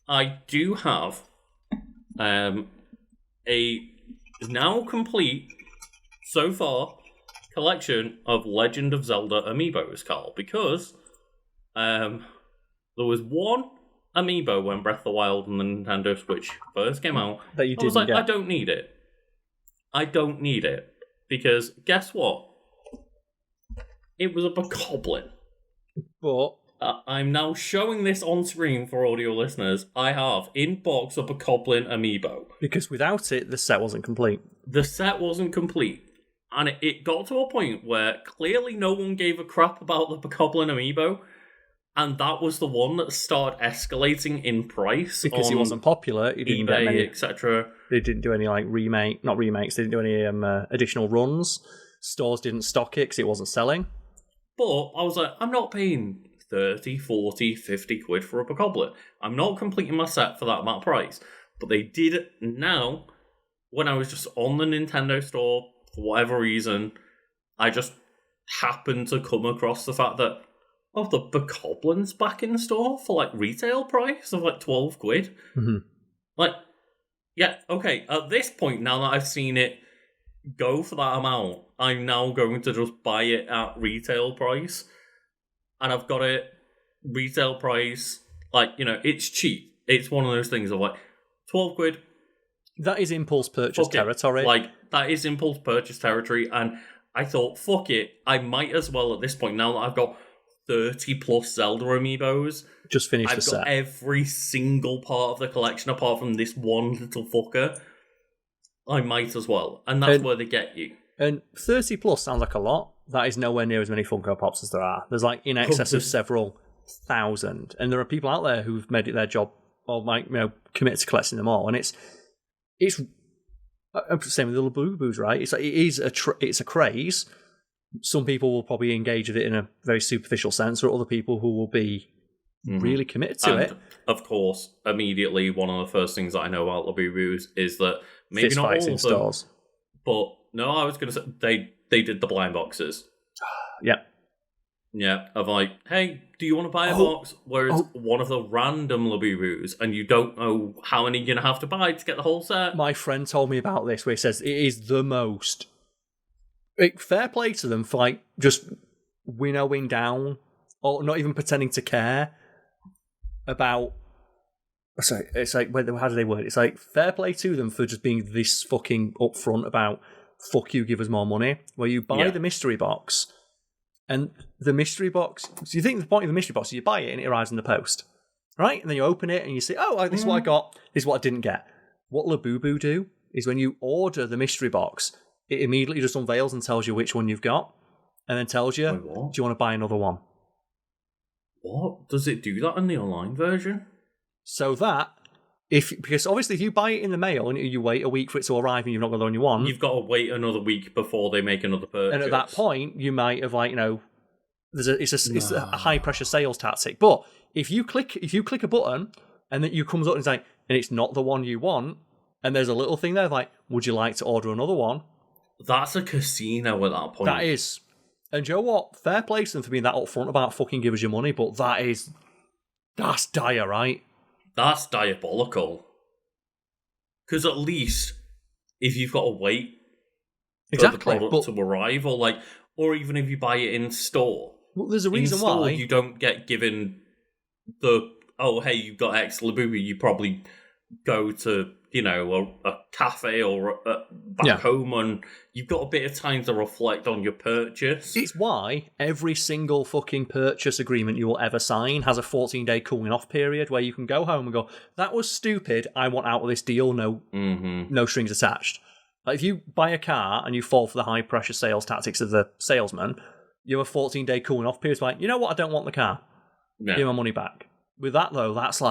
A: I do have a now complete, so far, collection of Legend of Zelda amiibos, Carl. Because there was one amiibo when Breath of the Wild and the Nintendo Switch first came out.
B: That you didn't get.
A: I don't need it. I don't need it. Because, guess what? It was a bokoblin.
B: But
A: I'm now showing this on screen for audio listeners. I have in box a bokoblin amiibo.
B: Because without it, the set wasn't complete.
A: The set wasn't complete. And it got to a point where clearly no one gave a crap about the bokoblin amiibo. And that was the one that started escalating in price.
B: Because he wasn't popular. He didn't
A: eBay,
B: get many,
A: etc.
B: They didn't do any like not remakes. They didn't do any additional runs. Stores didn't stock it because it wasn't selling.
A: But I was like, I'm not paying 30, 40, 50 quid for a bookoblet. I'm not completing my set for that amount of price, but they did it now. When I was just on the Nintendo store, for whatever reason, I just happened to come across the fact that, oh, the Bokoblin's back in store for, like, retail price of, like, 12 quid.
B: Mm-hmm.
A: Like, yeah, okay, at this point, now that I've seen it go for that amount, I'm now going to just buy it at retail price. And I've got it retail price, like, you know, it's cheap. It's one of those things of, like, 12 quid.
B: That is impulse purchase territory.
A: Like, that is impulse purchase territory, and I thought, fuck it, I might as well at this point, now that I've got 30 plus Zelda amiibos,
B: just finish the set.
A: I've got every single part of the collection apart from this one little fucker. I might as well, and that's where they get you.
B: And 30 plus sounds like a lot. That is nowhere near as many Funko Pops as there are. There's like in excess of several thousand, and there are people out there who've made it their job, or like, you know, committed to collecting them all, and it's same with the Labubu's, right? It's like, it's a craze. Some people will probably engage with it in a very superficial sense, or other people who will be really committed to it.
A: Of course, immediately one of the first things that I know about Labubu's is that maybe
B: fist
A: not
B: fights
A: all
B: in
A: of them,
B: stores.
A: but no, I was going to say they did the blind boxes. Yeah, of like, hey, do you want to buy a box where it's one of the random Labubu's and you don't know how many you're going to have to buy to get the whole set?
B: My friend told me about this, where he says it is the most. Fair play to them for like just winnowing down, or not even pretending to care about. Sorry, it's like, how do they word it? It's like, fair play to them for just being this fucking upfront about, fuck you, give us more money. Where you buy the mystery box. And the mystery box, so you think the point of the mystery box is you buy it and it arrives in the post, right? And then you open it and you say, oh, this is what I got, this is what I didn't get. What Labubu do is when you order the mystery box, it immediately just unveils and tells you which one you've got, and then tells you, do you want to buy another one?
A: What? Does it do that in the online version?
B: So that, because obviously if you buy it in the mail and you wait a week for it to arrive and you've not got the one you want,
A: you've got to wait another week before they make another purchase.
B: And at that point, you might have, like, you know, it's a high pressure sales tactic. But if you click a button and then you comes up and it's like, and it's not the one you want, and there's a little thing there like, would you like to order another one?
A: That's a casino at that point.
B: That is. And you know what? Fair play to them for being that upfront about fucking give us your money, but that's dire, right?
A: That's diabolical. Because at least if you've got to wait for the product to arrive, or even if you buy it in store.
B: Well, there's a reason why
A: you don't get given the, oh, hey, you've got X Labubu, you probably go to, you know, a cafe or back home, and you've got a bit of time to reflect on your purchase.
B: It's why every single fucking purchase agreement you will ever sign has a 14-day cooling off period where you can go home and go, that was stupid, I want out of this deal, no strings attached. Like, if you buy a car and you fall for the high pressure sales tactics of the salesman, you have a 14-day cooling off period. It's like, you know what, I don't want the car. Give me my money back. With that though, that's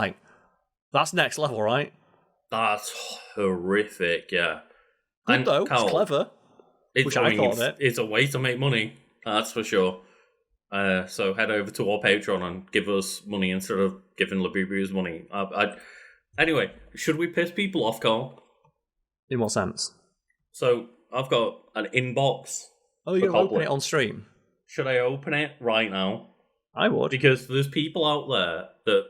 B: next level, right?
A: That's horrific, yeah.
B: Good though, Carl, it's clever. I thought of it.
A: It's a way to make money, that's for sure. So head over to our Patreon and give us money instead of giving Labubu's money. Anyway, should we piss people off, Carl?
B: In what sense?
A: So I've got an inbox.
B: Oh, you're going to open it on stream?
A: Should I open it right now?
B: I would.
A: Because there's people out there that...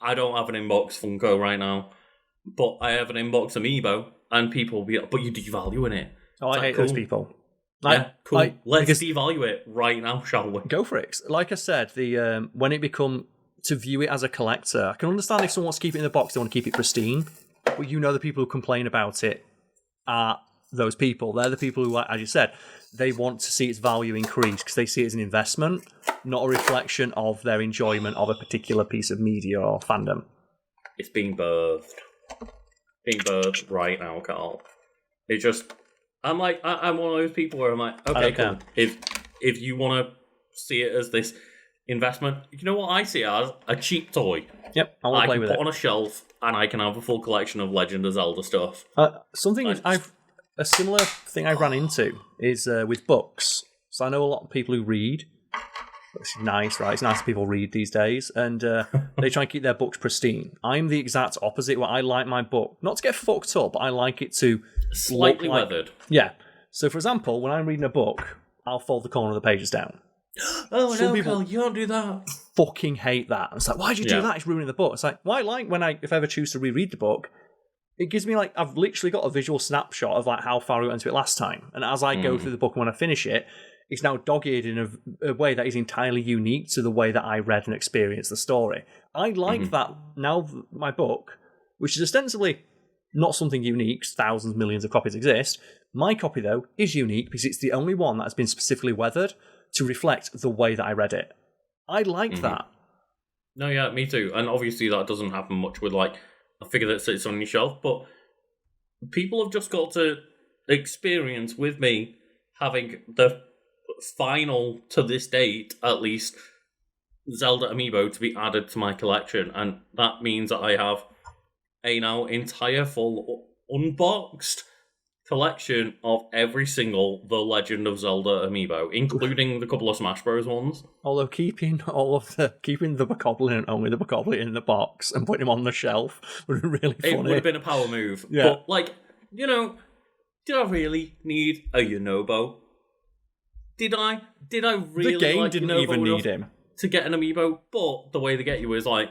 A: I don't have an inbox Funko right now, but I have an inbox Amiibo, and people will be like, but you're devaluing it.
B: Oh, I hate those people.
A: Let's devalue it right now, shall we?
B: Go for it. Like I said, when it become to view it as a collector, I can understand if someone wants to keep it in the box, they want to keep it pristine, but you know the people who complain about it are those people. They're the people who, as you said, they want to see its value increase because they see it as an investment, not a reflection of their enjoyment of a particular piece of media or fandom.
A: It's being birthed. Being birthed right now, Carl. It just... I'm one of those people where I'm like, okay, cool. If you want to see it as this investment, you know what I see it as? A cheap toy.
B: Yep, I want to play with it.
A: I can put on a shelf and I can have a full collection of Legend of Zelda stuff.
B: A similar thing I ran into is with books. So I know a lot of people who read, It's nice, right? It's nice that people read these days, and they try and keep their books pristine. I'm the exact opposite, where I like my book not to get fucked up, but I like it to
A: Slightly
B: look like,
A: weathered.
B: Yeah. So, for example, when I'm reading a book, I'll fold the corner of the pages down.
A: Oh,
B: Some
A: no,
B: people
A: Carl, you don't do that.
B: Fucking hate that. It's like, why'd you do that? It's ruining the book. It's like, why? Like when if I ever choose to reread the book, it gives me like I've literally got a visual snapshot of like how far we went into it last time, and as I go through the book and when I finish it, it's now dog-eared in a way that is entirely unique to the way that I read and experienced the story. I like that now. My book, which is ostensibly not something unique, thousands, millions of copies exist. My copy, though, is unique because it's the only one that has been specifically weathered to reflect the way that I read it. I like that.
A: No, yeah, me too. And obviously that doesn't happen much with like a figure that sits on your shelf, but people have just got to experience with me having the final, to this date at least, Zelda amiibo to be added to my collection, and that means that I have a now entire full unboxed collection of every single The Legend of Zelda amiibo, including the couple of Smash Bros ones.
B: Although keeping the Bokoblin and only the Bokoblin in the box and putting him on the shelf would be really funny.
A: It would have been a power move.
B: Yeah.
A: But, like, you know, did I really need a Yunobo? Did I really?
B: The game
A: like
B: didn't
A: Yunobo
B: even need
A: enough
B: him
A: to get an amiibo, but the way they get you is like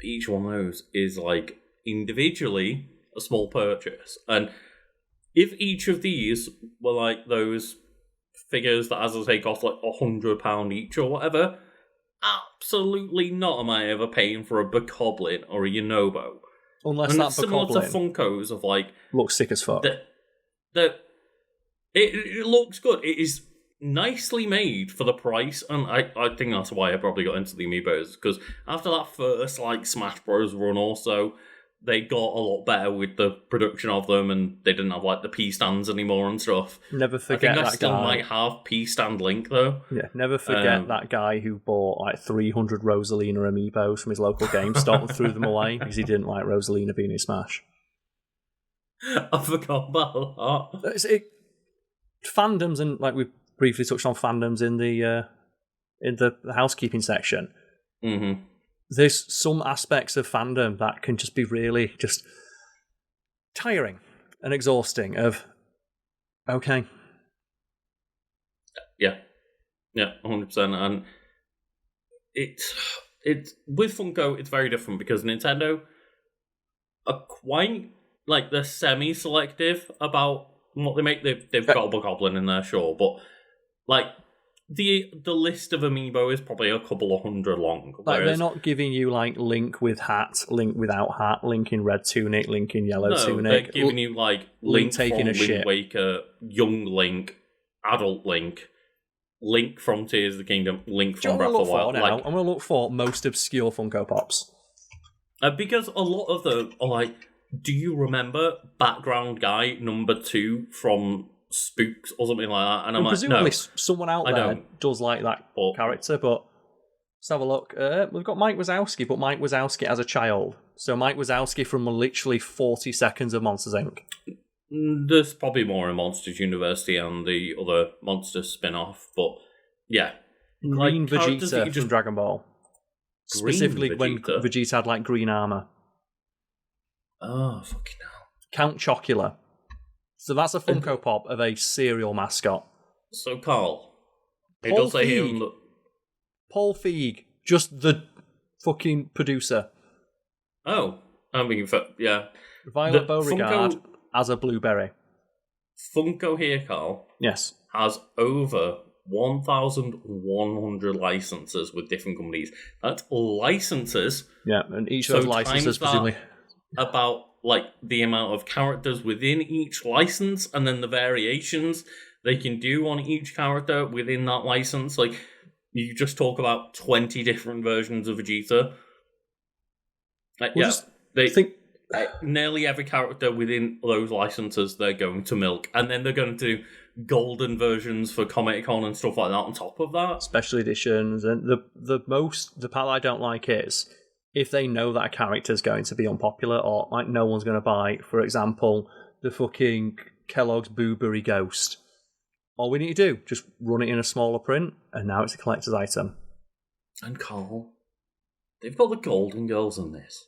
A: each one of those is like individually a small purchase, and if each of these were like those figures that, as I say, cost like £100 each or whatever, absolutely not am I ever paying for a Bokoblin or a Yunobo.
B: unless
A: And
B: that
A: it's similar to
B: Bokoblin
A: Funkos of like
B: looks sick as fuck.
A: It looks good. It is nicely made for the price, and I think that's why I probably got into the amiibos, because after that first like Smash Bros run also, they got a lot better with the production of them, and they didn't have like the P stands anymore and stuff.
B: Never
A: I
B: forget
A: think I
B: that
A: still
B: guy.
A: might have P stand Link though.
B: Yeah, never forget that guy who bought like 300 Rosalina amiibos from his local GameStop and threw them away because he didn't like Rosalina being in Smash.
A: I forgot about that.
B: Fandoms, and like we briefly touched on fandoms in the housekeeping section.
A: Mm-hmm.
B: There's some aspects of fandom that can just be really just tiring and exhausting. Okay.
A: Yeah, 100%. And it's with Funko, it's very different because Nintendo are quite like they're semi-selective about what they make. They've got a Bokoblin in there, sure, but like the list of amiibo is probably a couple of hundred long.
B: Like they're not giving you like Link with hat, Link without hat, Link in red tunic, Link in yellow tunic.
A: They're giving you like
B: Link
A: Link
B: taking
A: from
B: a
A: Wind
B: shit.
A: Waker, Young Link, Adult Link, Link from Tears of the Kingdom, Link from Breath of the Wild.
B: I'm going to look for most obscure Funko Pops.
A: Because a lot of them are like, do you remember background guy number 2 from Spooks or something like that? And I'm like,
B: presumably
A: no,
B: someone out there does like that character, but let's have a look. We've got Mike Wazowski, but Mike Wazowski as a child. So Mike Wazowski from literally 40 seconds of Monsters, Inc.
A: There's probably more in Monsters University and the other Monsters spin-off, but yeah.
B: Green
A: like,
B: Vegeta from Dragon Ball. Specifically when Vegeta had like green armor.
A: Oh, fucking hell.
B: Count Chocula. So that's a Funko Pop of a cereal mascot.
A: So, Carl, it does say here...
B: Paul Feig, just the fucking producer.
A: Oh, I mean, yeah.
B: Violet Beauregard as a blueberry.
A: Funko here, Carl.
B: Yes.
A: Has over 1,100 licenses with different companies. That's licenses.
B: Yeah, and each of those licenses presumably...
A: about like the amount of characters within each license and then the variations they can do on each character within that license. Like, you just talk about 20 different versions of Vegeta. Nearly every character within those licenses they're going to milk, and then they're going to do golden versions for Comic-Con and stuff like that on top of that.
B: Special editions, and the part I don't like is if they know that a character is going to be unpopular or like no one's going to buy, for example, the fucking Kellogg's Booberry Ghost. All we need to do, just run it in a smaller print, and now it's a collector's item.
A: And Carl, they've got the Golden Girls in this.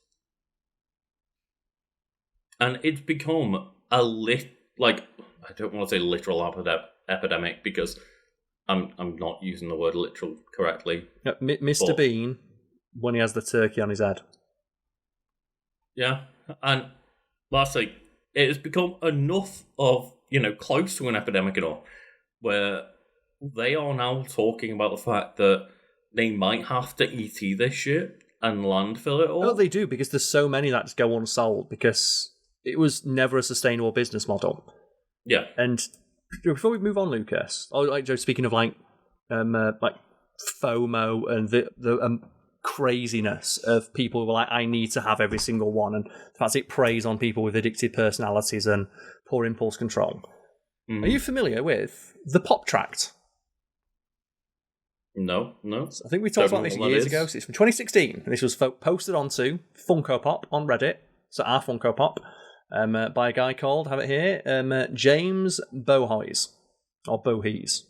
A: And it's become a I don't want to say literal epidemic because I'm not using the word literal correctly.
B: Yeah, Mr. Bean, when he has the turkey on his head.
A: Yeah, and lastly, it has become enough of, close to an epidemic enough where they are now talking about the fact that they might have to ET this shit and landfill it all.
B: Oh, they do, because there's so many that just go unsold because it was never a sustainable business model.
A: Yeah.
B: And before we move on, Lucas, speaking of like FOMO and the craziness of people who are like, I need to have every single one, and the fact it preys on people with addictive personalities and poor impulse control. Are you familiar with the Pop Tract?
A: No.
B: I think we talked about this years ago. So it's from 2016, and this was posted onto Funko Pop on Reddit, so our Funko Pop, by a guy called, have it here, James Boheys, or Boheys.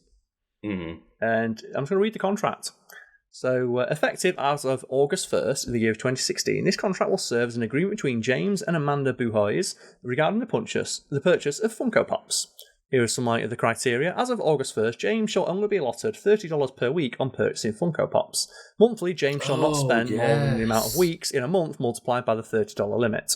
A: Mm-hmm.
B: And I'm just going to read the contract. So, effective as of August 1st in the year of 2016, this contract will serve as an agreement between James and Amanda Boheys regarding the purchase of Funko Pops. Here are some of the criteria. As of August 1st, James shall only be allotted $30 per week on purchasing Funko Pops. Monthly, James shall not spend more than the amount of weeks in a month multiplied by the $30 limit.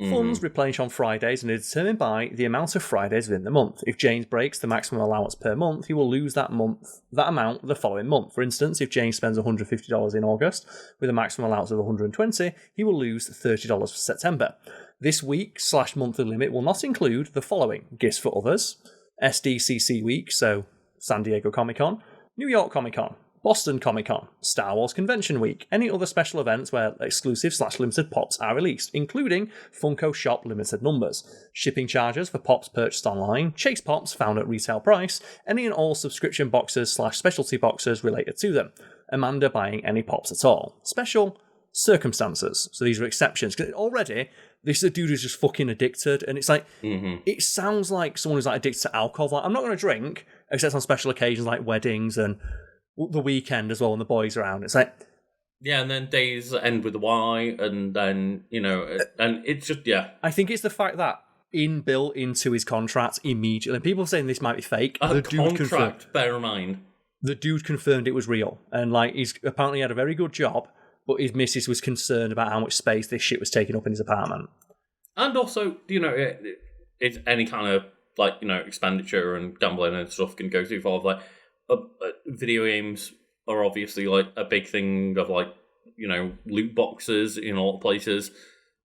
B: Funds replenish on Fridays and are determined by the amount of Fridays within the month. If James breaks the maximum allowance per month, he will lose that amount the following month. For instance, if James spends $150 in August with a maximum allowance of $120, he will lose $30 for September. This week/monthly limit will not include the following: gifts for others, SDCC week, so San Diego Comic-Con, New York Comic-Con, Boston Comic-Con, Star Wars Convention Week, any other special events where exclusive/limited pops are released, including Funko Shop limited numbers, shipping charges for pops purchased online, chase pops found at retail price, any and all subscription boxes/specialty boxes related to them, Amanda buying any pops at all, special circumstances. So these are exceptions. Because already, this is a dude who's just fucking addicted, and it's like, it sounds like someone who's like addicted to alcohol. Like, I'm not going to drink, except on special occasions like weddings and the weekend as well when the boys are around. It's like,
A: yeah, and then days end with a Y, and then and it's just I
B: think it's the fact that inbuilt into his contract immediately, and people are saying this might be fake.
A: The dude confirmed, bear in mind,
B: the dude confirmed it was real, and like he's apparently had a very good job, but his missus was concerned about how much space this shit was taking up in his apartment.
A: And also, it's any kind of expenditure and gambling and stuff can go too far. Like, video games are obviously like a big thing of loot boxes in a lot of places.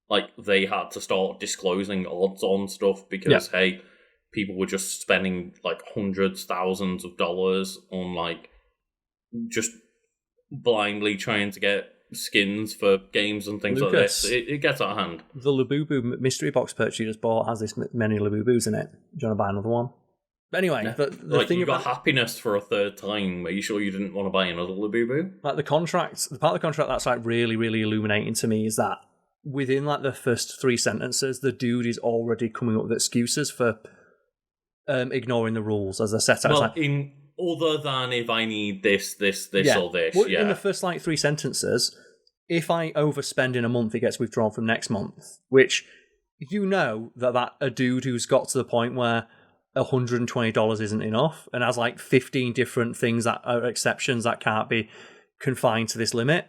A: Like, they had to start disclosing odds on stuff because hey, people were just spending like hundreds, thousands of dollars on just blindly trying to get skins for games and things
B: Lucas,
A: like this. It gets out of hand.
B: The Labubu mystery box purchase you just bought has this many Labubus in it. Do you want to buy another one? But anyway, the thing
A: you got happiness for a third time. Are you sure you didn't want to buy another Labubu?
B: Like the part of the contract that's like really, really illuminating to me is that within like the first 3 sentences, the dude is already coming up with excuses for ignoring the rules as they're set out.
A: Well, other than if I need this, or this.
B: Well, in the first 3 sentences, if I overspend in a month, it gets withdrawn from next month. Which that a dude who's got to the point where $120 isn't enough and has 15 different things that are exceptions that can't be confined to this limit,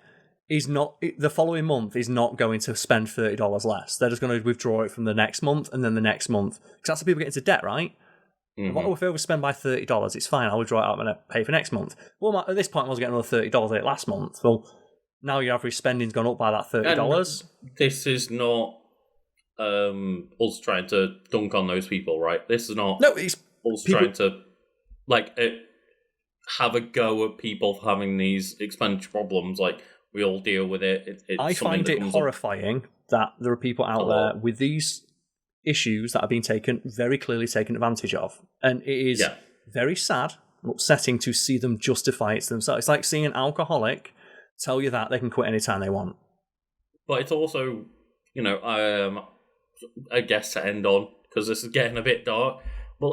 B: is not the following month is not going to spend $30 less. They're just going to withdraw it from the next month and then the next month, because that's how people get into debt, right? If I overspend by $30, it's fine. I'll withdraw it out and pay for next month. Well, at this point, I was getting another $30 last month. Well, now your average spending's gone up by that $30.
A: And this is not us trying to dunk on those people, right? This is not us trying to have a go at people having these expenditure problems. Like, we all deal with it.
B: I find it horrifying that there are people out there with these issues that are being very clearly taken advantage of. And it is very sad and upsetting to see them justify it to themselves. It's like seeing an alcoholic tell you that they can quit anytime they want.
A: But it's also, I guess to end on, because this is getting a bit dark, but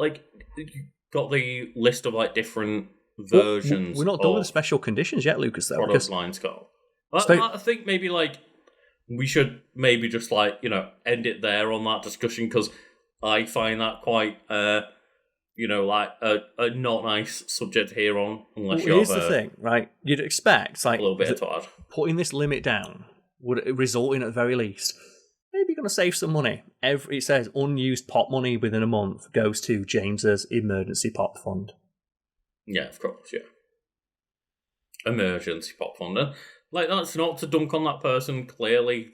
A: got the list of like different versions.
B: We're not done with the special conditions yet, Lucas. Though,
A: product lines go. I think maybe like we should maybe just like end it there on that discussion because I find that quite like a not nice subject here on unless you have
B: here's the thing, right? You'd expect like
A: a little bit to add.
B: Putting this limit down would result in, at the very least, maybe you're going to save some money. It says unused pop money within a month goes to James's emergency pop fund.
A: Yeah, of course, yeah. Emergency pop fund. And, like, that's not to dunk on that person. Clearly,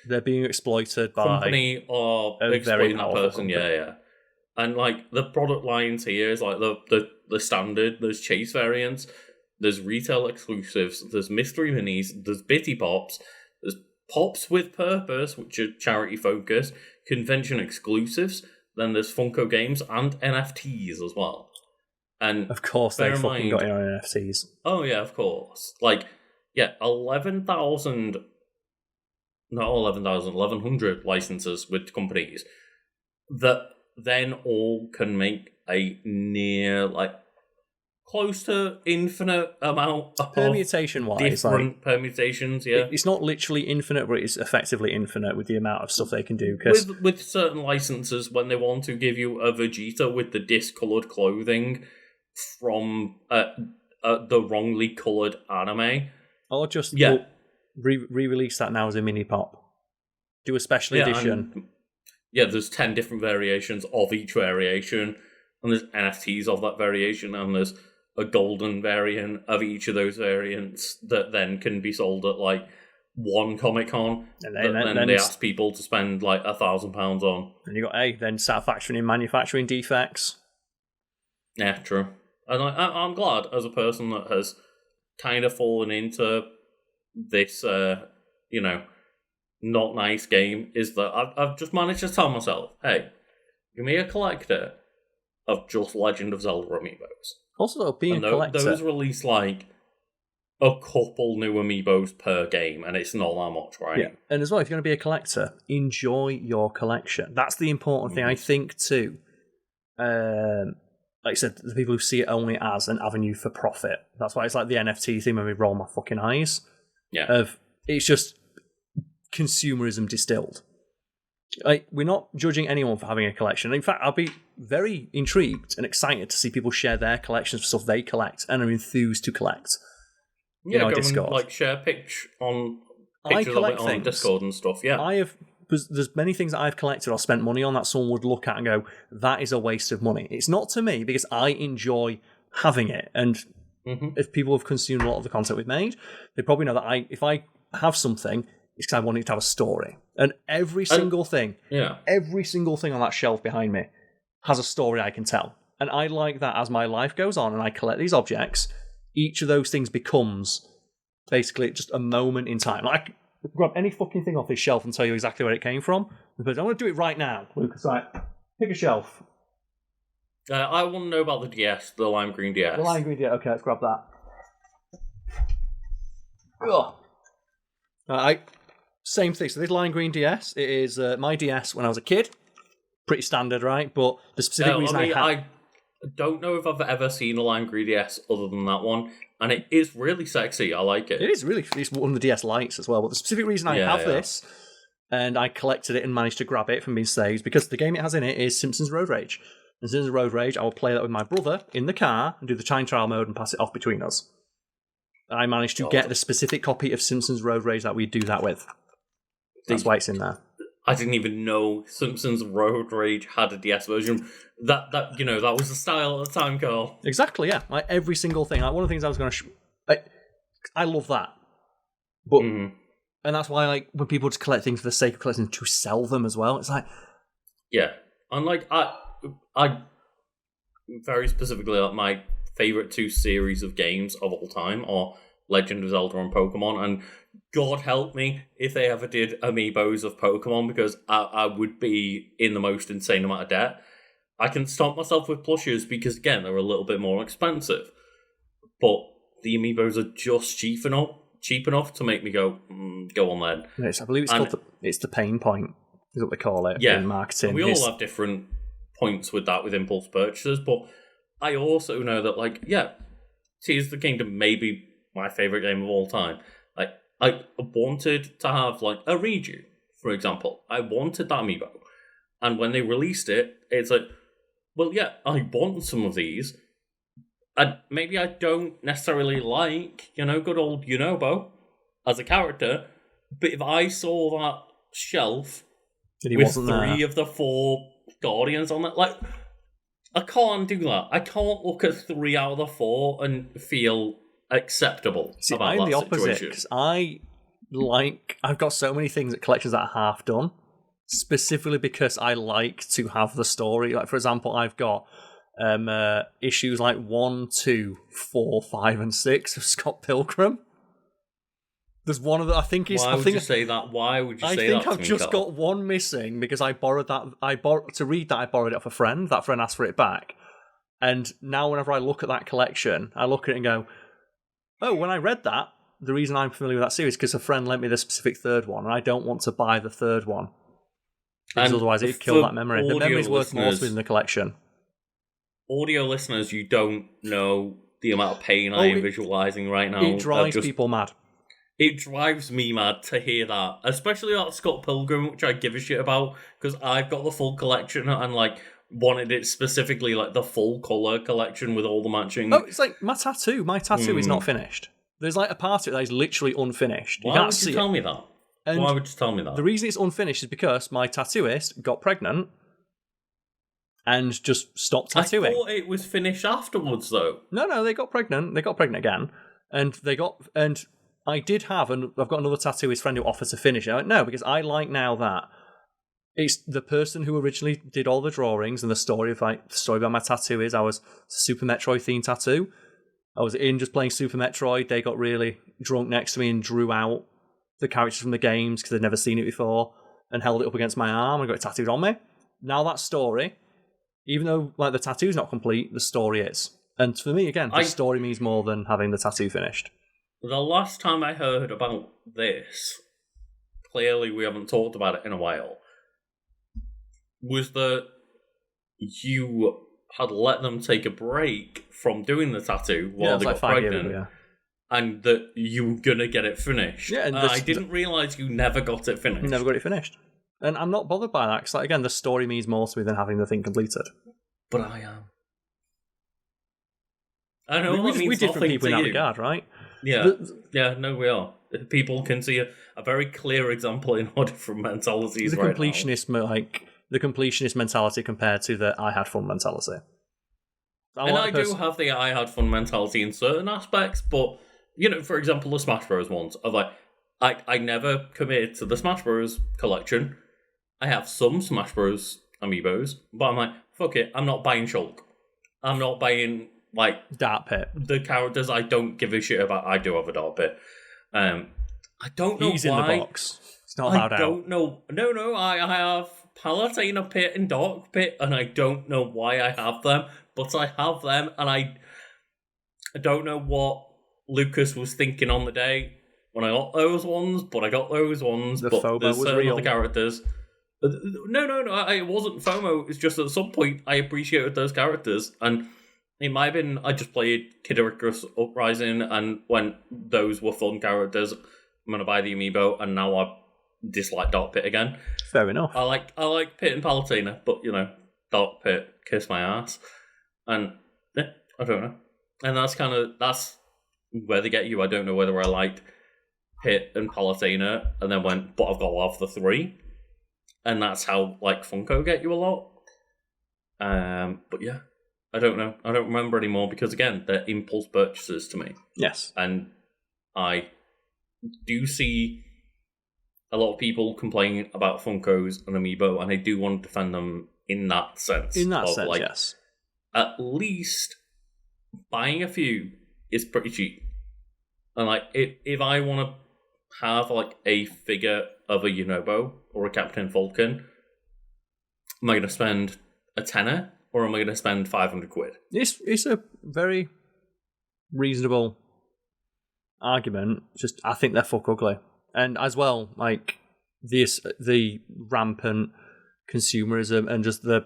B: they're being exploited by
A: company or exploiting that person. Company. Yeah. And like the product lines here is like the standard. There's chase variants. There's retail exclusives. There's mystery minis. There's bitty pops. There's pops with purpose, which are charity focused. Convention exclusives. Then there's Funko games and NFTs as well. And
B: of course, they fucking got in on NFTs.
A: Oh yeah, of course. Like 1,100 licenses with companies that then all can make a near like close to infinite amount of
B: permutation-wise,
A: different permutations. Yeah,
B: it's not literally infinite, but it's effectively infinite with the amount of stuff they can do.
A: With certain licenses, when they want to give you a Vegeta with the discolored clothing from the wrongly colored anime,
B: or just re-release that now as a mini pop. Do a special edition.
A: There's 10 different variations of each variation, and there's NFTs of that variation, and there's a golden variant of each of those variants that then can be sold at like one Comic-Con, and then they ask people to spend like £1,000 on.
B: And you got then satisfaction in manufacturing defects.
A: Yeah, true. And I'm glad, as a person that has kind of fallen into this, not nice game, is that I've just managed to tell myself, hey, give me a collector of just Legend of Zelda amiibos.
B: Also, though, being a collector,
A: those release like a couple new amiibos per game, and it's not that much, right?
B: Yeah, and as well, if you're going to be a collector, enjoy your collection. That's the important thing, I think, too. Like I said, the people who see it only as an avenue for profit. That's why it's like the NFT thing when we roll my fucking eyes.
A: Yeah.
B: It's just consumerism distilled. Like, we're not judging anyone for having a collection. In fact, I'll be very intrigued and excited to see people share their collections of stuff they collect and are enthused to collect.
A: Yeah, go Discord. And, share pictures of it on Discord and stuff. Yeah,
B: there's many things that I've collected or spent money on that someone would look at and go, that is a waste of money. It's not to me because I enjoy having it. And if people have consumed a lot of the content we've made, they probably know that if I have something, it's because I want it to have a story. And every single thing on that shelf behind me has a story I can tell. And I like that as my life goes on and I collect these objects, each of those things becomes basically just a moment in time. Like, grab any fucking thing off this shelf and tell you exactly where it came from. I'm going to do it right now, Lucas. Right, pick a shelf.
A: I want to know about the DS, the lime green DS.
B: The lime green DS. Okay, let's grab that. Ugh. Same thing. So this lime green DS, it is my DS when I was a kid. Pretty standard, right? But the specific reason I
A: don't know if I've ever seen a lime green DS other than that one. And it is really sexy. I like it.
B: It is really. It's one of the DS lights as well. But the specific reason I have this, and I collected it and managed to grab it from being saved, because the game it has in it is Simpsons Road Rage. And Simpsons Road Rage, I will play that with my brother in the car and do the time trial mode and pass it off between us. I managed to get the specific copy of Simpsons Road Rage that we do that with. That's why it's in there.
A: I didn't even know Simpsons Road Rage had a DS version. That was the style at the time, Carl.
B: Exactly, yeah. Like every single thing. Like one of the things I was going to... I love that. But and that's why, like, when people just collect things for the sake of collecting to sell them as well, it's like...
A: Yeah. And, like, I very specifically, like, my favourite two series of games of all time are Legend of Zelda and Pokemon, and God help me if they ever did amiibos of Pokemon, because I would be in the most insane amount of debt. I can stomp myself with plushes because, again, they're a little bit more expensive. But the amiibos are just cheap enough to make me go on then.
B: Yes, I believe it's called it's the pain point, is what they call it in marketing.
A: And we all have different points with that, with impulse purchases, but I also know that, like, yeah, Tears of the Kingdom may be my favourite game of all time. Like, I wanted to have, like, a redo, for example. I wanted that amiibo. And when they released it, it's like, well, yeah, I want some of these. And maybe I don't necessarily like, good old Yunobo as a character. But if I saw that shelf with 3 of the 4 Guardians on it, like, I can't do that. I can't look at 3 out of the 4 and feel acceptable about
B: I'm
A: that
B: the opposite,
A: situation.
B: because I've got so many things at collections that are half done, specifically because I like to have the story. Like, for example, I've got issues like 1, 2, 4, 5, and 6 of Scott Pilgrim. There's one of the.
A: Why would you say that? Why would you say that?
B: I think I've just got one missing because I borrowed that. To read that. I borrowed it off a friend. That friend asked for it back, and now whenever I look at that collection, I look at it and go, "Oh, when I read that, the reason I'm familiar with that series is because a friend lent me the specific third one, and I don't want to buy the third one because otherwise it'd kill that memory. The memory's worth more to me than the collection."
A: Audio listeners, you don't know the amount of pain I am visualizing right now.
B: It drives people mad.
A: It drives me mad to hear that, especially that Scott Pilgrim, which I give a shit about, because I've got the full collection and, like, wanted it specifically, like, the full colour collection with all the matching...
B: Oh, it's like my tattoo. My tattoo is not finished. There's, like, a part of it that is literally unfinished.
A: Why would you tell me that? Why would you tell me that?
B: The reason it's unfinished is because my tattooist got pregnant and just stopped tattooing.
A: I thought it was finished afterwards, though.
B: No, they got pregnant. They got pregnant again. And I did have, and I've got another tattooist friend who offered to finish it. I went, no, because I like now that it's the person who originally did all the drawings and the story behind my tattoo is I was Super Metroid themed tattoo. I was just playing Super Metroid. They got really drunk next to me and drew out the characters from the games because they'd never seen it before and held it up against my arm and got it tattooed on me. Now that story, even though like the tattoo's not complete, the story is. And for me, again, the story means more than having the tattoo finished.
A: The last time I heard about this, clearly we haven't talked about it in a while, was that you had let them take a break from doing the tattoo while they got pregnant, and that you were going to get it finished. Yeah, and I didn't realise you never got it finished.
B: You never got it finished. And I'm not bothered by that, because, like, again, the story means more to me than having the thing completed.
A: But I am. I know
B: we're different people in that regard, right?
A: Yeah, no, we are. People can see a very clear example in our different mentalities right now.
B: The completionist mentality compared to the I had fun mentality.
A: I do have the I had fun mentality in certain aspects, but, for example, the Smash Bros. Ones, of like, I never committed to the Smash Bros. Collection. I have some Smash Bros. Amiibos, but I'm like, fuck it, I'm not buying Shulk. I'm not buying... like
B: Dart Pit,
A: the characters I don't give a shit about. I do have a Dart Pit. I don't know.
B: He's
A: why.
B: In the box. It's not allowed out.
A: I don't know. No. I have Palutena Pit and Dark Pit, and I don't know why I have them, but I have them, and I don't know what Lucas was thinking on the day when I got those ones, but I got those ones.
B: The
A: but
B: FOMO
A: there's
B: was
A: certain
B: real.
A: other characters. No. It wasn't FOMO. It's just at some point I appreciated those characters, and it might have been I just played Kid Icarus Uprising, and when those were fun characters, I'm going to buy the amiibo, and now I dislike Dark Pit again.
B: Fair enough.
A: I like Pit and Palutena, but, Dark Pit, kiss my ass. And, I don't know. And that's where they get you. I don't know whether I liked Pit and Palutena, and then went, but I've got to love the 3. And that's how, like, Funko get you a lot. But yeah. I don't know. I don't remember anymore because, again, they're impulse purchases to me.
B: Yes.
A: And I do see a lot of people complaining about Funkos and Amiibo, and I do want to defend them in that sense.
B: Yes.
A: At least buying a few is pretty cheap. And, like, if I want to have, like, a figure of a Yunobo or a Captain Falcon, am I going to spend a tenner? Or am I going to spend 500 quid?
B: It's a very reasonable argument. Just I think they're fuck ugly, and as well, like the rampant consumerism and just the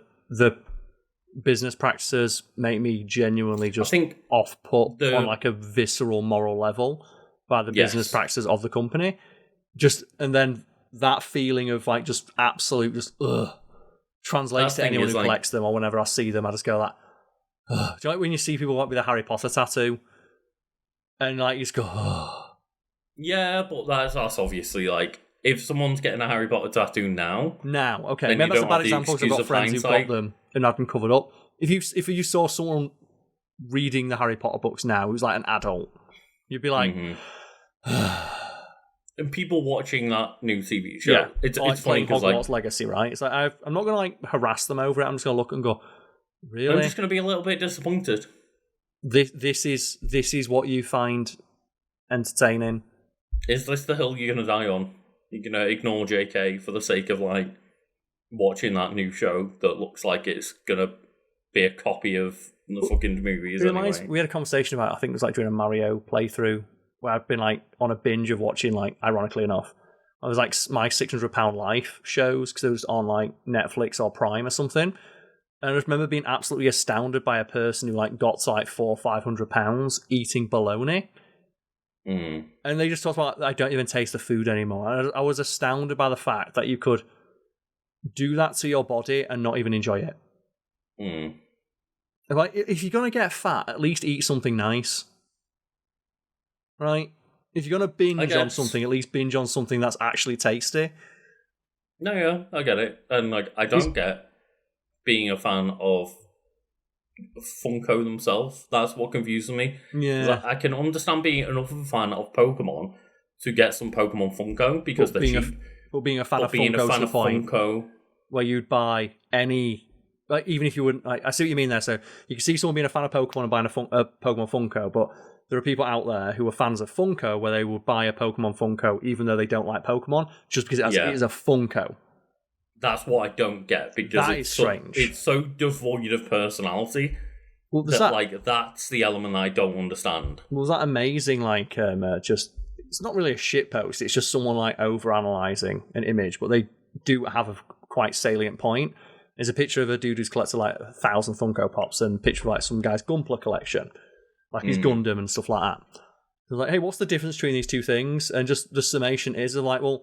B: business practices make me genuinely just
A: I think
B: off-put on like a visceral moral level by the business practices of the company. And then that feeling of like just absolute translates to anyone who collects them, or whenever I see them, I just go like, do you like when you see people like with a Harry Potter tattoo and like you just go,
A: Yeah, but that's obviously like, if someone's getting a Harry Potter tattoo now,
B: okay, maybe that's a bad example because I've got friends who've got them and had them covered up. If you saw someone reading the Harry Potter books now who's like an adult, you'd be like,
A: and people watching that new TV show, it's funny because
B: Hogwarts Legacy, right? It's like I'm not gonna like harass them over it. I'm just gonna look and go, really?
A: I'm just gonna be a little bit disappointed.
B: This is what you find entertaining.
A: Is this the hill you're gonna die on? You're gonna ignore JK for the sake of like watching that new show that looks like it's gonna be a copy of the fucking movies anyway.
B: We had a conversation about, I think it was like during a Mario playthrough, where I've been like on a binge of watching, like, ironically enough, I was like my £600 Life shows because it was on like Netflix or Prime or something. And I just remember being absolutely astounded by a person who like got to like £400 or £500 eating bologna. And they just talked about, I don't even taste the food anymore. I was astounded by the fact that you could do that to your body and not even enjoy it. Like, if you're going to get fat, at least eat something nice. Right? If you're going to binge on something, at least binge on something that's actually tasty.
A: No, yeah, I get it. And like, I don't get being a fan of Funko themselves. That's what confuses me.
B: Yeah.
A: Like, I can understand being enough of a fan of Pokemon to get some Pokemon Funko because they're cheap.
B: But being a fan of Funko to the point where you'd buy any, like, even if you wouldn't, like, I see what you mean there. So you can see someone being a fan of Pokemon and buying a Pokemon Funko, but there are people out there who are fans of Funko where they would buy a Pokemon Funko even though they don't like Pokemon, just because it is a Funko.
A: That's what I don't get, because
B: that is strange.
A: It's so devoid of personality.
B: Well,
A: that's the element I don't understand.
B: Was that amazing? Like, just, it's not really a shitpost. It's just someone like overanalyzing an image, but they do have a quite salient point. There's a picture of a dude who's collected like 1,000 Funko Pops and a picture of like some guy's Gunpla collection, like his Gundam and stuff like that. They're like, hey, what's the difference between these two things? And just the summation is, they're like, well,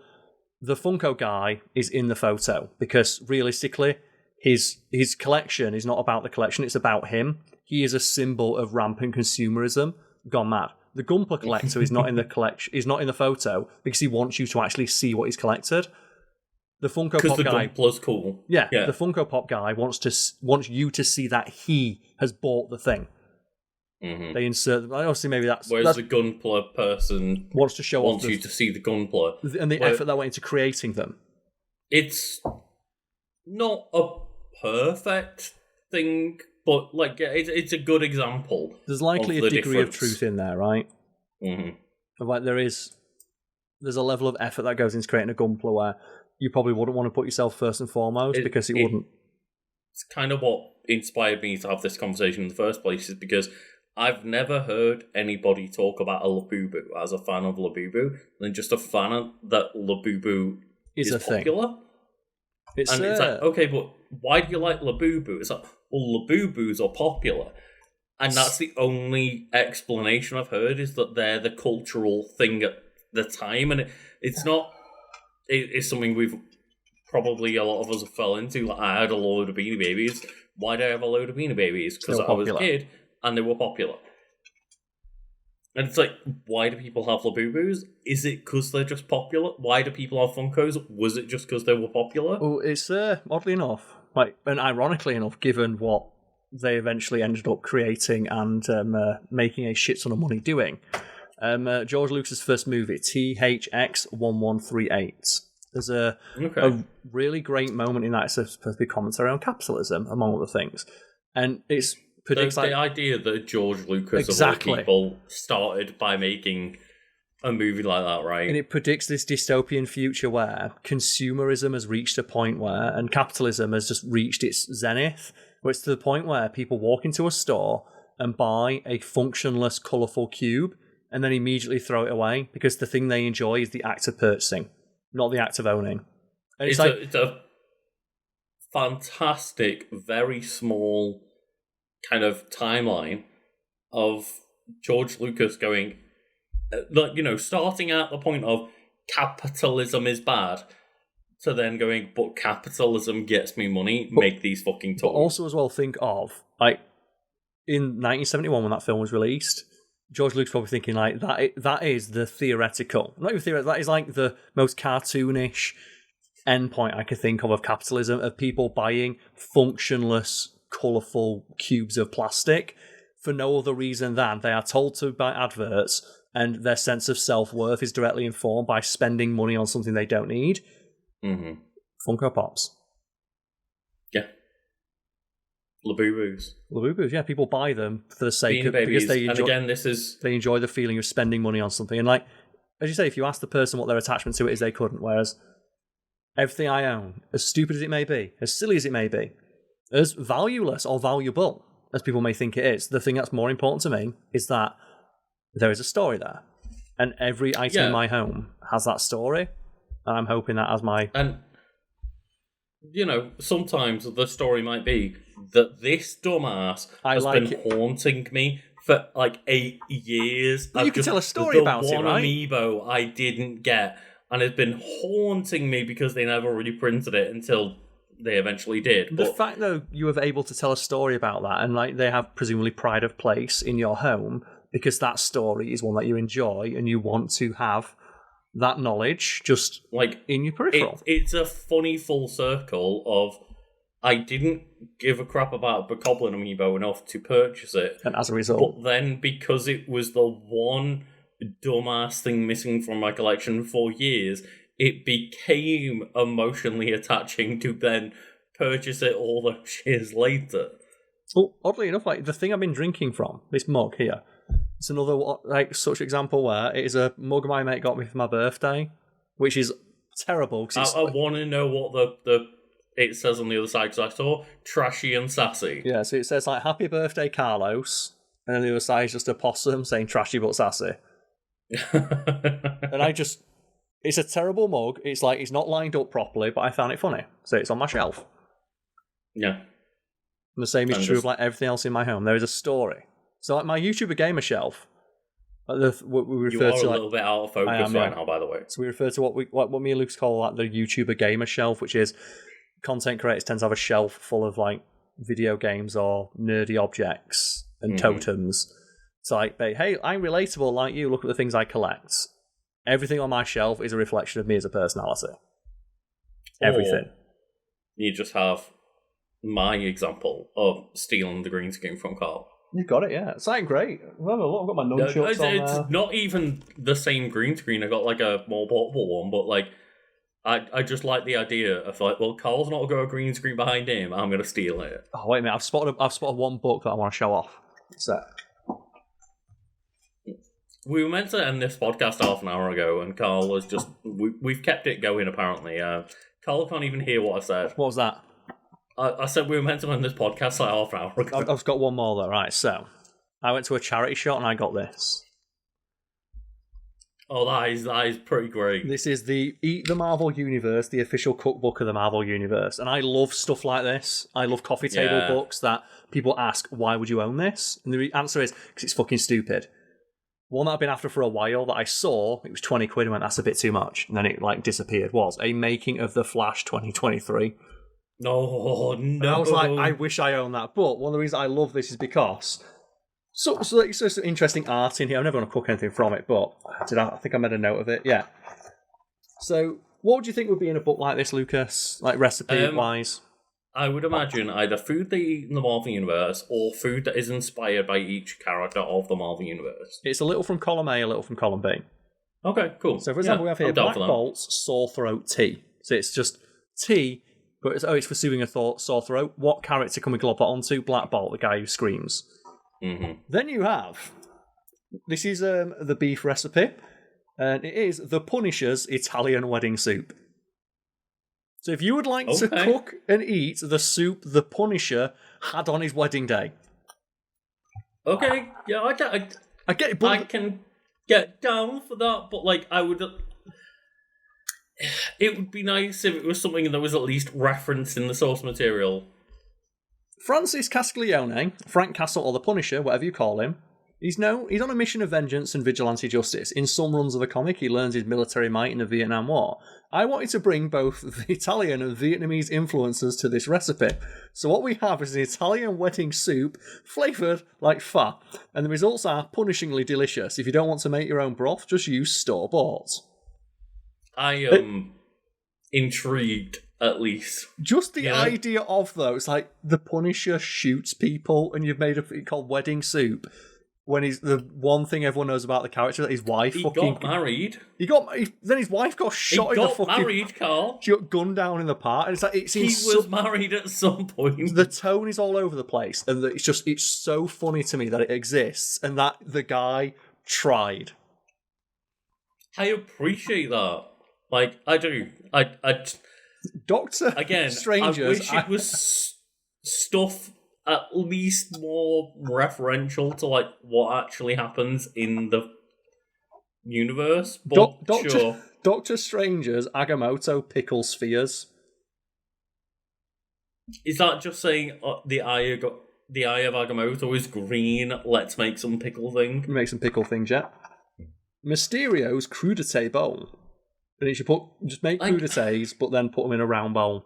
B: the Funko guy is in the photo because realistically, his collection is not about the collection; it's about him. He is a symbol of rampant consumerism gone mad. The Gunpla collector is not in the collection. Is not in the photo because he wants you to actually see what he's collected. The Funko Pop guy,
A: Gunpla's cool.
B: Yeah, the Funko Pop guy wants you to see that he has bought the thing. They insert. Obviously, maybe that's.
A: Whereas the Gunpla person
B: wants to show
A: wants you to see the Gunpla
B: and the effort that went into creating them.
A: It's not a perfect thing, but like it's a good example.
B: There's likely a degree of truth in there, right? Like there's a level of effort that goes into creating a Gunpla where you probably wouldn't want to put yourself first and foremost because it wouldn't.
A: It's kind of what inspired me to have this conversation in the first place, is because I've never heard anybody talk about a Labubu as a fan of Labubu than just a fan that Labubu is popular.
B: It's
A: like, okay, but why do you like Labubu? It's like, well, Labubus are popular. And that's the only explanation I've heard, is that they're the cultural thing at the time. And it's not... It's something we've probably, a lot of us have fell into. Like, I had a load of Beanie Babies. Why did I have a load of Beanie Babies? Because I was a kid and they were popular. And it's like, why do people have Labubus? Is it because they're just popular? Why do people have Funkos? Was it just because they were popular?
B: Well, it's oddly enough, like, and ironically enough, given what they eventually ended up creating and making a shit ton of money doing. George Lucas' first movie, THX-1138. There's a really great moment in that. It's supposed to be commentary on capitalism, among other things. And it's predicts
A: the idea that George Lucas of all people started by making a movie like that, right?
B: And it predicts this dystopian future where consumerism has reached a point where, and capitalism has just reached its zenith, where it's to the point where people walk into a store and buy a functionless, colourful cube and then immediately throw it away because the thing they enjoy is the act of purchasing, not the act of owning. And
A: it's a fantastic, very small kind of timeline of George Lucas going, starting at the point of capitalism is bad, to then going, but capitalism gets me money, make these fucking toys.
B: But also as well, think of, like, in 1971 when that film was released, George Lucas probably thinking, like, that is the theoretical, not even theoretical, that is like the most cartoonish endpoint I could think of capitalism, of people buying functionless, colourful cubes of plastic for no other reason than they are told to by adverts, and their sense of self-worth is directly informed by spending money on something they don't need.
A: Mm-hmm.
B: Funko Pops.
A: Yeah. Labubu's.
B: Labubu's, yeah. People buy them for the sake of...
A: Babies.
B: Because they enjoy,
A: and again, they
B: enjoy the feeling of spending money on something. And like, as you say, if you ask the person what their attachment to it is, they couldn't. Whereas everything I own, as stupid as it may be, as silly as it may be, as valueless or valuable as people may think it is, the thing that's more important to me is that there is a story there. And every item in my home has that story. And I'm hoping that as my...
A: And, sometimes the story might be that this dumbass has been haunting me for, 8 years.
B: But you can tell a story about it, right?
A: The one amiibo I didn't get, and it's been haunting me because they never really printed it until they eventually did.
B: The fact, though, you were able to tell a story about that, and, they have presumably pride of place in your home, because that story is one that you enjoy, and you want to have that knowledge just in your peripheral.
A: It's a funny full circle of I didn't give a crap about the Bokoblin amiibo enough to purchase it.
B: And as a result...
A: But then, because it was the one dumbass thing missing from my collection for years, it became emotionally attaching to then purchase it all those years later.
B: Well, oddly enough, the thing I've been drinking from, this mug here, it's another such example where it is a mug my mate got me for my birthday, which is terrible.
A: I want to know what it says on the other side, because I saw trashy and sassy.
B: Yeah, so it says happy birthday Carlos, and then the other side is just a possum saying trashy but sassy. And it's a terrible mug. It's it's not lined up properly, but I found it funny, so it's on my shelf.
A: Yeah.
B: And the same is true of everything else in my home. There is a story. So my YouTuber gamer shelf, what we refer to
A: a little bit out of focus right now, by the way.
B: So we refer to what me and Lucas call the YouTuber gamer shelf, which is content creators tend to have a shelf full of video games or nerdy objects and totems. It's hey, I'm relatable like you. Look at the things I collect. Everything on my shelf is a reflection of me as a personality. Everything.
A: Or you just have my example of stealing the green screen from Karl.
B: You've got it, yeah. It's great. I've got my nunchucks on
A: It's not even the same green screen. I got a more portable one, but I just like the idea of Karl's not got a green screen behind him. I'm gonna steal it.
B: Oh wait a minute! I've spotted one book that I want to show off. What's that?
A: We were meant to end this podcast half an hour ago, and Karl was just we've kept it going. Apparently, Karl can't even hear what I said.
B: What was that?
A: I said we were meant to end this podcast half an hour ago.
B: I've got one more though. Right, so I went to a charity shop and I got this.
A: Oh, that is pretty great.
B: This is the Eat the Marvel Universe, the official cookbook of the Marvel Universe. And I love stuff like this. I love coffee table books that people ask, why would you own this? And the answer is, because it's fucking stupid. One that I've been after for a while that I saw, it was 20 quid and went, that's a bit too much. And then it disappeared, was a Making of the Flash 2023.
A: No.
B: And I was I wish I owned that. But one of the reasons I love this is because it's just some interesting art in here. I'm never going to cook anything from it, but I think I made a note of it. Yeah. So, what would you think would be in a book like this, Lucas? Recipe-wise?
A: I would imagine either food they eat in the Marvel Universe or food that is inspired by each character of the Marvel Universe.
B: It's a little from column A, a little from column B.
A: Okay, cool.
B: So, for example, we have here Black Bolt's Sore Throat Tea. So, it's just tea. But it's for soothing a sore throat. What character can we glop it onto? Black Bolt, the guy who screams.
A: Mm-hmm.
B: Then you have... This is the beef recipe. And it is the Punisher's Italian wedding soup. So if you would like to cook and eat the soup the Punisher had on his wedding day.
A: Okay, yeah, I get it. But I can get down for that, but I would... It would be nice if it was something that was at least referenced in the source material.
B: Francis Castiglione, Frank Castle or the Punisher, whatever you call him, he's on a mission of vengeance and vigilante justice. In some runs of the comic, he learns his military might in the Vietnam War. I wanted to bring both the Italian and Vietnamese influences to this recipe. So what we have is an Italian wedding soup, flavoured like pho, and the results are punishingly delicious. If you don't want to make your own broth, just use store-bought.
A: I am intrigued, at least.
B: Just the idea of, though, it's like the Punisher shoots people and you've made a thing called wedding soup. When he's the one thing everyone knows about the character that his wife
A: got married.
B: Then his wife got shot in the fucking.
A: He got married, Carl.
B: She got gunned down in the park, and it's like
A: he was married at some point.
B: The tone is all over the place, and it's so funny to me that it exists and that the guy tried.
A: I appreciate that. Like I do. I
B: Doctor
A: again.
B: Strangers.
A: I wish it was stuff at least more referential to like what actually happens in the universe. But sure.
B: Doctor Stranger's Agamotto pickle spheres.
A: Is that just saying the eye of Agamotto is green? Let's make some pickle thing.
B: Make some pickle things, yeah. Mysterio's crudité bowl. And you should just make crudités, but then put them in a round bowl.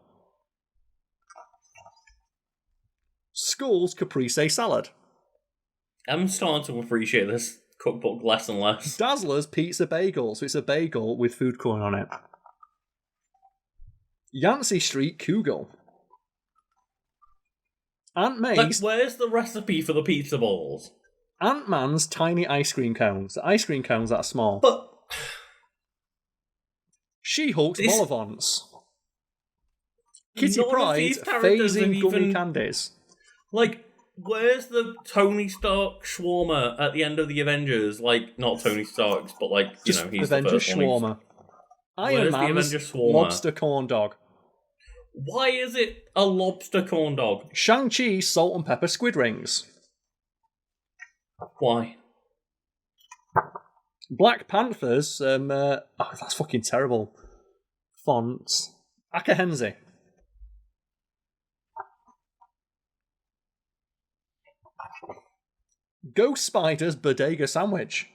B: Skull's caprese salad.
A: I'm starting to appreciate this cookbook less and less.
B: Dazzler's pizza bagel, so it's a bagel with food coloring on it. Yancey Street Kugel. Aunt May's...
A: Like, where's the recipe for the pizza balls?
B: Ant-Man's tiny ice cream cones. The ice cream cones that are small.
A: But...
B: She-Hulk's vol au vents. Kitty Pryde's phasing gummy candies.
A: Like, where's the Tony Stark shawarma at the end of the Avengers? Like, not Tony Stark's, but like, he's
B: Avengers
A: the first
B: shawarma. Iron Man's lobster corn dog.
A: Why is it a lobster corn dog?
B: Shang-Chi's salt and pepper squid rings.
A: Why?
B: Black Panther's, that's fucking terrible. Fonts. Akahenzi. Ghost Spider's bodega sandwich.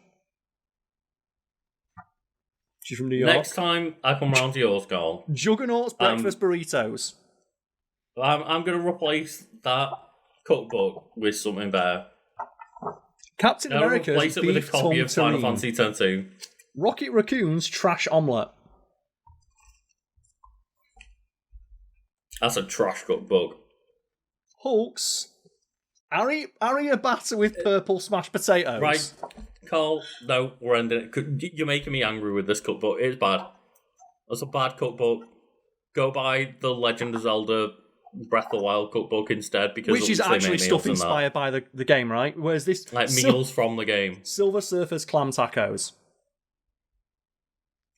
B: She's from New York.
A: Next time I come round to yours, Carl.
B: Juggernaut's breakfast burritos.
A: I'm going to replace that cookbook with something better.
B: Captain America's
A: replace it with a
B: beef
A: copy of Final
B: terrine.
A: Fantasy X-2.
B: Rocket Raccoon's trash omelette.
A: That's a trash cookbook.
B: Hulk's Aria batter with purple smashed potatoes.
A: Right, Carl, no, we're ending it. You're making me angry with this cookbook. It's bad. That's a bad cookbook. Go buy the Legend of Zelda Breath of the Wild cookbook instead, because
B: which is actually stuff inspired by the game, right? Whereas this
A: like meals from the game.
B: Silver Surfer's clam tacos.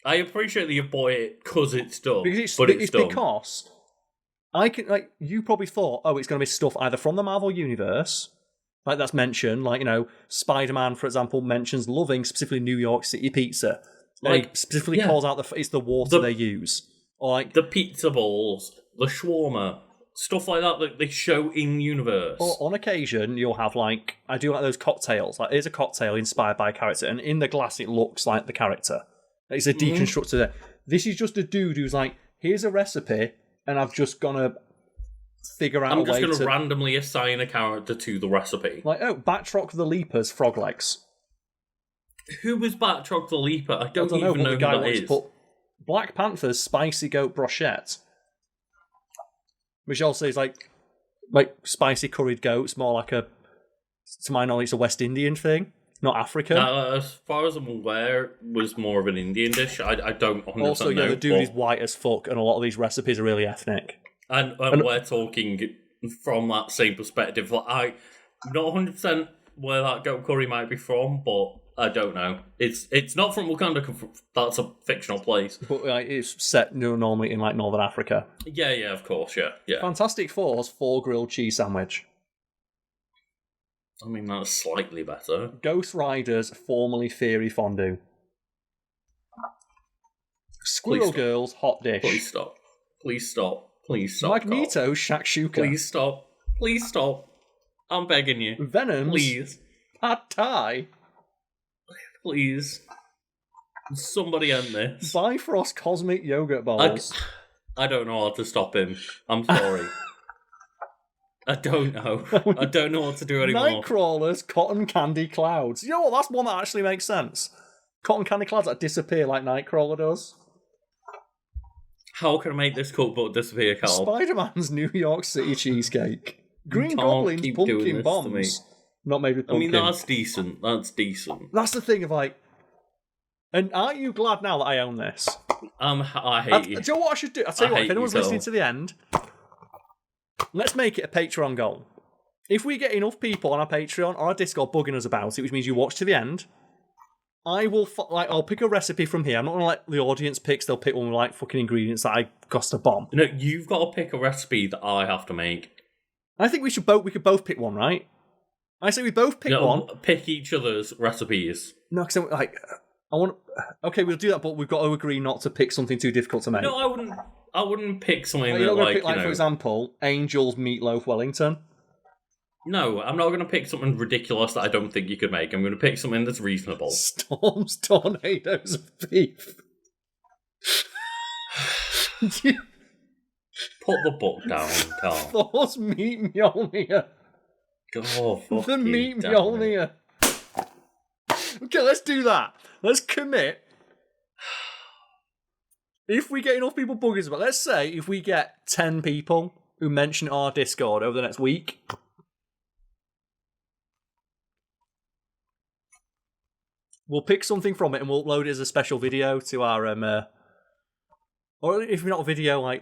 A: I appreciate that you bought it because it's done,
B: because
A: it's done.
B: Because I can you probably thought, it's going to be stuff either from the Marvel universe, like that's mentioned, like Spider-Man, for example, mentions loving specifically New York City pizza, specifically calls out it's the water they use, or like
A: the pizza balls, the shawarma. Stuff like that they show in universe.
B: Or on occasion, you'll have I do like those cocktails. Like, here's a cocktail inspired by a character, and in the glass it looks like the character. It's a deconstructor there. This is just a dude who's like, here's a recipe, and I've just gonna figure out a way to... I'm just gonna
A: randomly assign a character to the recipe.
B: Like, Batroc the Leaper's frog legs.
A: Who was Batroc the Leaper? I don't even know who that is.
B: Put Black Panther's spicy goat brochette. Which also is like spicy curried goats, more like to my knowledge, it's a West Indian thing, not African.
A: As far as I'm aware, was more of an Indian dish. I don't 100%
B: also,
A: know.
B: The dude is white as fuck, and a lot of these recipes are really ethnic.
A: And we're talking from that same perspective. I'm not 100% where that goat curry might be from, but I don't know. It's not from Wakanda. That's a fictional place.
B: But it's set normally in Northern Africa.
A: Yeah, of course, yeah.
B: Fantastic Four's 4 grilled cheese sandwich.
A: I mean, that's slightly better.
B: Ghost Rider's formerly Theory fondue. Squirrel
A: stop.
B: Girls hot dish.
A: Please stop. Please stop. Please stop.
B: Magneto shakshuka.
A: Please stop. Please stop. I'm begging you.
B: Venom's
A: Please.
B: pad thai.
A: Please. Somebody end this.
B: Bifrost cosmic yogurt balls.
A: I don't know how to stop him. I'm sorry. I don't know. I don't know what to do anymore.
B: Nightcrawlers cotton candy clouds. You know what? That's one that actually makes sense. Cotton candy clouds that disappear like Nightcrawler does.
A: How can I make this cookbook disappear, Carl?
B: Spider-Man's New York City cheesecake. Green
A: can't
B: Goblin's
A: keep doing
B: pumpkin
A: this
B: bombs.
A: to me.
B: Not made with
A: I
B: pumpkin.
A: mean, that's decent. That's decent.
B: That's the thing of like... And aren't you glad now that I own this?
A: I hate you.
B: Do you know what I should do? I'll tell you what, if anyone's listening to the end, let's make it a Patreon goal. If we get enough people on our Patreon or our Discord bugging us about it, which means you watch to the end, I will I'll pick a recipe from here. I'm not gonna let the audience pick. They'll pick one with like fucking ingredients that I cost a bomb.
A: No, you've got to pick a recipe that I have to make.
B: I think we could both pick one, right? I say we both pick one.
A: Pick each other's recipes.
B: No, because I want. Okay, we'll do that, but we've got to agree not to pick something too difficult to make.
A: No, I wouldn't pick something that
B: you're not gonna
A: like,
B: pick, for example, Angel's Meatloaf Wellington.
A: No, I'm not going to pick something ridiculous that I don't think you could make. I'm going to pick something that's reasonable.
B: Storms, tornadoes of beef.
A: Put the book down, Carl.
B: Thor's meat Mjolnir.
A: Oh, fuck
B: The
A: you,
B: meat
A: damn
B: Mjolnir. Okay, let's do that. Let's commit. If we get enough people bugging us about, let's say if we get 10 people who mention our Discord over the next week, we'll pick something from it and we'll upload it as a special video to our or if not a video, like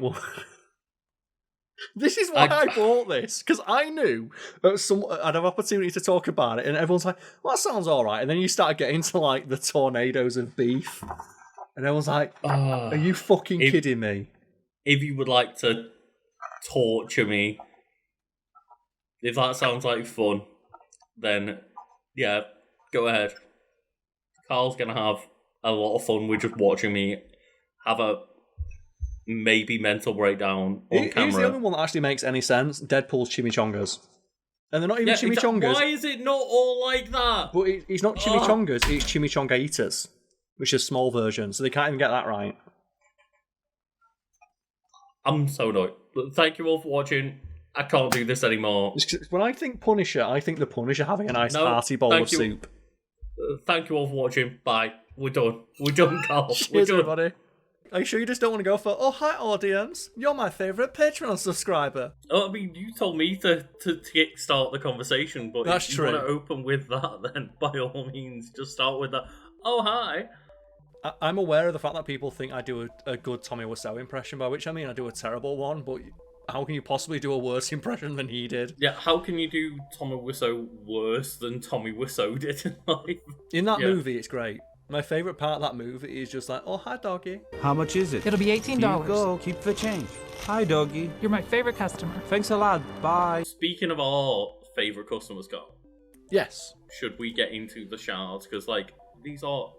B: this is why I bought this, because I knew I'd have opportunity to talk about it, and everyone's like, well, that sounds alright, and then you start getting to like the tornadoes of beef, and everyone's like, are you fucking kidding me?
A: If you would like to torture me, if that sounds like fun, then yeah, go ahead. Carl's gonna have a lot of fun with just watching me have a maybe mental breakdown on camera.
B: Here's the only one that actually makes any sense. Deadpool's chimichangas. And they're not even chimichangas.
A: Why is it not all like that?
B: But it's not chimichangas, it's chimichangaitas, which is a small version, so they can't even get that right.
A: I'm so annoyed. Thank you all for watching. I can't do this anymore.
B: When I think Punisher, I think the Punisher having a nice hearty bowl of soup.
A: Thank you all for watching. Bye. We're done. We're done, Carl.
B: Cheers, everybody. Are you sure you just don't want to go for, oh, hi, audience, you're my favourite Patreon subscriber?
A: Oh, I mean, you told me to start the conversation, but
B: that's
A: if
B: true.
A: You want to open with that, then by all means, just start with that. Oh, hi.
B: I'm aware of the fact that people think I do a good Tommy Wiseau impression, by which I mean I do a terrible one, but how can you possibly do a worse impression than he did?
A: Yeah, how can you do Tommy Wiseau worse than Tommy Wiseau did in life?
B: In that movie, it's great. My favourite part of that movie is just like, oh, hi, doggy.
C: How much is it?
D: It'll be $18.
C: Here you go. Keep the change. Hi, doggy.
D: You're my favourite customer.
C: Thanks a lot. Bye.
A: Speaking of our favourite customers, Carl.
B: Yes.
A: Should we get into the shards? Because, like, these are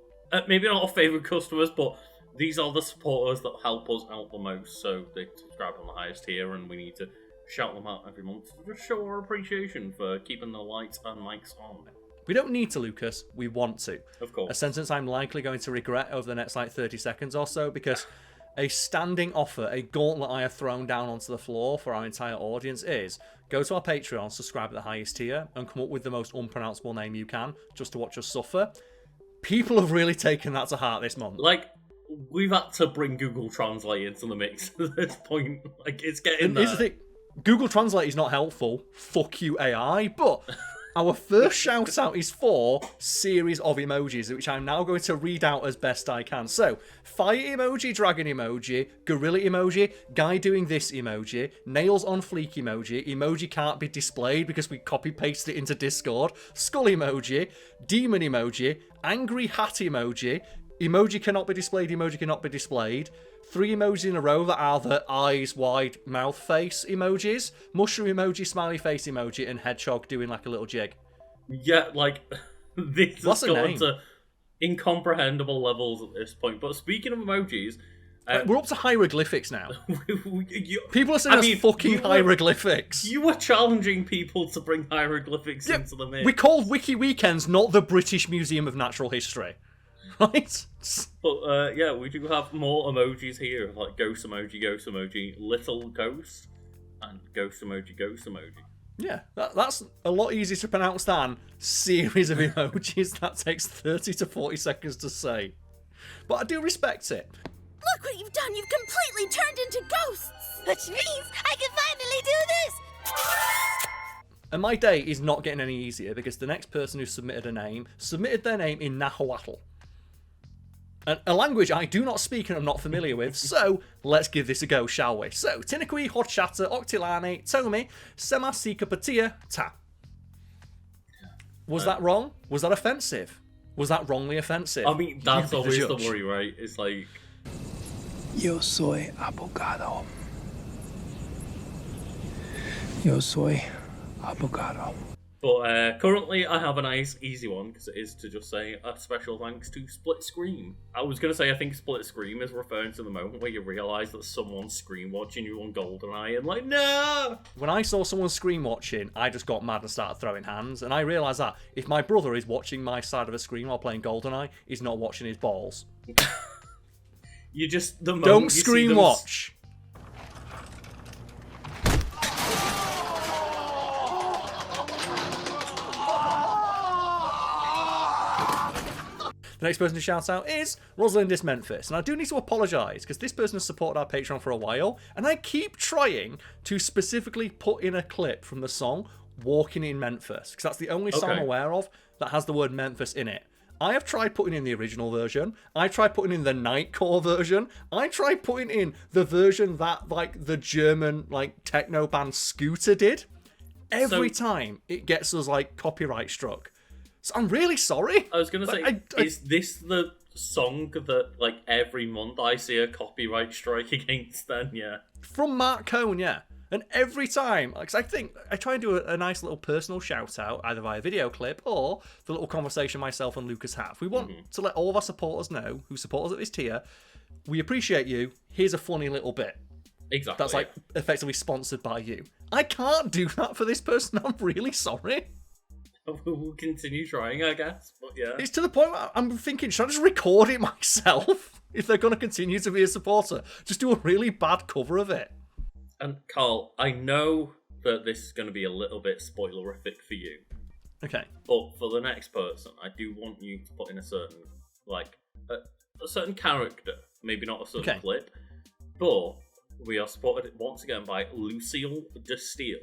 A: maybe not our favourite customers, but these are the supporters that help us out the most. So they subscribe on the highest tier, and we need to shout them out every month to just show our appreciation for keeping the lights and mics on.
B: We don't need to, Lucas. We want to.
A: Of course.
B: A sentence I'm likely going to regret over the next, 30 seconds or so, because a standing offer, a gauntlet I have thrown down onto the floor for our entire audience is go to our Patreon, subscribe at the highest tier, and come up with the most unpronounceable name you can, just to watch us suffer. People have really taken that to heart this month.
A: Like, we've had to bring Google Translate into the mix at this point. Like, it's getting there.
B: Google Translate is not helpful. Fuck you, AI. But our first shout out is for series of emojis, which I'm now going to read out as best I can. So, fire emoji, dragon emoji, gorilla emoji, guy doing this emoji, nails on fleek emoji can't be displayed because we copy pasted it into Discord, skull emoji, demon emoji, angry hat emoji cannot be displayed, 3 emojis in a row that are the eyes wide mouth face emojis, mushroom emoji, smiley face emoji, and hedgehog doing like a little jig.
A: Yeah, like, this has
B: What's a
A: gone
B: name?
A: to incomprehensible levels at this point. But speaking of emojis,
B: We're up to hieroglyphics now.
A: You-
B: People are saying fucking hieroglyphics.
A: You were challenging people to bring hieroglyphics into the mix.
B: We called Wiki Weekends not the British Museum of Natural History. Right?
A: But we do have more emojis here, like ghost emoji, little ghost, and ghost emoji.
B: Yeah, that's a lot easier to pronounce than series of emojis that takes 30 to 40 seconds to say. But I do respect it.
D: Look what you've done! You've completely turned into ghosts! Which means I can finally do this!
B: And my day is not getting any easier because the next person who submitted their name in Nahuatl. A language I do not speak and I'm not familiar with, so let's give this a go, shall we? So, Tinakui, Horchata, Octilane, Tomi, Semasika Patia, Ta. Was that wrong? Was that offensive? Was that wrongly offensive?
A: I mean, that's
B: You be
A: always the
B: judge.
A: worry, right? It's like...
E: Yo soy abogado. Yo soy abogado.
A: But currently I have a nice, easy one, because it is to just say a special thanks to Split Screen. I was going to say I think Split Screen is referring to the moment where you realise that someone's screen watching you on GoldenEye and like, no!
B: When I saw someone screen watching, I just got mad and started throwing hands, and I realised that if my brother is watching my side of a screen while playing GoldenEye, he's not watching his balls.
A: You just... the moment
B: Don't
A: you see
B: screen
A: them
B: watch! The next person to shout out is Rosalindis Memphis. And I do need to apologise, because this person has supported our Patreon for a while, and I keep trying to specifically put in a clip from the song Walking in Memphis, because that's the only song I'm aware of that has the word Memphis in it. I have tried putting in the original version. I tried putting in the Nightcore version. I tried putting in the version that, like, the German, like, techno band Scooter did. Every time it gets us, like, copyright struck. So I'm really sorry.
A: I was going to say, is this the song that, like, every month I see a copyright strike against then? Yeah.
B: From Mark Cohn, yeah. And every time, because I think I try and do a nice little personal shout out, either via video clip or the little conversation myself and Lucas have. We want to let all of our supporters know, who support us at this tier, we appreciate you. Here's a funny little bit.
A: Exactly.
B: That's like effectively sponsored by you. I can't do that for this person. I'm really sorry.
A: We'll continue trying, I guess. But yeah.
B: It's to the point where I'm thinking, should I just record it myself? If they're going to continue to be a supporter, just do a really bad cover of it.
A: And Carl, I know that this is going to be a little bit spoilerific for you.
B: Okay.
A: But for the next person, I do want you to put in a certain, like, a certain character. Maybe not a certain clip. But we are spotted once again by Lucille DeSteele.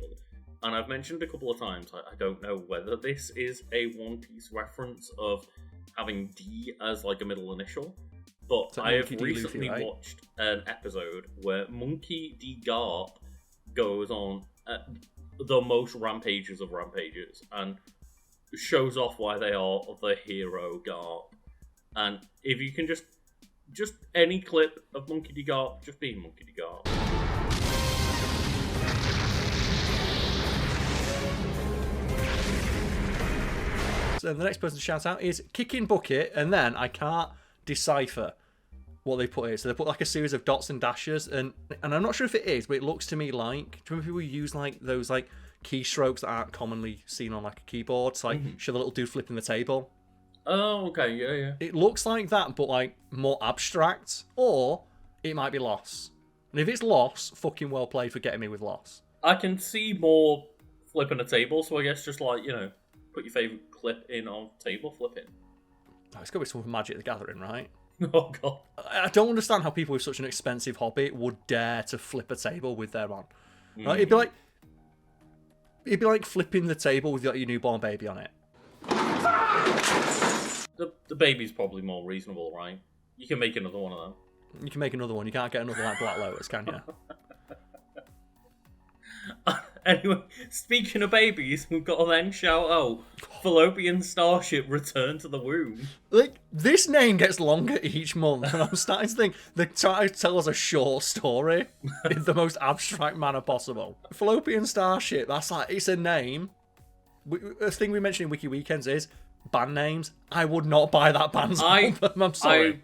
A: And I've mentioned a couple of times, I don't know whether this is a One Piece reference of having D as like a middle initial, but
B: So
A: I have
B: Monkey D.
A: recently
B: Luffy, right?
A: watched an episode where Monkey D. Garp goes on the most rampages of rampages and shows off why they are the hero Garp. And if you can just any clip of Monkey D. Garp, just be Monkey D. Garp.
B: So the next person to shout out is Kicking Bucket, and then I can't decipher what they put here. So they put like a series of dots and dashes, and I'm not sure if it is, but it looks to me like, do you remember people use like those like keystrokes that aren't commonly seen on like a keyboard to like show the little dude flipping the table?
A: Oh, okay, yeah.
B: It looks like that, but like more abstract, or it might be Loss. And if it's Loss, fucking well played for getting me with Loss.
A: I can see more flipping a table, so I guess just like, you know, put your favourite clip in on table flipping.
B: Oh, it's got to be something from Magic the Gathering, right?
A: Oh, God.
B: I don't understand how people with such an expensive hobby would dare to flip a table with their on. Right? It'd be like flipping the table with your newborn baby on it.
A: The baby's probably more reasonable, right? You can make another one of them.
B: You can make another one. You can't get another like Black Lotus, can you?
A: Anyway, speaking of babies, we've got to then shout out Fallopian Starship Return to the Womb.
B: Like, this name gets longer each month, and I'm starting to think they're trying to tell us a short story in the most abstract manner possible. Fallopian Starship, that's like, it's a name. A thing we mentioned in Wiki Weekends is band names. I would not buy that band's album, I'm sorry.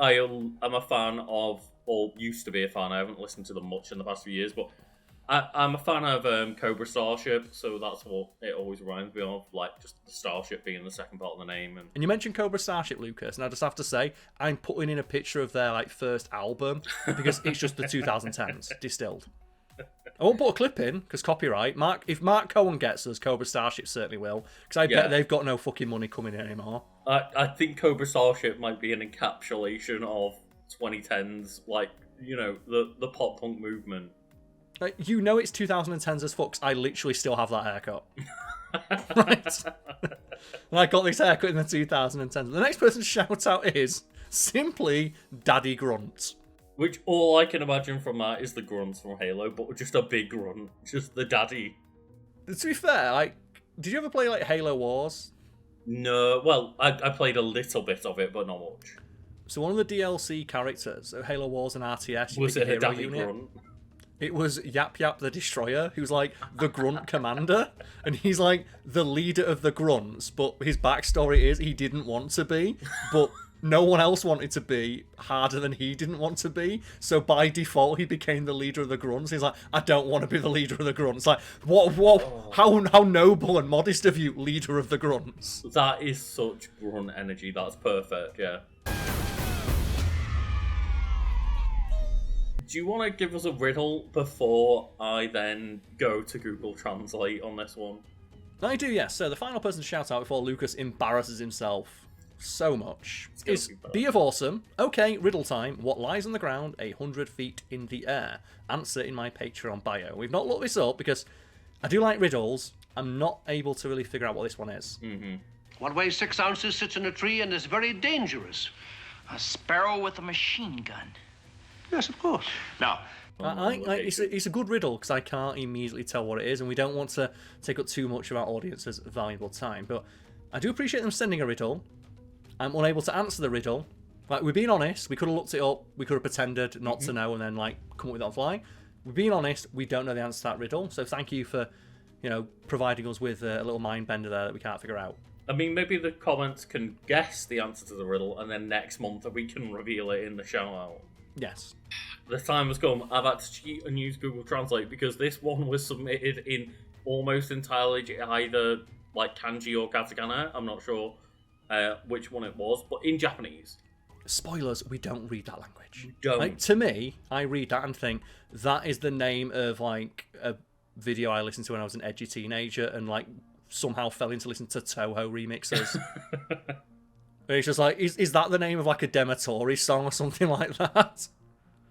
A: I'm a fan of, or used to be a fan. I haven't listened to them much in the past few years, but I'm a fan of Cobra Starship, so that's what it always reminds me of, like just the Starship being the second part of the name.
B: And you mentioned Cobra Starship, Lucas, and I just have to say, I'm putting in a picture of their first album because it's just the 2010s distilled. I won't put a clip in because copyright. If Mark Cohen gets us, Cobra Starship certainly will, because I bet they've got no fucking money coming in anymore.
A: I think Cobra Starship might be an encapsulation of 2010s, the pop punk movement.
B: It's 2010s as fuck. I literally still have that haircut. Right? And I got this haircut in the 2010s. The next person's shout out is simply Daddy Grunt.
A: Which all I can imagine from that is the grunts from Halo, but just a big grunt. Just the daddy.
B: To be fair, did you ever play Halo Wars?
A: No, well, I played a little bit of it, but not much.
B: So one of the DLC characters of Halo Wars and RTS...
A: Was it a daddy grunt?
B: It was Yap Yap the Destroyer, who's the grunt commander, and he's the leader of the grunts, but his backstory is he didn't want to be, but no one else wanted to be harder than he didn't want to be, so by default he became the leader of the grunts. He's I don't want to be the leader of the grunts. How noble and modest of you, leader of the grunts.
A: That is such grunt energy, that's perfect, yeah. Do you want to give us a riddle before I then go to Google Translate on this one?
B: I do, yes. So the final person to shout out before Lucas embarrasses himself so much is Be of Awesome. Okay, riddle time. What lies on the ground 100 feet in the air? Answer in my Patreon bio. We've not looked this up because I do like riddles. I'm not able to really figure out what this one is.
F: Mm-hmm. What weighs 6 ounces, sits in a tree, and is very dangerous?
G: A sparrow with a machine gun.
F: Yes, of course. Now,
B: it's a good riddle because I can't immediately tell what it is, and we don't want to take up too much of our audience's valuable time. But I do appreciate them sending a riddle. I'm unable to answer the riddle. We're being honest. We could have looked it up. We could have pretended not to know and then come up with it on the fly. We're being honest. We don't know the answer to that riddle. So thank you for, providing us with a little mind bender there that we can't figure out.
A: I mean, maybe the comments can guess the answer to the riddle, and then next month we can reveal it in the shout out.
B: Yes.
A: The time has come. I've had to cheat and use Google Translate because this one was submitted in almost entirely either kanji or katakana. I'm not sure which one it was, but in Japanese.
B: Spoilers, we don't read that language.
A: We don't.
B: To me, I read that and think that is the name of a video I listened to when I was an edgy teenager and somehow fell into listening to Toho remixes. And it's just is that the name of a Dematori song or something like that?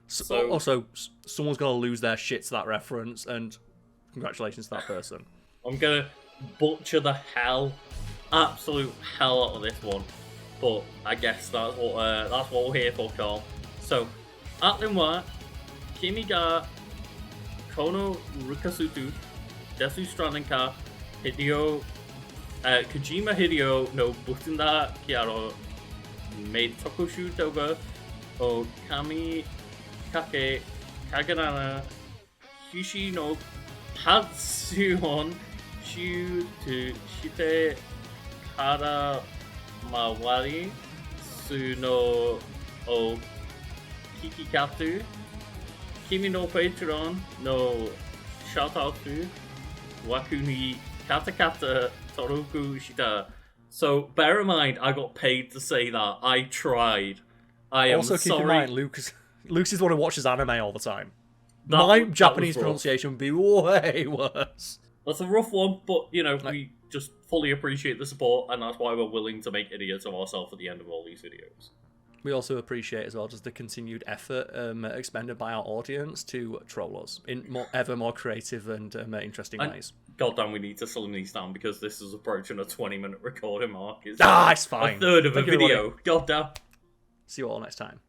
B: So also, someone's going to lose their shit to that reference, and congratulations to that person.
A: I'm going to butcher the absolute hell out of this one, but I guess that's what we're here for, Carl. So, Atlin wa kimi ga kono rukasutu desu stranen ka Hideo Kojima Hideo no Butunda Kiaro made Tokushu Toga o Kami Kake Kaganana Hishi no Hatsuhon Shu to Shite Kara Mawari Suno o Kikikatu Kimi no Patreon no Shoutoutu Wakuni Katakata Toroku Shita. So bear in mind, I got paid to say that. I tried. I am
B: also
A: sorry.
B: Keep in mind, Lucas is the one who watches anime all the time. My Japanese pronunciation would be way worse.
A: That's a rough one, but we just fully appreciate the support, and that's why we're willing to make idiots of ourselves at the end of all these videos.
B: We also appreciate as well just the continued effort expended by our audience to troll us in ever more creative and interesting ways.
A: Goddamn, we need to slim these down because this is approaching a 20-minute recording mark.
B: It's fine.
A: A third of a video. Goddamn.
B: See you all next time.